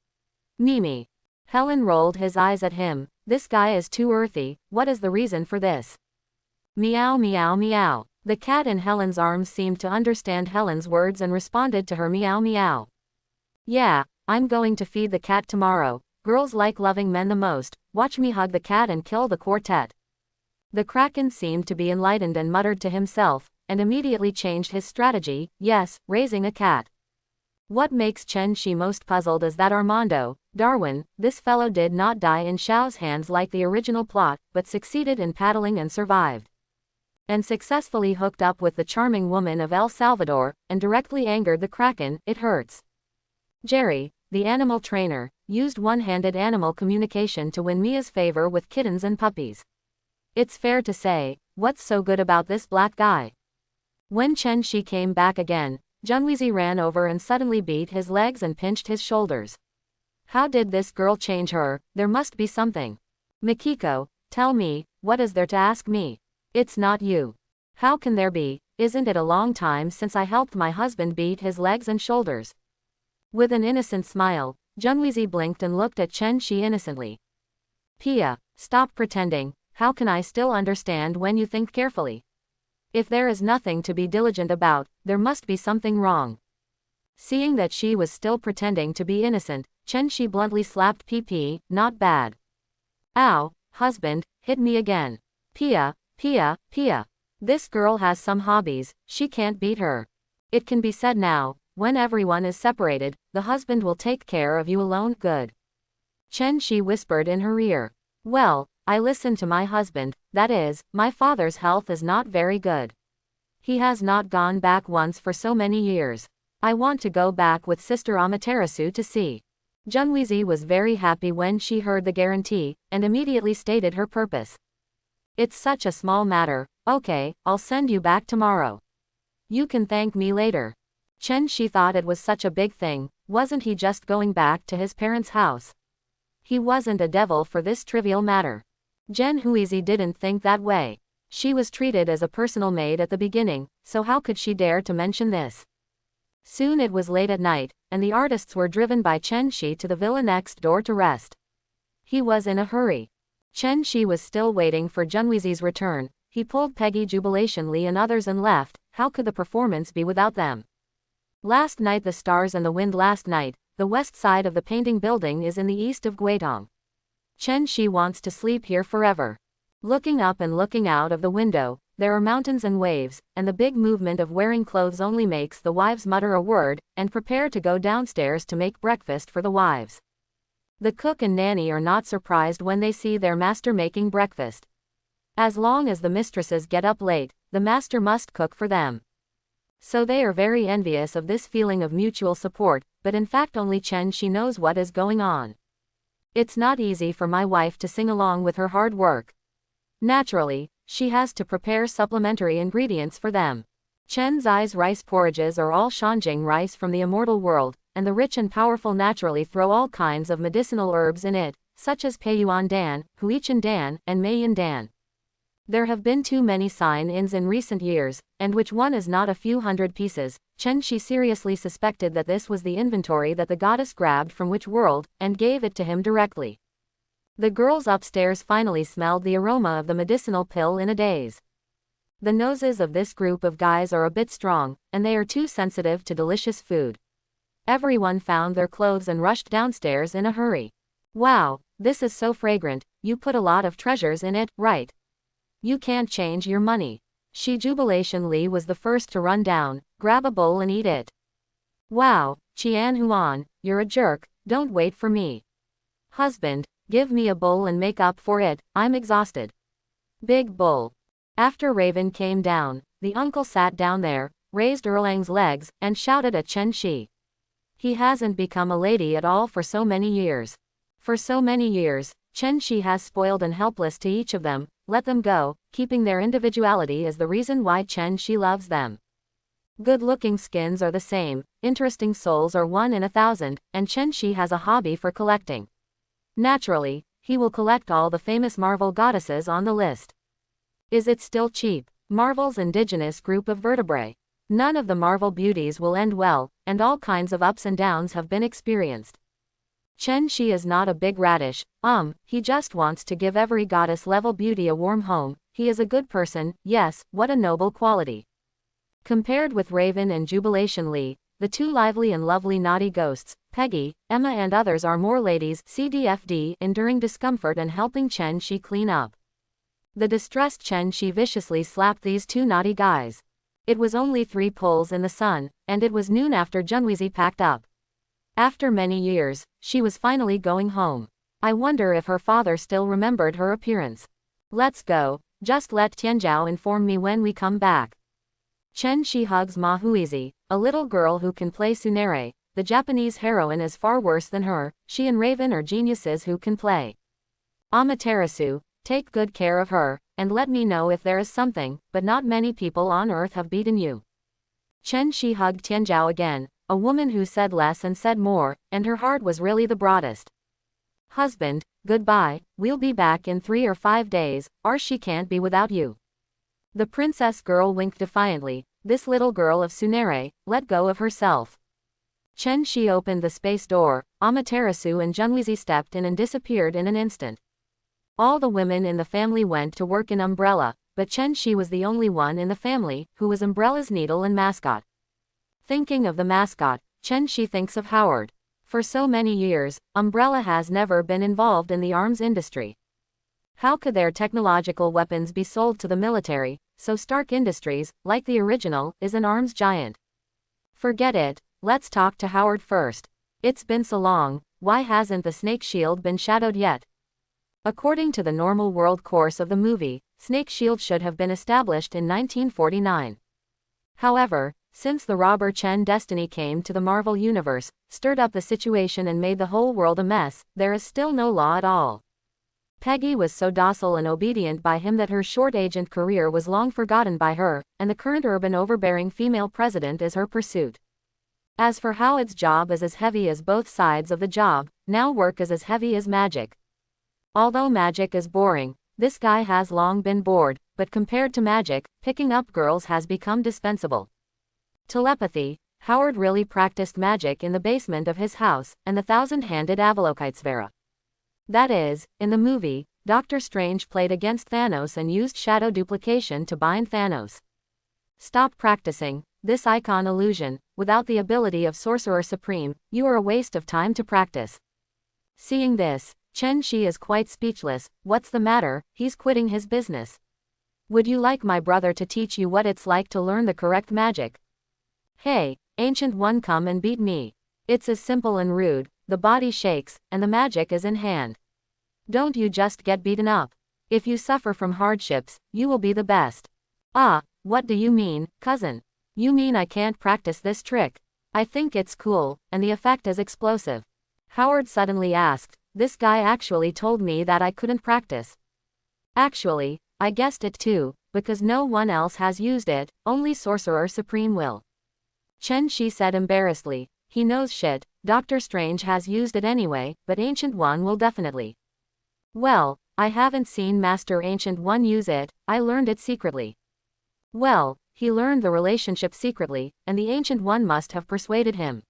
Mimi. Helen rolled his eyes at him. This guy is too earthy, what is the reason for this? Meow meow meow. The cat in Helen's arms seemed to understand Helen's words and responded to her meow meow. Yeah, I'm going to feed the cat tomorrow. Girls like loving men the most. Watch me hug the cat and kill the quartet. The Kraken seemed to be enlightened and muttered to himself, and immediately changed his strategy. Yes, raising a cat. What makes Chen Shi most puzzled is that Armando, Darwin, this fellow did not die in Xiao's hands like the original plot, but succeeded in paddling and survived. And successfully hooked up with the charming woman of El Salvador, and directly angered the Kraken. It hurts. Jerry, the animal trainer, used one-handed animal communication to win Mia's favor with kittens and puppies. It's fair to say, what's so good about this black guy? When Chen Shi came back again, Junweizi ran over and suddenly beat his legs and pinched his shoulders. How did this girl change her? There must be something. Mikiko, tell me, what is there to ask me? It's not you. How can there be? Isn't it a long time since I helped my husband beat his legs and shoulders? With an innocent smile, Junweizi blinked and looked at Chen Shi innocently. Pia, stop pretending. How can I still understand when you think carefully? If there is nothing to be diligent about, there must be something wrong. Seeing that she was still pretending to be innocent, Chen Shi bluntly slapped PP. Not bad. Ow, husband, hit me again. Pia, Pia, Pia. This girl has some hobbies, she can't beat her. It can be said now, when everyone is separated, the husband will take care of you alone. Good. Chen Shi whispered in her ear. Well, I listened to my husband, that is, my father's health is not very good. He has not gone back once for so many years. I want to go back with Sister Amaterasu to see. Junwizi was very happy when she heard the guarantee, and immediately stated her purpose. It's such a small matter, okay, I'll send you back tomorrow. You can thank me later. Chen Shi thought it was such a big thing, wasn't he just going back to his parents' house? He wasn't a devil for this trivial matter. Jen Huizi didn't think that way. She was treated as a personal maid at the beginning, so how could she dare to mention this? Soon it was late at night, and the artists were driven by Chen Shi to the villa next door to rest. He was in a hurry. Chen Shi was still waiting for Junwizi's return. He pulled Peggy, Jubilation Lee and others and left. How could the performance be without them? Last night the stars and the wind. Last night, the west side of the painting building is in the east of Guitong. Chen Shi wants to sleep here forever. Looking up and looking out of the window, there are mountains and waves, and the big movement of wearing clothes only makes the wives mutter a word, and prepare to go downstairs to make breakfast for the wives. The cook and nanny are not surprised when they see their master making breakfast. As long as the mistresses get up late, the master must cook for them. So they are very envious of this feeling of mutual support, but in fact only Chen Shi knows what is going on. It's not easy for my wife to sing along with her hard work. Naturally, she has to prepare supplementary ingredients for them. Chen Zai's rice porridges are all Shanjing rice from the immortal world, and the rich and powerful naturally throw all kinds of medicinal herbs in it, such as Peiyuan Dan, Huichan Dan, and Meiyan Dan. There have been too many sign-ins in recent years, and which one is not a few hundred pieces. Chen Shi seriously suspected that this was the inventory that the goddess grabbed from which world, and gave it to him directly. The girls upstairs finally smelled the aroma of the medicinal pill in a daze. The noses of this group of guys are a bit strong, and they are too sensitive to delicious food. Everyone found their clothes and rushed downstairs in a hurry. Wow, this is so fragrant, you put a lot of treasures in it, right? You can't change your money. She Jubilation Lee was the first to run down, grab a bowl and eat it. Wow, Qian Huan, you're a jerk, don't wait for me. Husband, give me a bowl and make up for it, I'm exhausted. Big bowl. After Raven came down, the uncle sat down there, raised Erlang's legs, and shouted at Chen Shi. He hasn't become a lady at all for so many years. For so many years, Chen Shi has spoiled and helpless to each of them, let them go, keeping their individuality as the reason why Chen Shi loves them. Good-looking skins are the same, interesting souls are 1 in 1,000, and Chen Shi has a hobby for collecting. Naturally, he will collect all the famous Marvel goddesses on the list. Is it still cheap? Marvel's indigenous group of vertebrae. None of the Marvel beauties will end well, and all kinds of ups and downs have been experienced. Chen Shi is not a big radish, he just wants to give every goddess-level beauty a warm home. He is a good person, yes, what a noble quality. Compared with Raven and Jubilation Lee, the two lively and lovely naughty ghosts, Peggy, Emma and others are more ladies, CDFD, enduring discomfort and helping Chen Shi clean up. The distressed Chen Shi viciously slapped these two naughty guys. It was only 3 pulls in the sun, and it was noon after Junwizi packed up. After many years, she was finally going home. I wonder if her father still remembered her appearance. Let's go, just let Tianzhao inform me when we come back. Chen Shi hugs Ma Huizi, a little girl who can play Tsunere. The Japanese heroine is far worse than her. She and Raven are geniuses who can play. Amaterasu, take good care of her, and let me know if there is something, but not many people on earth have beaten you. Chen Shi hugged Tianzhao again, a woman who said less and said more, and her heart was really the broadest. Husband, goodbye, we'll be back in 3 or 5 days, or she can't be without you. The princess girl winked defiantly. This little girl of Tsunere, let go of herself. Chen Shi opened the space door. Amaterasu and Junwizi stepped in and disappeared in an instant. All the women in the family went to work in Umbrella, but Chen Shi was the only one in the family who was Umbrella's needle and mascot. Thinking of the mascot, Chen Shi thinks of Howard. For so many years, Umbrella has never been involved in the arms industry. How could their technological weapons be sold to the military? So Stark Industries, like the original, is an arms giant. Forget it, let's talk to Howard first. It's been so long, why hasn't the snake shield been shadowed yet? According to the normal world course of the movie, Snake Shield should have been established in 1949. However, since the robber Chen Destiny came to the Marvel Universe, stirred up the situation and made the whole world a mess, there is still no law at all. Peggy was so docile and obedient by him that her short agent career was long forgotten by her, and the current urban overbearing female president is her pursuit. As for Howard's job is as heavy as both sides of the job, now work is as heavy as magic. Although magic is boring, this guy has long been bored, but compared to magic, picking up girls has become dispensable. Telepathy, Howard really practiced magic in the basement of his house, and the thousand-handed Avalokitesfera. That is, in the movie, Doctor Strange played against Thanos and used shadow duplication to bind Thanos. Stop practicing this icon illusion. Without the ability of Sorcerer Supreme, you are a waste of time to practice. Seeing this, Chen Shi is quite speechless. What's the matter? He's quitting his business. Would you like my brother to teach you what it's like to learn the correct magic? Hey, Ancient One, come and beat me. It's as simple and rude, the body shakes, and the magic is in hand. Don't you just get beaten up. If you suffer from hardships, you will be the best. Ah, what do you mean, cousin? You mean I can't practice this trick? I think it's cool, and the effect is explosive. Howard suddenly asked, this guy actually told me that I couldn't practice. Actually, I guessed it too, because no one else has used it, only Sorcerer Supreme will. Chen Shi said embarrassedly, he knows shit, Doctor Strange has used it anyway, but Ancient One will definitely. Well, I haven't seen Master Ancient One use it, I learned it secretly. Well, he learned the relationship secretly, and the Ancient One must have persuaded him.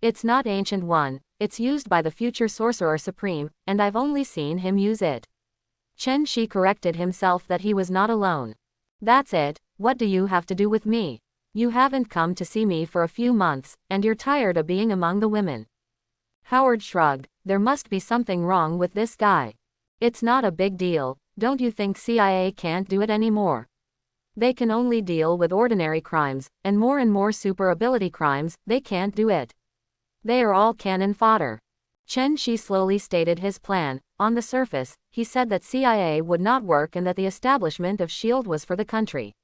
It's not Ancient One, it's used by the future Sorcerer Supreme, and I've only seen him use it. Chen Shi corrected himself that he was not alone. That's it, what do you have to do with me? You haven't come to see me for a few months, and you're tired of being among the women. Howard shrugged, there must be something wrong with this guy. It's not a big deal, don't you think CIA can't do it anymore? They can only deal with ordinary crimes, and more super ability crimes, they can't do it. They are all cannon fodder. Chen Shi slowly stated his plan. On the surface, he said that CIA would not work and that the establishment of S.H.I.E.L.D. was for the country.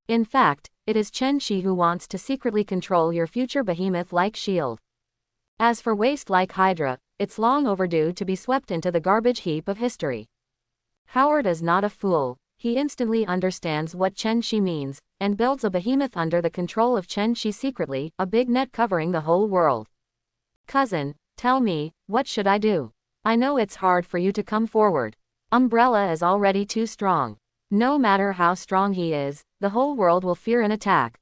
In fact, it is Chen Shi who wants to secretly control your future behemoth like S.H.I.E.L.D. As for waste like Hydra, it's long overdue to be swept into the garbage heap of history. Howard is not a fool. He instantly understands what Chen Shi means, and builds a behemoth under the control of Chen Shi secretly, a big net covering the whole world. Cousin, tell me, what should I do? I know it's hard for you to come forward. Umbrella is already too strong. No matter how strong he is, the whole world will fear an attack.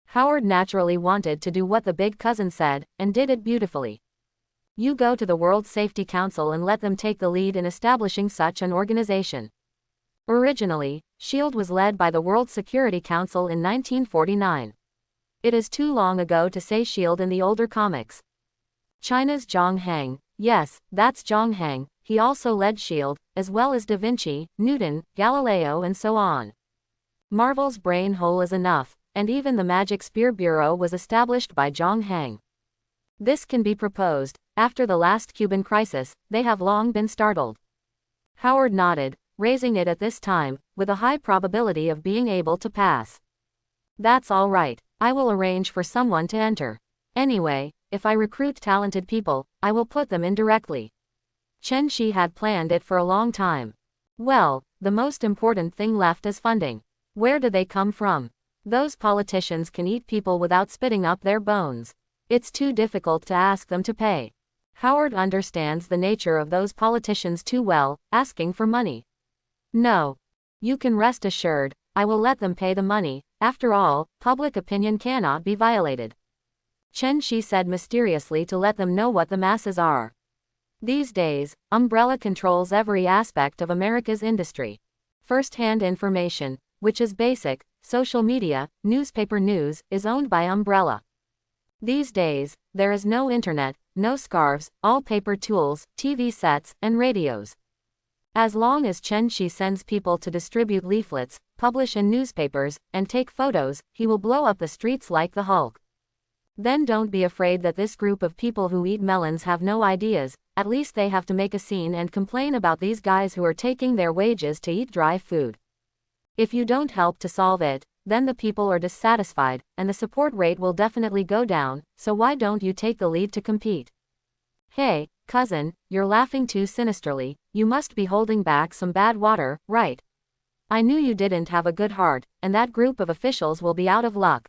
Howard naturally wanted to do what the big cousin said, and did it beautifully. You go to the World Safety Council and let them take the lead in establishing such an organization. Originally, S.H.I.E.L.D. was led by the World Security Council in 1949. It is too long ago to say S.H.I.E.L.D. in the older comics. China's Zhong Heng, yes, that's Zhong Heng, he also led S.H.I.E.L.D., as well as Da Vinci, Newton, Galileo and so on. Marvel's brain hole is enough, and even the Magic Spear Bureau was established by Zhong Heng. This can be proposed. After the last Cuban crisis, they have long been startled. Howard nodded, raising it at this time, with a high probability of being able to pass. That's all right, I will arrange for someone to enter. Anyway, if I recruit talented people, I will put them in directly. Chen Shi had planned it for a long time. Well, the most important thing left is funding. Where do they come from? Those politicians can eat people without spitting up their bones. It's too difficult to ask them to pay. Howard understands the nature of those politicians too well, asking for money. No. You can rest assured, I will let them pay the money. After all, public opinion cannot be violated. Chen Shi said mysteriously to let them know what the masses are. These days, Umbrella controls every aspect of America's industry. First-hand information, which is basic, social media, newspaper news, is owned by Umbrella. These days, there is no internet, no scarves, all paper tools, TV sets, and radios. As long as Chen Shi sends people to distribute leaflets, publish in newspapers, and take photos, he will blow up the streets like the Hulk. Then don't be afraid that this group of people who eat melons have no ideas, at least they have to make a scene and complain about these guys who are taking their wages to eat dry food. If you don't help to solve it, then the people are dissatisfied, and the support rate will definitely go down, so why don't you take the lead to compete? Hey, cousin, you're laughing too sinisterly, you must be holding back some bad water, right? I knew you didn't have a good heart, and that group of officials will be out of luck.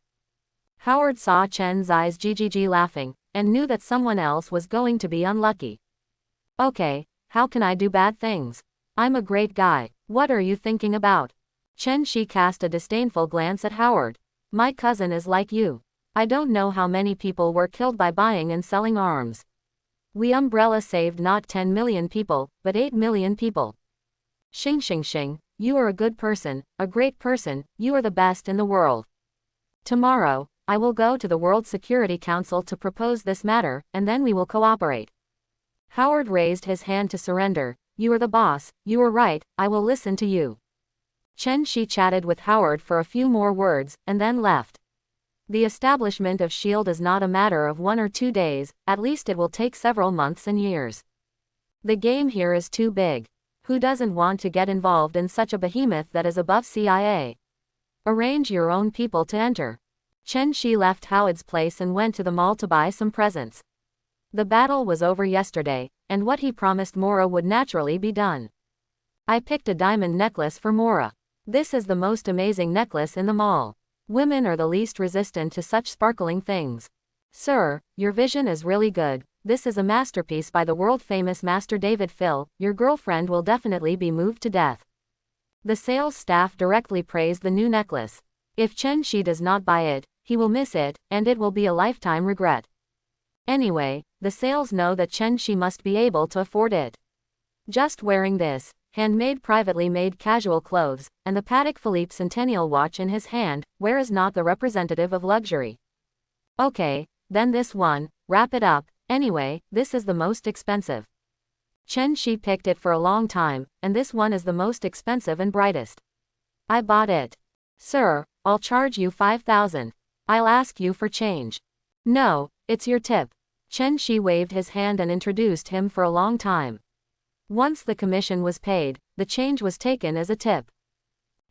Howard saw Chen Zai's GGG laughing, and knew that someone else was going to be unlucky. Okay, how can I do bad things? I'm a great guy, what are you thinking about? Chen Shi cast a disdainful glance at Howard. My cousin is like you. I don't know how many people were killed by buying and selling arms. We Umbrella saved not 10 million people, but 8 million people. Xing xing xing, you are a good person, a great person, you are the best in the world. Tomorrow, I will go to the World Security Council to propose this matter, and then we will cooperate. Howard raised his hand to surrender. You are the boss, you are right, I will listen to you. Chen Shi chatted with Howard for a few more words, and then left. The establishment of S.H.I.E.L.D. is not a matter of 1 or 2 days, at least it will take several months and years. The game here is too big. Who doesn't want to get involved in such a behemoth that is above CIA? Arrange your own people to enter. Chen Shi left Howard's place and went to the mall to buy some presents. The battle was over yesterday, and what he promised Mora would naturally be done. I picked a diamond necklace for Mora. This is the most amazing necklace in the mall. Women are the least resistant to such sparkling things. Sir, your vision is really good. This is a masterpiece by the world-famous master David Phil. Your girlfriend will definitely be moved to death. The sales staff directly praised the new necklace. If Chen Shi does not buy it, he will miss it, and it will be a lifetime regret. Anyway, the sales know that Chen Shi must be able to afford it. Just wearing this, handmade privately made casual clothes, and the Patek Philippe Centennial watch in his hand, where is not the representative of luxury? Okay, then this one, wrap it up, anyway, this is the most expensive. Chen Shi picked it for a long time, and this one is the most expensive and brightest. I bought it. Sir, I'll charge you 5,000. I'll ask you for change. No, it's your tip. Chen Shi waved his hand and introduced him for a long time. Once the commission was paid, the change was taken as a tip.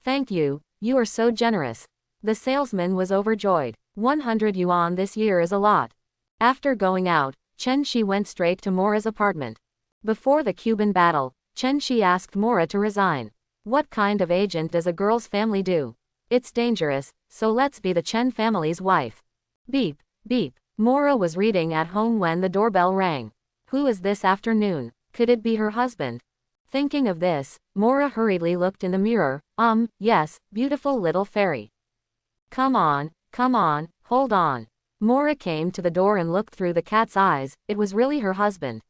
Thank you, you are so generous. The salesman was overjoyed. 100 yuan this year is a lot. After going out, Chen Shi went straight to Mora's apartment. Before the Cuban battle, Chen Shi asked Mora to resign. What kind of agent does a girl's family do? It's dangerous, so let's be the Chen family's wife. Beep, beep. Mora was reading at home when the doorbell rang. Who is this afternoon? Could it be her husband? Thinking of this, Mora hurriedly looked in the mirror. Yes, beautiful little fairy. Come on, hold on. Mora came to the door and looked through the cat's eyes. It was really her husband.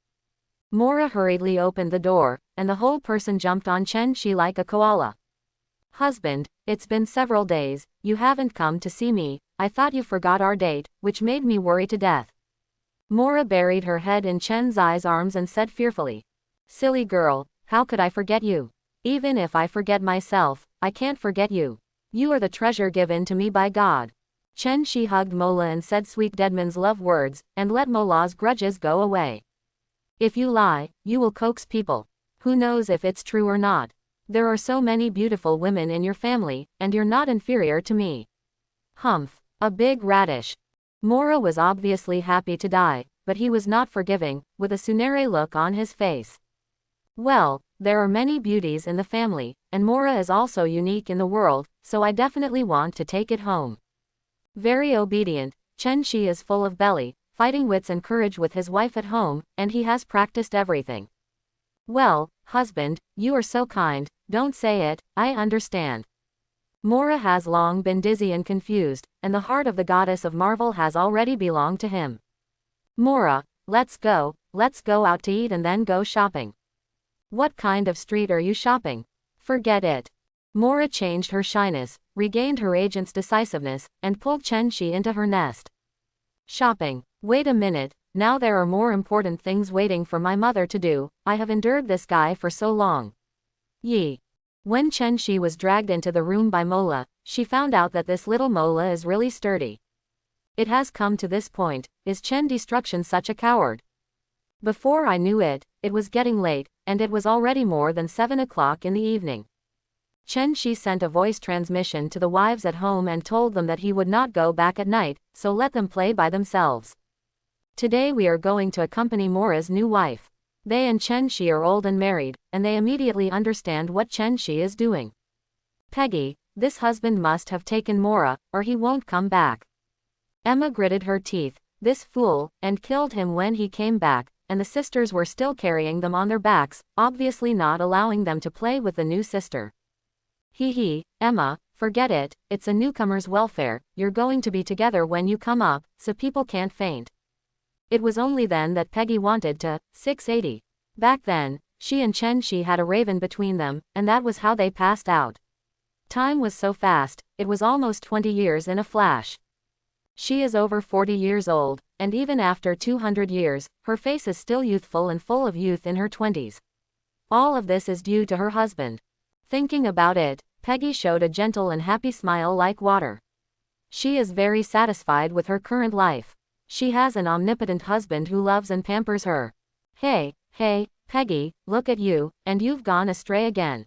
Mora hurriedly opened the door, and the whole person jumped on Chen Shi like a koala. Husband, it's been several days, you haven't come to see me, I thought you forgot our date, which made me worry to death. Mora buried her head in Chen Zai's arms and said fearfully. Silly girl, how could I forget you? Even if I forget myself, I can't forget you. You are the treasure given to me by God. Chen Shi hugged Mola and said sweet Deadman's love words, and let Mola's grudges go away. If you lie, you will coax people. Who knows if it's true or not? There are so many beautiful women in your family, and you're not inferior to me. Humph, a big radish. Mora was obviously happy to die, but he was not forgiving, with a Tsunere look on his face. Well, there are many beauties in the family, and Mora is also unique in the world, so I definitely want to take it home. Very obedient, Chen Shi is full of belly, fighting wits and courage with his wife at home, and he has practiced everything. Well, husband, you are so kind, don't say it, I understand. Mora has long been dizzy and confused, and the heart of the goddess of Marvel has already belonged to him. Mora, let's go out to eat and then go shopping. What kind of street are you shopping? Forget it. Mora changed her shyness, regained her agent's decisiveness, and pulled Chen Shi into her nest. Shopping. Wait a minute, now there are more important things waiting for my mother to do, I have endured this guy for so long. Yi. When Chen Shi was dragged into the room by Mola, she found out that this little Mola is really sturdy. It has come to this point. Is Chen Destruction such a coward? Before I knew it, it was getting late, and it was already more than 7 o'clock in the evening. Chen Shi sent a voice transmission to the wives at home and told them that he would not go back at night, so let them play by themselves. Today we are going to accompany Mora's new wife. They and Chen Shi are old and married, and they immediately understand what Chen Shi is doing. Peggy, this husband must have taken Mora, or he won't come back. Emma gritted her teeth, this fool, and killed him when he came back, and the sisters were still carrying them on their backs, obviously not allowing them to play with the new sister. Hee, Emma, forget it, it's a newcomer's welfare, you're going to be together when you come up, so people can't faint. It was only then that Peggy wanted to, 680. Back then, she and Chen Shi had a raven between them, and that was how they passed out. Time was so fast, it was almost 20 years in a flash. She is over 40 years old, and even after 200 years, her face is still youthful and full of youth in her 20s. All of this is due to her husband. Thinking about it, Peggy showed a gentle and happy smile like water. She is very satisfied with her current life. She has an omnipotent husband who loves and pampers her. Hey, Peggy, look at you, and you've gone astray again.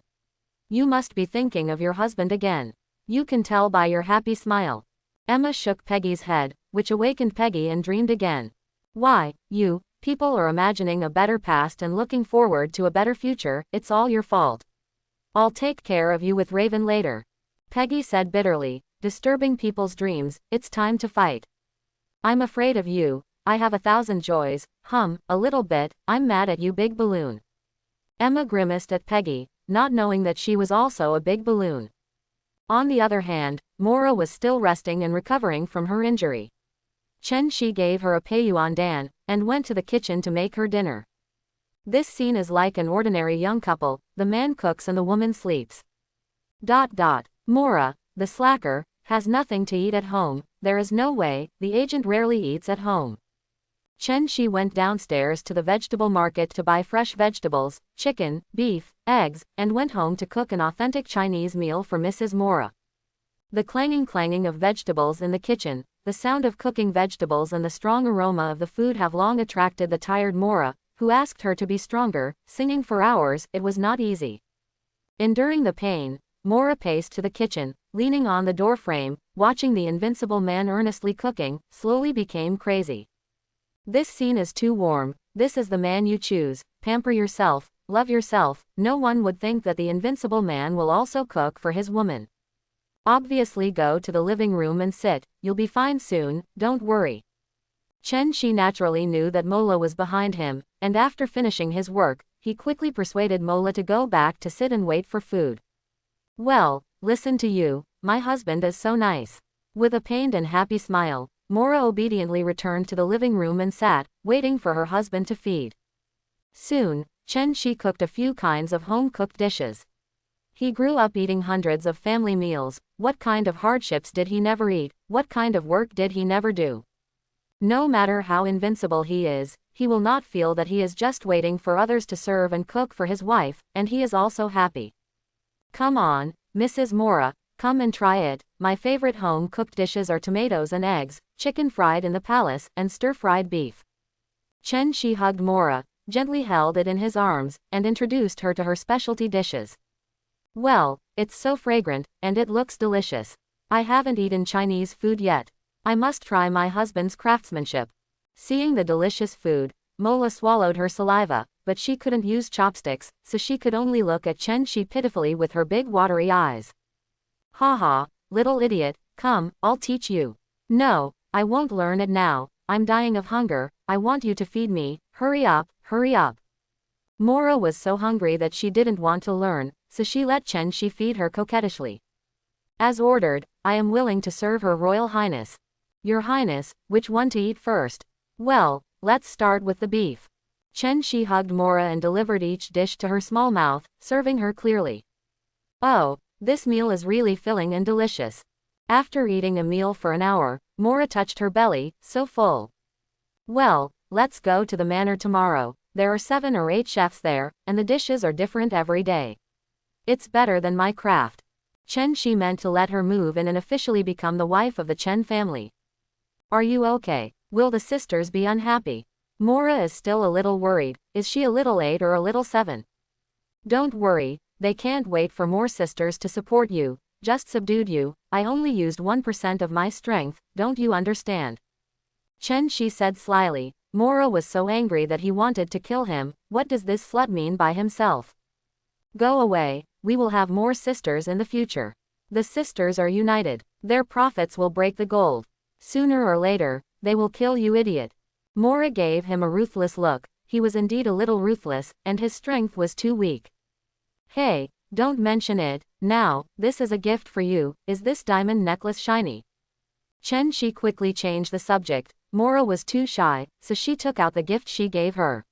You must be thinking of your husband again. You can tell by your happy smile. Emma shook Peggy's head, which awakened Peggy and dreamed again. Why, you, people are imagining a better past and looking forward to a better future, it's all your fault. I'll take care of you with Raven later. Peggy said bitterly, disturbing people's dreams, it's time to fight. I'm afraid of you, I have 1,000 joys, a little bit, I'm mad at you big balloon. Emma grimaced at Peggy, not knowing that she was also a big balloon. On the other hand, Mora was still resting and recovering from her injury. Chen Shi gave her a Peiyuan and went to the kitchen to make her dinner. This scene is like an ordinary young couple, the man cooks and the woman sleeps. Mora, the slacker, has nothing to eat at home, there is no way, the agent rarely eats at home. Chen Shi went downstairs to the vegetable market to buy fresh vegetables, chicken, beef, eggs, and went home to cook an authentic Chinese meal for Mrs. Mora. The clanging of vegetables in the kitchen, the sound of cooking vegetables and the strong aroma of the food have long attracted the tired Mora, who asked her to be stronger, singing for hours, it was not easy. Enduring the pain, Mora paced to the kitchen, leaning on the door frame, watching the invincible man earnestly cooking, slowly became crazy. This scene is too warm, this is the man you choose, pamper yourself, love yourself, no one would think that the invincible man will also cook for his woman. Obviously go to the living room and sit, you'll be fine soon, don't worry. Chen Shi naturally knew that Mola was behind him, and after finishing his work, he quickly persuaded Mola to go back to sit and wait for food. Well, listen to you, my husband is so nice. With a pained and happy smile, Mora obediently returned to the living room and sat, waiting for her husband to feed. Soon, Chen Shi cooked a few kinds of home-cooked dishes. He grew up eating hundreds of family meals, what kind of hardships did he never eat, what kind of work did he never do? No matter how invincible he is, he will not feel that he is just waiting for others to serve and cook for his wife, and he is also happy. Come on, Mrs. Mora, come and try it, my favorite home-cooked dishes are tomatoes and eggs, chicken fried in the palace, and stir-fried beef. Chen Shi hugged Mora, gently held it in his arms, and introduced her to her specialty dishes. Well, it's so fragrant, and it looks delicious. I haven't eaten Chinese food yet. I must try my husband's craftsmanship. Seeing the delicious food, Mola swallowed her saliva, but she couldn't use chopsticks, so she could only look at Chen Shi pitifully with her big watery eyes. Ha, little idiot, come, I'll teach you. No, I won't learn it now, I'm dying of hunger, I want you to feed me, hurry up. Mora was so hungry that she didn't want to learn, so she let Chen Shi feed her coquettishly. As ordered, I am willing to serve her Royal Highness. Your Highness, which one to eat first? Well, let's start with the beef. Chen Shi hugged Mora and delivered each dish to her small mouth, serving her clearly. Oh, this meal is really filling and delicious. After eating a meal for an hour, Mora touched her belly, so full. Well, let's go to the manor tomorrow, there are 7 or 8 chefs there, and the dishes are different every day. It's better than my craft. Chen Shi meant to let her move in and officially become the wife of the Chen family. Are you okay? Will the sisters be unhappy? Mora is still a little worried. Is she a little 8 or a little 7? Don't worry, they can't wait for more sisters to support you. Just subdued you. I only used 1% of my strength, don't you understand? Chen Shi said slyly. Mora was so angry that he wanted to kill him. What does this slut mean by himself? Go away, we will have more sisters in the future. The sisters are united. Their prophets will break the gold. Sooner or later, they will kill you, idiot. Mora gave him a ruthless look. He was indeed a little ruthless, and his strength was too weak. Hey, don't mention it. Now, this is a gift for you. Is this diamond necklace shiny? Chen Shi quickly changed the subject. Mora was too shy, so she took out the gift she gave her.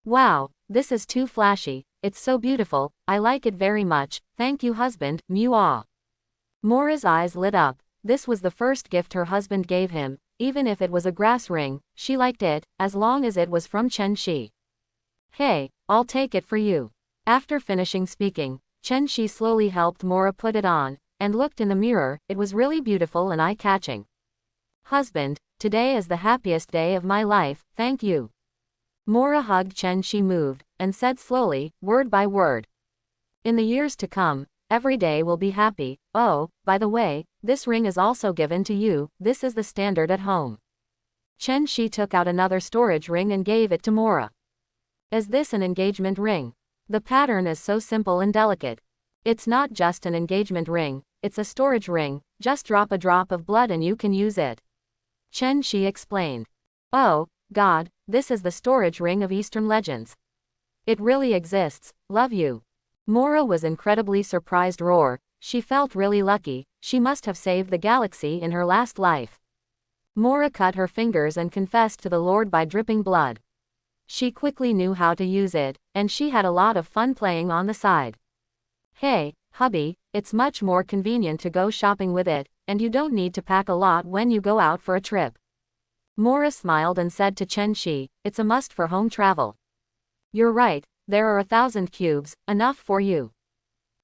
Wow, this is too flashy. It's so beautiful. I like it very much. Thank you, husband. Meow. Mora's eyes lit up. This was the first gift her husband gave him. Even if it was a grass ring, she liked it, as long as it was from Chen Shi. Hey, I'll take it for you. After finishing speaking, Chen Shi slowly helped Mora put it on, and looked in the mirror. It was really beautiful and eye-catching. Husband, today is the happiest day of my life, thank you. Mora hugged Chen Shi, moved, and said slowly, word by word. In the years to come, every day will be happy. Oh, by the way, this ring is also given to you. This is the standard at home. Chen Shi took out another storage ring and gave it to Mora. Is this an engagement ring? The pattern is so simple and delicate. It's not just an engagement ring, it's a storage ring. Just drop a drop of blood and you can use it. Chen Shi explained. Oh, God, this is the storage ring of Eastern legends. It really exists. Love you. Mora was incredibly surprised. Roar. She felt really lucky. She must have saved the galaxy in her last life. Mora cut her fingers and confessed to the Lord by dripping blood. She quickly knew how to use it, and she had a lot of fun playing on the side. Hey, hubby, it's much more convenient to go shopping with it, and you don't need to pack a lot when you go out for a trip. Mora smiled and said to Chen Shi, it's a must for home travel. You're right, there are 1,000 cubes, enough for you.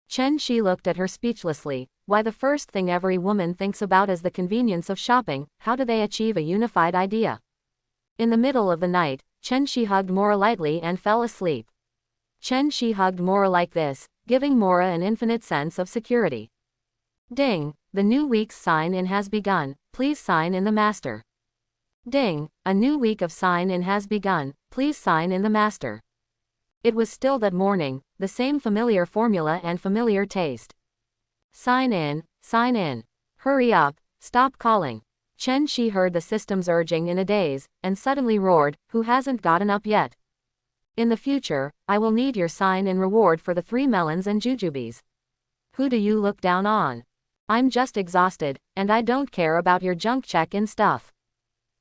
Chen Shi looked at her speechlessly. Why, the first thing every woman thinks about is the convenience of shopping. How do they achieve a unified idea? In the middle of the night, Chen Shi hugged Mora lightly and fell asleep. Chen Shi hugged Mora like this, giving Mora an infinite sense of security. Ding, the new week's sign-in has begun. Please sign in the master. Ding, a new week of sign-in has begun. Please sign in the master. It was still that morning, the same familiar formula and familiar taste. Sign in, sign in. Hurry up, stop calling. Chen Shi heard the system's urging in a daze, and suddenly roared, who hasn't gotten up yet? In the future, I will need your sign-in reward for the 3 melons and jujubes. Who do you look down on? I'm just exhausted, and I don't care about your junk check-in stuff.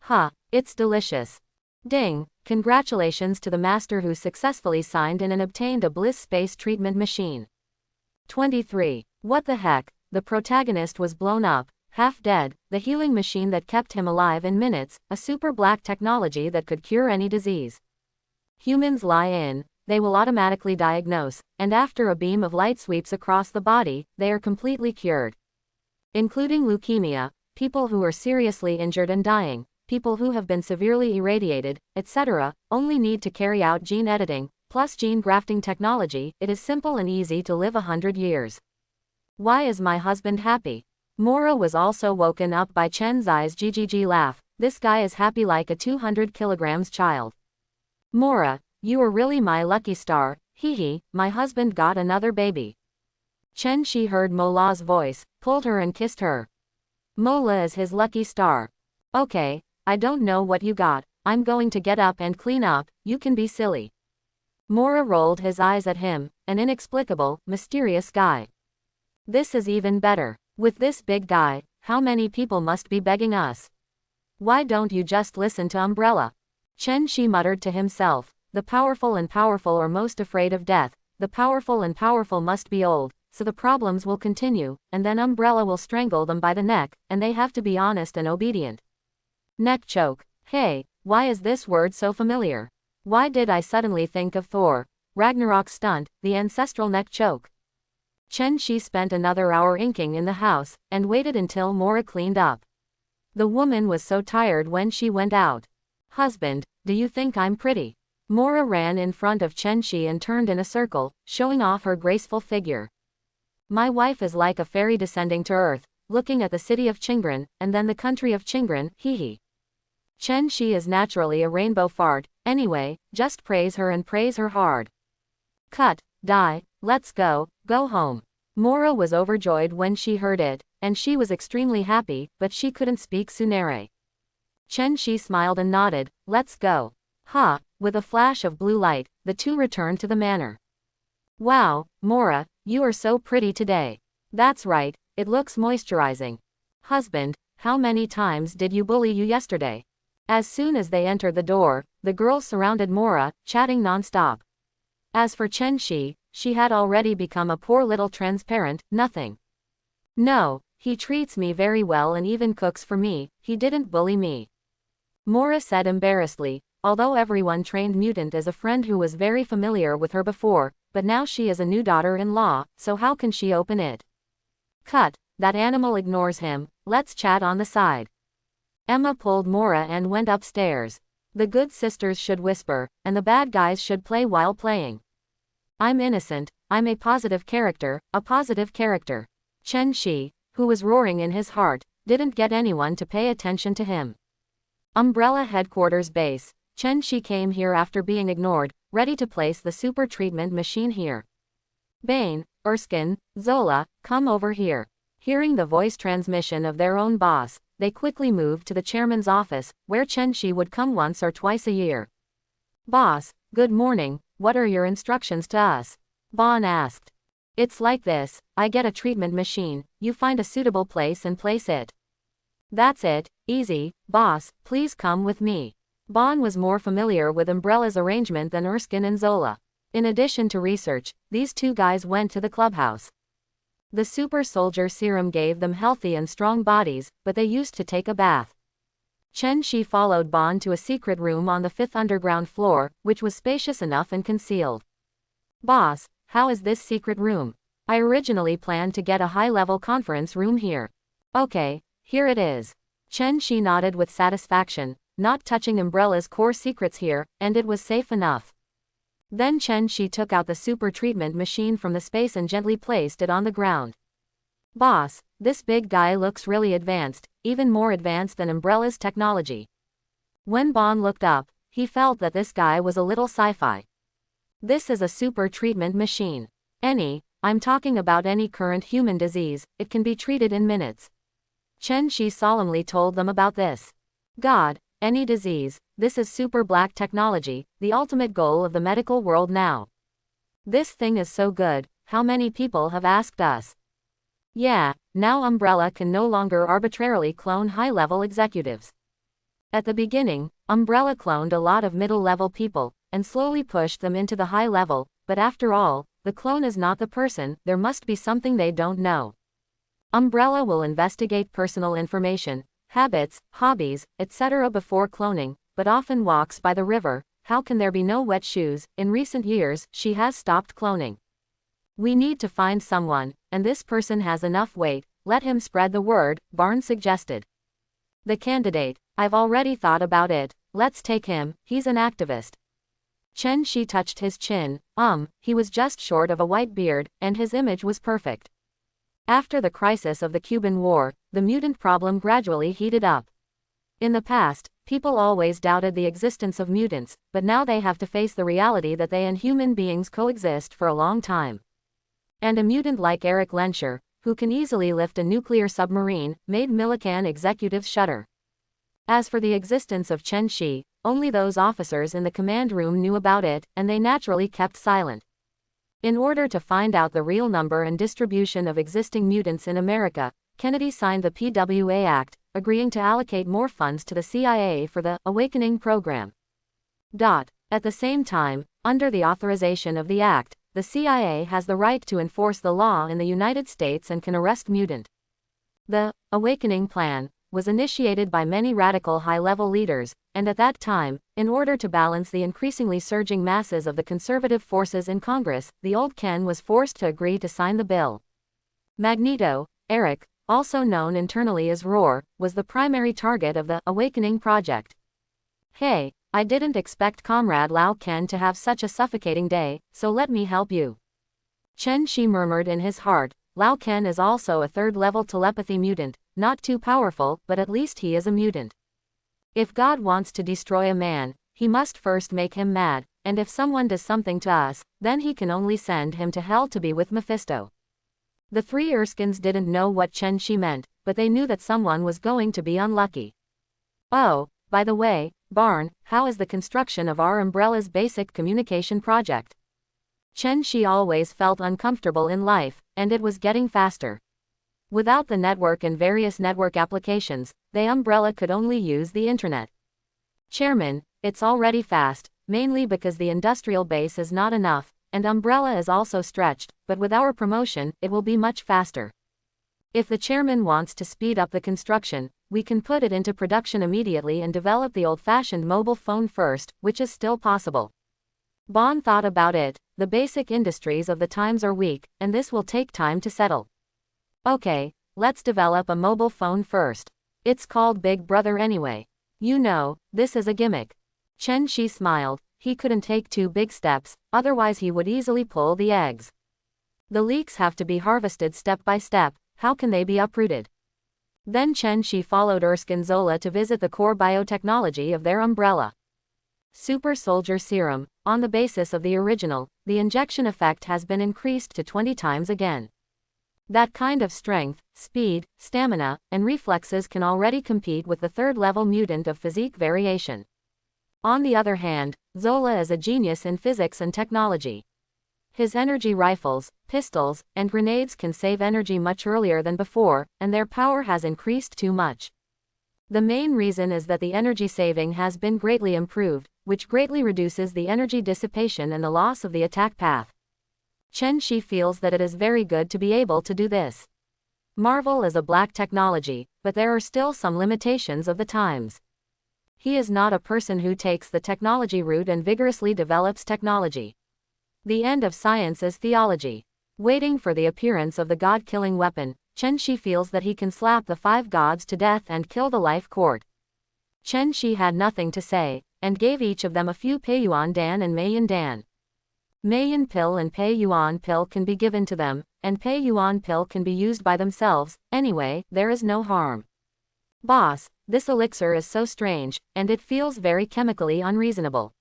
Huh, it's delicious. Ding, congratulations to the master who successfully signed in and obtained a bliss space treatment machine. 23. What the heck, the protagonist was blown up, half dead, the healing machine that kept him alive in minutes, a super black technology that could cure any disease. Humans lie in, they will automatically diagnose, and after a beam of light sweeps across the body, they are completely cured. Including leukemia, people who are seriously injured and dying, people who have been severely irradiated, etc., only need to carry out gene editing, plus gene grafting technology. It is simple and easy to live 100 years. Why is my husband happy? Mora was also woken up by Chen Zai's GGG laugh. This guy is happy like a 200 kilograms child. Mora, you are really my lucky star. Hee hee, my husband got another baby. Chen Shi heard Mola's voice, pulled her and kissed her. Mola is his lucky star. Okay, I don't know what you got. I'm going to get up and clean up. You can be silly. Mora rolled his eyes at him, an inexplicable, mysterious guy. This is even better. With this big guy, how many people must be begging us? Why don't you just listen to Umbrella? Chen Shi muttered to himself. The powerful and powerful are most afraid of death. The powerful and powerful must be old, so the problems will continue, and then Umbrella will strangle them by the neck, and they have to be honest and obedient. Neck choke. Hey, why is this word so familiar? Why did I suddenly think of Thor? Ragnarok's stunt, the ancestral neck choke. Chen Shi spent another hour inking in the house, and waited until Mora cleaned up. The woman was so tired when she went out. Husband, do you think I'm pretty? Mora ran in front of Chen Shi and turned in a circle, showing off her graceful figure. My wife is like a fairy descending to earth, looking at the city of Qingren, and then the country of Qingren, hee. Chen Shi is naturally a rainbow fart, anyway, just praise her and praise her hard. Cut, die, let's go home. Mora was overjoyed when she heard it, and she was extremely happy, but she couldn't speak Tsunere. Chen Shi smiled and nodded, let's go. Ha, with a flash of blue light, the two returned to the manor. Wow, Mora, you are so pretty today. That's right, it looks moisturizing. Husband, how many times did you bully you yesterday? As soon as they entered the door, the girls surrounded Mora, chatting non-stop. As for Chen Shi, she had already become a poor little transparent nothing. No, he treats me very well and even cooks for me, he didn't bully me. Mora said embarrassedly, although everyone trained Mutant as a friend who was very familiar with her before, but now she is a new daughter-in-law, so how can she open it? Cut, that animal ignores him, let's chat on the side. Emma pulled Mora and went upstairs. The good sisters should whisper, and the bad guys should play while playing. I'm innocent, I'm a positive character, a positive character. Chen Shi, who was roaring in his heart, didn't get anyone to pay attention to him. Umbrella Headquarters Base. Chen Shi came here after being ignored, ready to place the super treatment machine here. Bane, Erskine, Zola, come over here. Hearing the voice transmission of their own boss, they quickly moved to the chairman's office, where Chen Shi would come once or twice a year. Boss, good morning, what are your instructions to us? Bon asked. It's like this, I get a treatment machine, you find a suitable place and place it. That's it, easy, boss, please come with me. Bon was more familiar with Umbrella's arrangement than Erskine and Zola. In addition to research, these two guys went to the clubhouse. The super soldier serum gave them healthy and strong bodies, but they used to take a bath. Chen Shi followed Bon to a secret room on the 5th underground floor, which was spacious enough and concealed. Boss, how is this secret room? I originally planned to get a high-level conference room here. Okay, here it is. Chen Shi nodded with satisfaction, not touching Umbrella's core secrets here, and it was safe enough. Then Chen Shi took out the super treatment machine from the space and gently placed it on the ground. Boss, this big guy looks really advanced, even more advanced than Umbrella's technology. When Bon looked up, he felt that this guy was a little sci-fi. This is a super treatment machine. I'm talking about any current human disease, it can be treated in minutes. Chen Shi solemnly told them about this. God, any disease, this is super black technology, the ultimate goal of the medical world now. This thing is so good, how many people have asked us? Yeah, now Umbrella can no longer arbitrarily clone high-level executives. At the beginning, Umbrella cloned a lot of middle-level people, and slowly pushed them into the high level, but after all, the clone is not the person, there must be something they don't know. Umbrella will investigate personal information, habits, hobbies, etc. before cloning, but often walks by the river. How can there be no wet shoes? In recent years, she has stopped cloning. We need to find someone, and this person has enough weight, let him spread the word, Barnes suggested. The candidate, I've already thought about it, let's take him, he's an activist. Chen Shi touched his chin, he was just short of a white beard, and his image was perfect. After the crisis of the Cuban War, the mutant problem gradually heated up. In the past, people always doubted the existence of mutants, but now they have to face the reality that they and human beings coexist for a long time. And a mutant like Eric Lenscher, who can easily lift a nuclear submarine, made Millikan executives shudder. As for the existence of Chen Shi, only those officers in the command room knew about it, and they naturally kept silent. In order to find out the real number and distribution of existing mutants in America, Kennedy signed the PWA Act, agreeing to allocate more funds to the CIA for the Awakening program. At the same time, under the authorization of the Act, the CIA has the right to enforce the law in the United States and can arrest mutant. The Awakening Plan was initiated by many radical high-level leaders, and at that time, in order to balance the increasingly surging masses of the conservative forces in Congress, the old Ken was forced to agree to sign the bill. Magneto, Eric, also known internally as Roar, was the primary target of the Awakening Project. Hey, I didn't expect Comrade Lao Ken to have such a suffocating day, so let me help you. Chen Shi murmured in his heart. Lao Ken is also a third-level telepathy mutant, not too powerful, but at least he is a mutant. If God wants to destroy a man, he must first make him mad, and if someone does something to us, then he can only send him to hell to be with Mephisto. The three Erskines didn't know what Chen Shi meant, but they knew that someone was going to be unlucky. Oh, by the way, Barn, how is the construction of our umbrella's basic communication project? Chen Shi always felt uncomfortable in life, and it was getting faster. Without the network and various network applications, the umbrella could only use the internet. Chairman, it's already fast, mainly because the industrial base is not enough, and umbrella is also stretched, but with our promotion, it will be much faster. If the chairman wants to speed up the construction, we can put it into production immediately and develop the old-fashioned mobile phone first, which is still possible. Bond thought about it. The basic industries of the times are weak, and this will take time to settle. Okay, let's develop a mobile phone first. It's called Big Brother anyway. You know, this is a gimmick. Chen Shi smiled. He couldn't take two big steps, otherwise he would easily pull the eggs. The leeks have to be harvested step by step. How can they be uprooted? Then Chen Shi followed Erskine Zola to visit the core biotechnology of their umbrella. Super Soldier Serum. On the basis of the original, the injection effect has been increased to 20 times again. That kind of strength, speed, stamina, and reflexes can already compete with the third-level mutant of physique variation. On the other hand, Zola is a genius in physics and technology. His energy rifles, pistols, and grenades can save energy much earlier than before, and their power has increased too much. The main reason is that the energy saving has been greatly improved, which greatly reduces the energy dissipation and the loss of the attack path. Chen Shi feels that it is very good to be able to do this. Marvel is a black technology, but there are still some limitations of the times. He is not a person who takes the technology route and vigorously develops technology. The end of science is theology. Waiting for the appearance of the god-killing weapon, Chen Shi feels that he can slap the 5 gods to death and kill the life court. Chen Shi had nothing to say, and gave each of them a few Peiyuan Dan and Meiyan Dan. Meiyan pill and Peiyuan pill can be given to them, and Peiyuan pill can be used by themselves. Anyway, there is no harm. Boss, this elixir is so strange, and it feels very chemically unreasonable.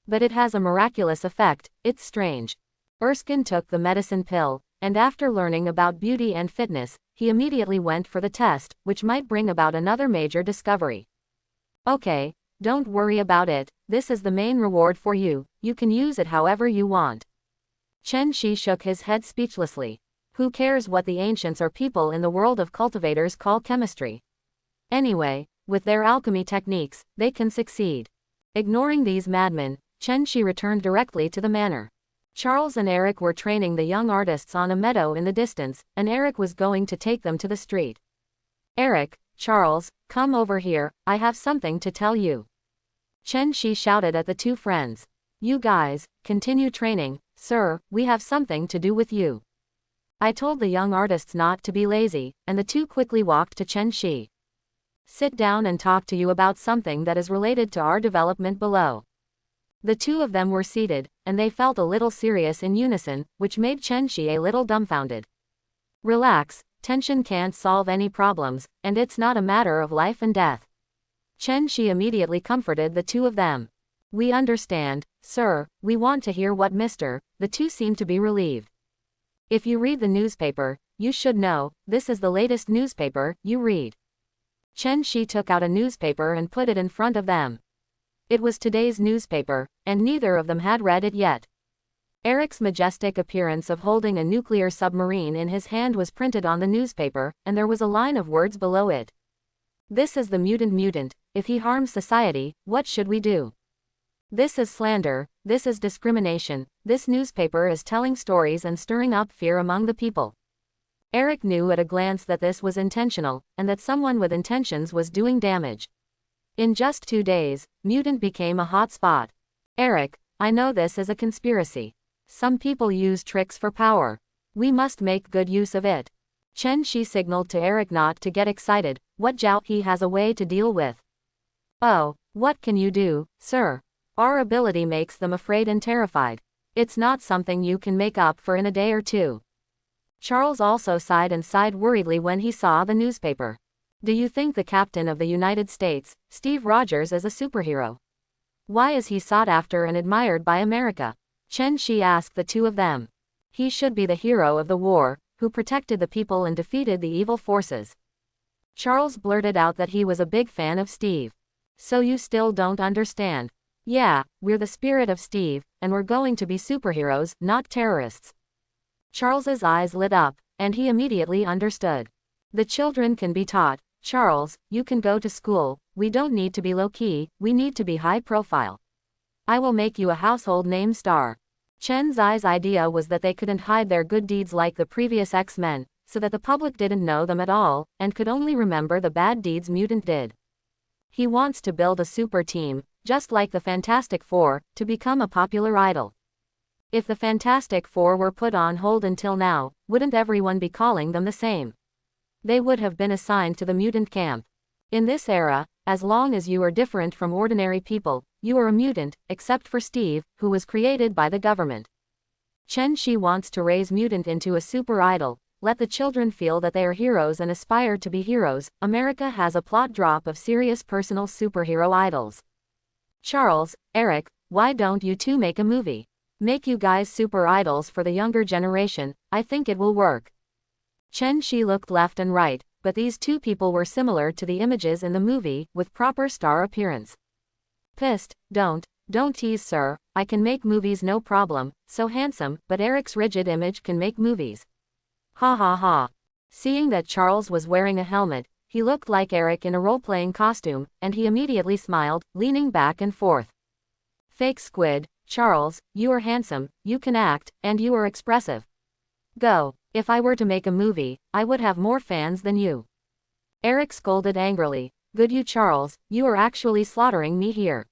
But it has a miraculous effect. It's strange. Erskine took the medicine pill, and after learning about beauty and fitness, he immediately went for the test, which might bring about another major discovery. Okay, don't worry about it, this is the main reward for you, you can use it however you want. Chen Shi shook his head speechlessly. Who cares what the ancients or people in the world of cultivators call chemistry? Anyway, with their alchemy techniques, they can succeed. Ignoring these madmen, Chen Shi returned directly to the manor. Charles and Eric were training the young artists on a meadow in the distance, and Eric was going to take them to the street. Eric, Charles, come over here, I have something to tell you. Chen Shi shouted at the two friends. You guys, continue training, sir, we have something to do with you. I told the young artists not to be lazy, and the two quickly walked to Chen Shi. Sit down and talk to you about something that is related to our development below. The two of them were seated, and they felt a little serious in unison, which made Chen Shi a little dumbfounded. Relax, tension can't solve any problems, and it's not a matter of life and death. Chen Shi immediately comforted the two of them. We understand, sir, we want to hear what Mr. The two seemed to be relieved. If you read the newspaper, you should know, this is the latest newspaper you read. Chen Shi took out a newspaper and put it in front of them. It was today's newspaper, and neither of them had read it yet. Eric's majestic appearance of holding a nuclear submarine in his hand was printed on the newspaper, and there was a line of words below it. This is the mutant. If he harms society, what should we do? This is slander, this is discrimination, this newspaper is telling stories and stirring up fear among the people. Eric knew at a glance that this was intentional, and that someone with intentions was doing damage. In just 2 days, mutant became a hot spot. Eric, I know this is a conspiracy. Some people use tricks for power. We must make good use of it. Chen Shi signaled to Eric not to get excited. What Zhao he has a way to deal with. Oh, what can you do, sir? Our ability makes them afraid and terrified. It's not something you can make up for in a day or two. Charles also sighed and sighed worriedly when he saw the newspaper. Do you think the Captain of the United States, Steve Rogers, is a superhero? Why is he sought after and admired by America? Chen Shi asked the two of them. He should be the hero of the war, who protected the people and defeated the evil forces. Charles blurted out that he was a big fan of Steve. So you still don't understand? Yeah, we're the spirit of Steve, and we're going to be superheroes, not terrorists. Charles's eyes lit up, and he immediately understood. The children can be taught. Charles, you can go to school. We don't need to be low-key, we need to be high-profile. I will make you a household name star. Chen Zai's idea was that they couldn't hide their good deeds like the previous X-Men, so that the public didn't know them at all, and could only remember the bad deeds Mutant did. He wants to build a super team, just like the Fantastic Four, to become a popular idol. If the Fantastic Four were put on hold until now, wouldn't everyone be calling them the same? They would have been assigned to the mutant camp. In this era, as long as you are different from ordinary people, you are a mutant, except for Steve, who was created by the government. Chen Shi wants to raise Mutant into a super idol, let the children feel that they are heroes and aspire to be heroes. America has a plot drop of serious personal superhero idols. Charles, Eric, why don't you two make a movie? Make you guys super idols for the younger generation, I think it will work. Chen Shi looked left and right, but these two people were similar to the images in the movie, with proper star appearance. Pissed, don't tease sir, I can make movies no problem, so handsome, but Eric's rigid image can make movies. Ha ha ha. Seeing that Charles was wearing a helmet, he looked like Eric in a role-playing costume, and he immediately smiled, leaning back and forth. Fake squid, Charles, you are handsome, you can act, and you are expressive. Go. If I were to make a movie, I would have more fans than you. Eric scolded angrily. Good you Charles, you are actually slaughtering me here.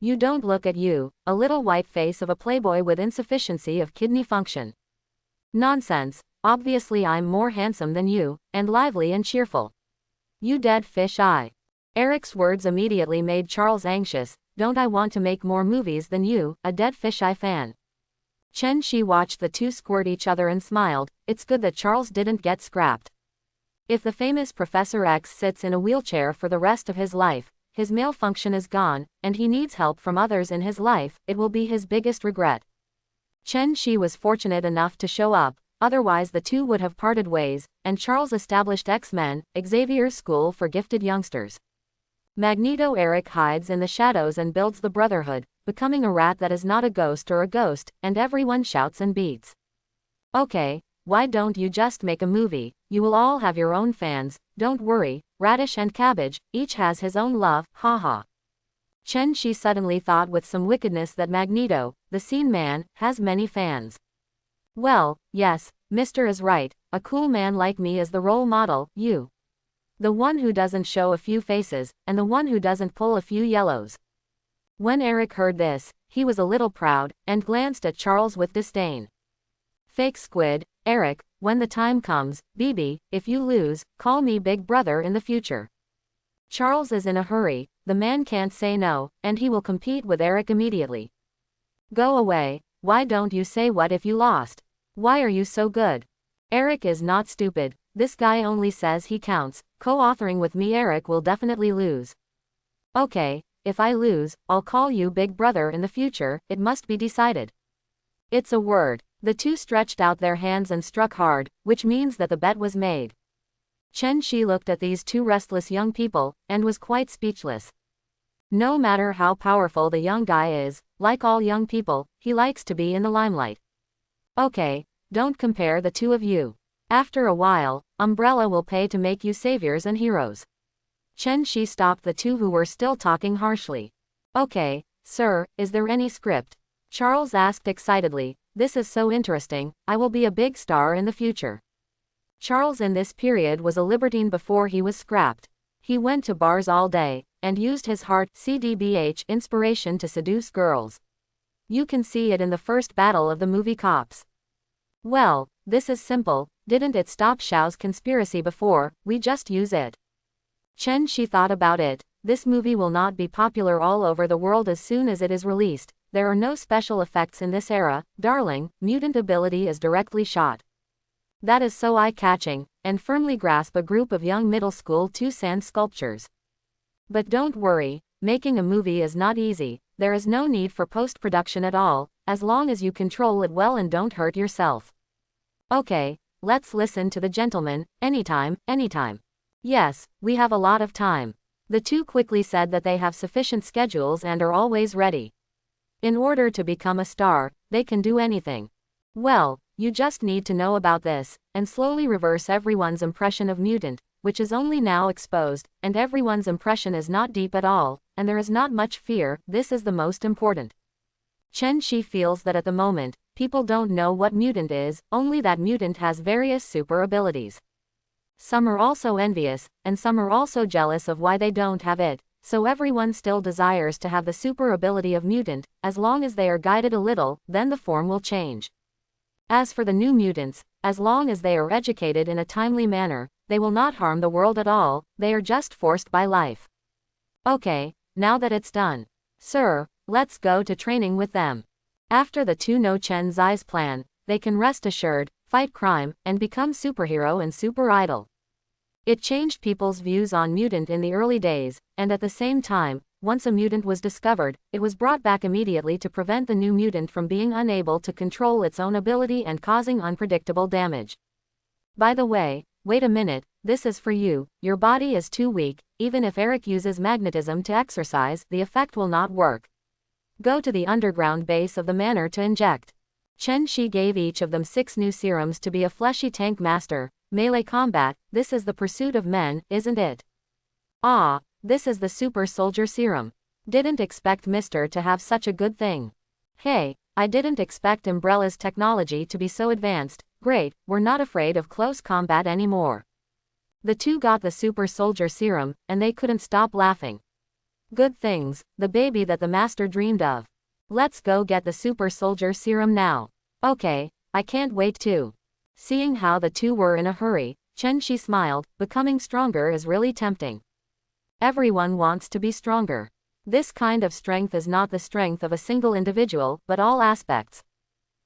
You don't look at you, a little white face of a playboy with insufficiency of kidney function. Nonsense, obviously I'm more handsome than you, and lively and cheerful. You dead fish eye. Eric's words immediately made Charles anxious. Don't I want to make more movies than you, a dead fish eye fan? Chen Shi watched the two squirt each other and smiled. It's good that Charles didn't get scrapped. If the famous Professor X sits in a wheelchair for the rest of his life, his male function is gone, and he needs help from others in his life, it will be his biggest regret. Chen Shi was fortunate enough to show up, otherwise the two would have parted ways, and Charles established X-Men, Xavier's school for gifted youngsters. Magneto Eric hides in the shadows and builds the Brotherhood, becoming a rat that is not a ghost or a ghost, and everyone shouts and beats. Okay, why don't you just make a movie? You will all have your own fans, don't worry. Radish and Cabbage, each has his own love, haha. Chen Shi suddenly thought with some wickedness that Magneto, the Scene Man, has many fans. Well, yes, Mr. is right, a cool man like me is the role model, you. The one who doesn't show a few faces, and the one who doesn't pull a few yellows. When Eric heard this, he was a little proud, and glanced at Charles with disdain. Fake squid, Eric, when the time comes, BB, if you lose, call me Big Brother in the future. Charles is in a hurry, the man can't say no, and he will compete with Eric immediately. Go away, why don't you say what if you lost? Why are you so good? Eric is not stupid, this guy only says he counts, co-authoring with me Eric will definitely lose. Okay, if I lose, I'll call you Big Brother in the future, it must be decided. It's a word. The two stretched out their hands and struck hard, which means that the bet was made. Chen Shi looked at these two restless young people, and was quite speechless. No matter how powerful the young guy is, like all young people, he likes to be in the limelight. Okay, don't compare the two of you. After a while, Umbrella will pay to make you saviors and heroes. Chen Shi stopped the two who were still talking harshly. Okay, sir, is there any script? Charles asked excitedly. This is so interesting, I will be a big star in the future. Charles in this period was a libertine before he was scrapped. He went to bars all day, and used his heart CDBH inspiration to seduce girls. You can see it in the first battle of the movie Cops. Well, this is simple, Didn't it stop Xiao's conspiracy before, we just use it. Chen Shi thought about it. This movie will not be popular all over the world as soon as it is released. There are no special effects in this era, darling, mutant ability is directly shot. That is so eye-catching, and firmly grasp a group of young middle school to sand sculptures. But don't worry, making a movie is not easy, there is no need for post-production at all, as long as you control it well and don't hurt yourself. Okay, let's listen to the gentleman, anytime, anytime. Yes, we have a lot of time. The two quickly said that they have sufficient schedules and are always ready. In order to become a star, they can do anything. Well, you just need to know about this, and slowly reverse everyone's impression of mutant, which is only now exposed, and everyone's impression is not deep at all, and there is not much fear, this is the most important. Chen Shi feels that at the moment, people don't know what mutant is, only that mutant has various super abilities. Some are also envious, and some are also jealous of why they don't have it, so everyone still desires to have the super ability of mutant, as long as they are guided a little, then the form will change. As for the new mutants, as long as they are educated in a timely manner, they will not harm the world at all, they are just forced by life. Okay, now that it's done. Sir, let's go to training with them. After the two know Chen Zai's plan, they can rest assured, fight crime, and become superhero and super idol. It changed people's views on mutant in the early days, and at the same time, once a mutant was discovered, it was brought back immediately to prevent the new mutant from being unable to control its own ability and causing unpredictable damage. By the way, wait a minute, this is for you, your body is too weak, even if Eric uses magnetism to exercise, the effect will not work. Go to the underground base of the manor to inject. Chen Shi gave each of them 6 new serums to be a fleshy tank master. Melee combat, this is the pursuit of men, isn't it? Ah, this is the super soldier serum. Didn't expect Mister to have such a good thing. Hey, I didn't expect Umbrella's technology to be so advanced. Great, we're not afraid of close combat anymore. The two got the super soldier serum, and they couldn't stop laughing. Good things, the baby that the master dreamed of. Let's go get the super soldier serum now. Okay, I can't wait too. Seeing how the two were in a hurry, Chen Shi smiled, becoming stronger is really tempting. Everyone wants to be stronger. This kind of strength is not the strength of a single individual, but all aspects.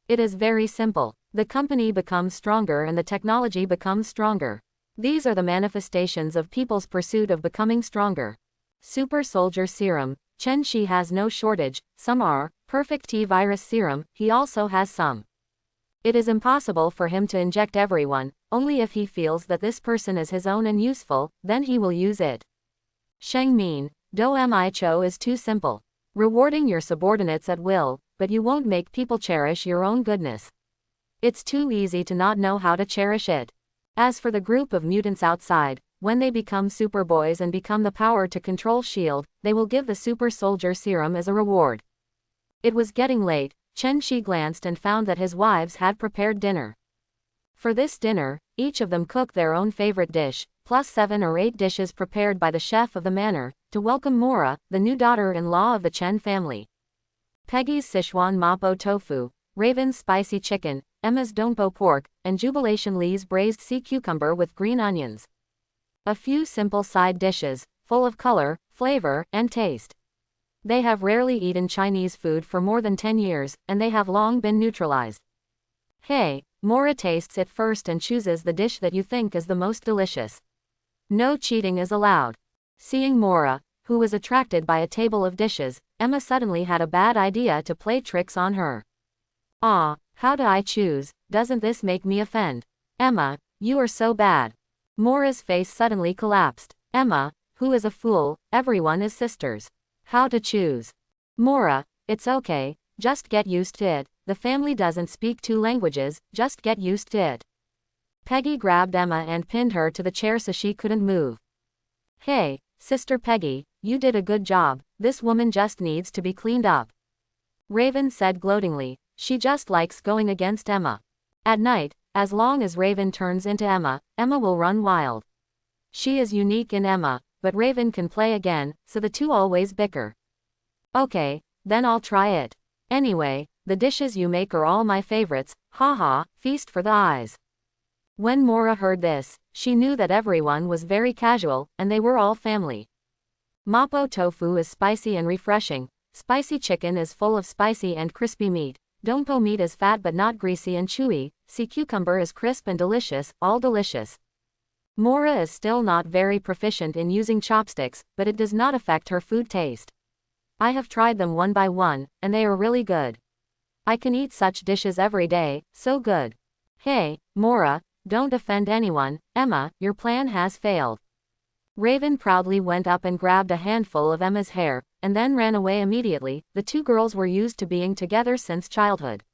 It is very simple. The company becomes stronger and the technology becomes stronger. These are the manifestations of people's pursuit of becoming stronger. Super Soldier Serum, Chen Shi has no shortage, some are. Perfect T-Virus Serum, he also has some. It is impossible for him to inject everyone, only if he feels that this person is his own and useful, then he will use it. Sheng Min, Do Mi Cho is too simple. Rewarding your subordinates at will, but you won't make people cherish your own goodness. It's too easy to not know how to cherish it. As for the group of mutants outside, when they become superboys and become the power to control S.H.I.E.L.D., they will give the Super Soldier Serum as a reward. It was getting late. Chen Shi glanced and found that his wives had prepared dinner. For this dinner, each of them cooked their own favorite dish, plus 7 or 8 dishes prepared by the chef of the manor, to welcome Mora, the new daughter-in-law of the Chen family. Peggy's Sichuan Mapo tofu, Raven's spicy chicken, Emma's Dongpo pork, and Jubilation Lee's braised sea cucumber with green onions. A few simple side dishes, full of color, flavor, and taste. They have rarely eaten Chinese food for more than 10 years, and they have long been neutralized. Hey, Mora tastes it first and chooses the dish that you think is the most delicious. No cheating is allowed. Seeing Mora, who was attracted by a table of dishes, Emma suddenly had a bad idea to play tricks on her. Ah, how do I choose? Doesn't this make me offend? Emma, you are so bad. Mora's face suddenly collapsed. Emma, who is a fool, everyone is sisters. How to choose? Mora, it's okay, just get used to it, the family doesn't speak 2 languages, just get used to it. Peggy grabbed Emma and pinned her to the chair so she couldn't move. Hey, Sister Peggy, you did a good job, this woman just needs to be cleaned up. Raven said gloatingly, she just likes going against Emma. At night, as long as Raven turns into Emma, Emma will run wild. She is unique in Emma, but Raven can play again, so the two always bicker. Okay, then I'll try it. Anyway, the dishes you make are all my favorites, haha, feast for the eyes. When Mora heard this, she knew that everyone was very casual, and they were all family. Mapo tofu is spicy and refreshing. Spicy chicken is full of spicy and crispy meat. Dompo meat is fat but not greasy and chewy. Sea cucumber is crisp and delicious, all delicious. Mora is still not very proficient in using chopsticks, but it does not affect her food taste. I have tried them one by one, and they are really good. I can eat such dishes every day, so good. Hey, Mora, don't offend anyone, Emma, your plan has failed. Raven proudly went up and grabbed a handful of Emma's hair, and then ran away immediately. The two girls were used to being together since childhood.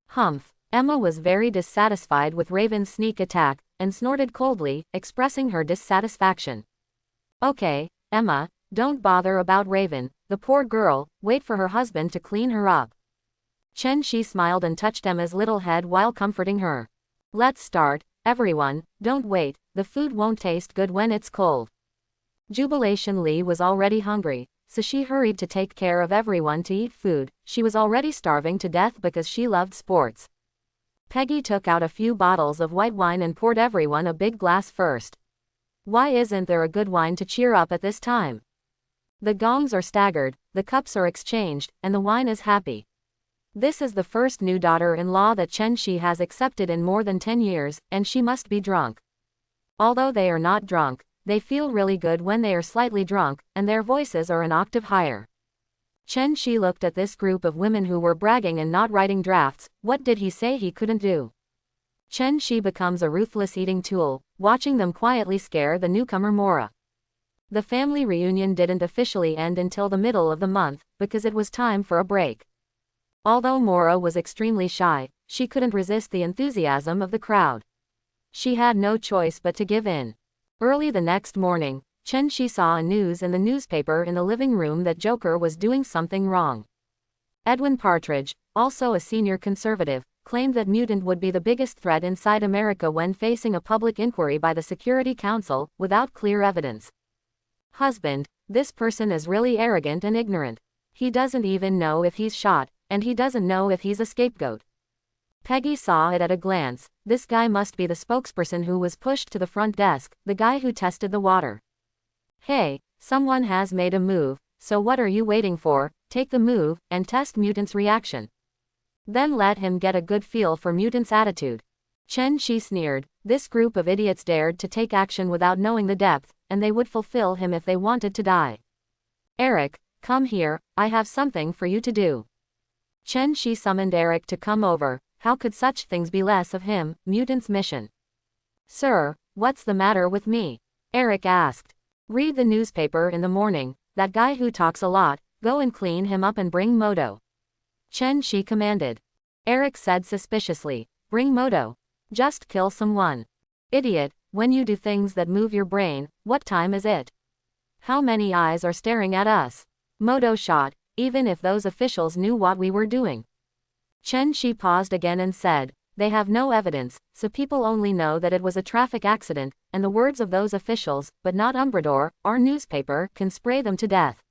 Humph. Emma was very dissatisfied with Raven's sneak attack, and snorted coldly, expressing her dissatisfaction. Okay, Emma, don't bother about Raven, the poor girl, wait for her husband to clean her up. Chen Shi smiled and touched Emma's little head while comforting her. Let's start, everyone, don't wait, the food won't taste good when it's cold. Jubilation Lee was already hungry, so she hurried to take care of everyone to eat food. She was already starving to death because she loved sports. Peggy took out a few bottles of white wine and poured everyone a big glass first. Why isn't there a good wine to cheer up at this time? The gongs are staggered, the cups are exchanged, and the wine is happy. This is the first new daughter-in-law that Chen Shi has accepted in more than 10 years, and she must be drunk. Although they are not drunk, they feel really good when they are slightly drunk, and their voices are an octave higher. Chen Shi looked at this group of women who were bragging and not writing drafts. What did he say he couldn't do? Chen Shi becomes a ruthless eating tool, watching them quietly scare the newcomer Mora. The family reunion didn't officially end until the middle of the month, because it was time for a break. Although Mora was extremely shy, she couldn't resist the enthusiasm of the crowd. She had no choice but to give in. Early the next morning, Chen Shi saw a news in the newspaper in the living room that Joker was doing something wrong. Edwin Partridge, also a senior conservative, claimed that mutant would be the biggest threat inside America when facing a public inquiry by the Security Council, without clear evidence. Husband, this person is really arrogant and ignorant. He doesn't even know if he's shot, and he doesn't know if he's a scapegoat. Peggy saw it at a glance. This guy must be the spokesperson who was pushed to the front desk, the guy who tested the water. Hey, someone has made a move, so what are you waiting for? Take the move, and test Mutant's reaction. Then let him get a good feel for Mutant's attitude. Chen Shi sneered. This group of idiots dared to take action without knowing the depth, and they would fulfill him if they wanted to die. Eric, come here, I have something for you to do. Chen Shi summoned Eric to come over. How could such things be less of him, Mutant's mission? Sir, what's the matter with me? Eric asked. Read the newspaper in the morning. That guy who talks a lot, go and clean him up and bring Moto. Chen Shi commanded. Eric said suspiciously, bring Moto. Just kill someone. Idiot, when you do things that move your brain, what time is it? How many eyes are staring at us? Moto shot, even if those officials knew what we were doing. Chen Shi paused again and said, they have no evidence, so people only know that it was a traffic accident, and the words of those officials, but not Umbrador, our newspaper, can spray them to death.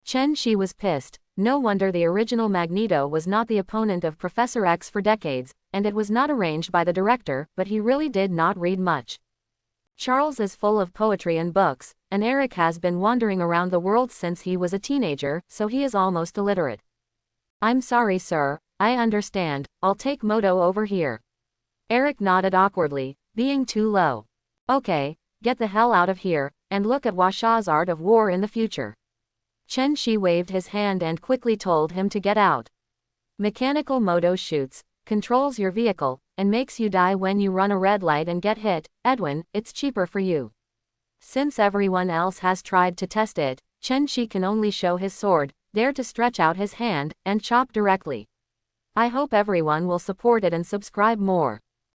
Chen Shi was pissed. No wonder the original Magneto was not the opponent of Professor X for decades, and it was not arranged by the director, but he really did not read much. Charles is full of poetry and books, and Eric has been wandering around the world since he was a teenager, so he is almost illiterate. I'm sorry, sir, I understand, I'll take Moto over here. Eric nodded awkwardly, being too low. Okay, get the hell out of here, and look at Washa's art of war in the future. Chen Shi waved his hand and quickly told him to get out. Mechanical Moto shoots, controls your vehicle, and makes you die when you run a red light and get hit. Edwin, it's cheaper for you. Since everyone else has tried to test it, Chen Shi can only show his sword, dare to stretch out his hand, and chop directly. I hope everyone will support it and subscribe more.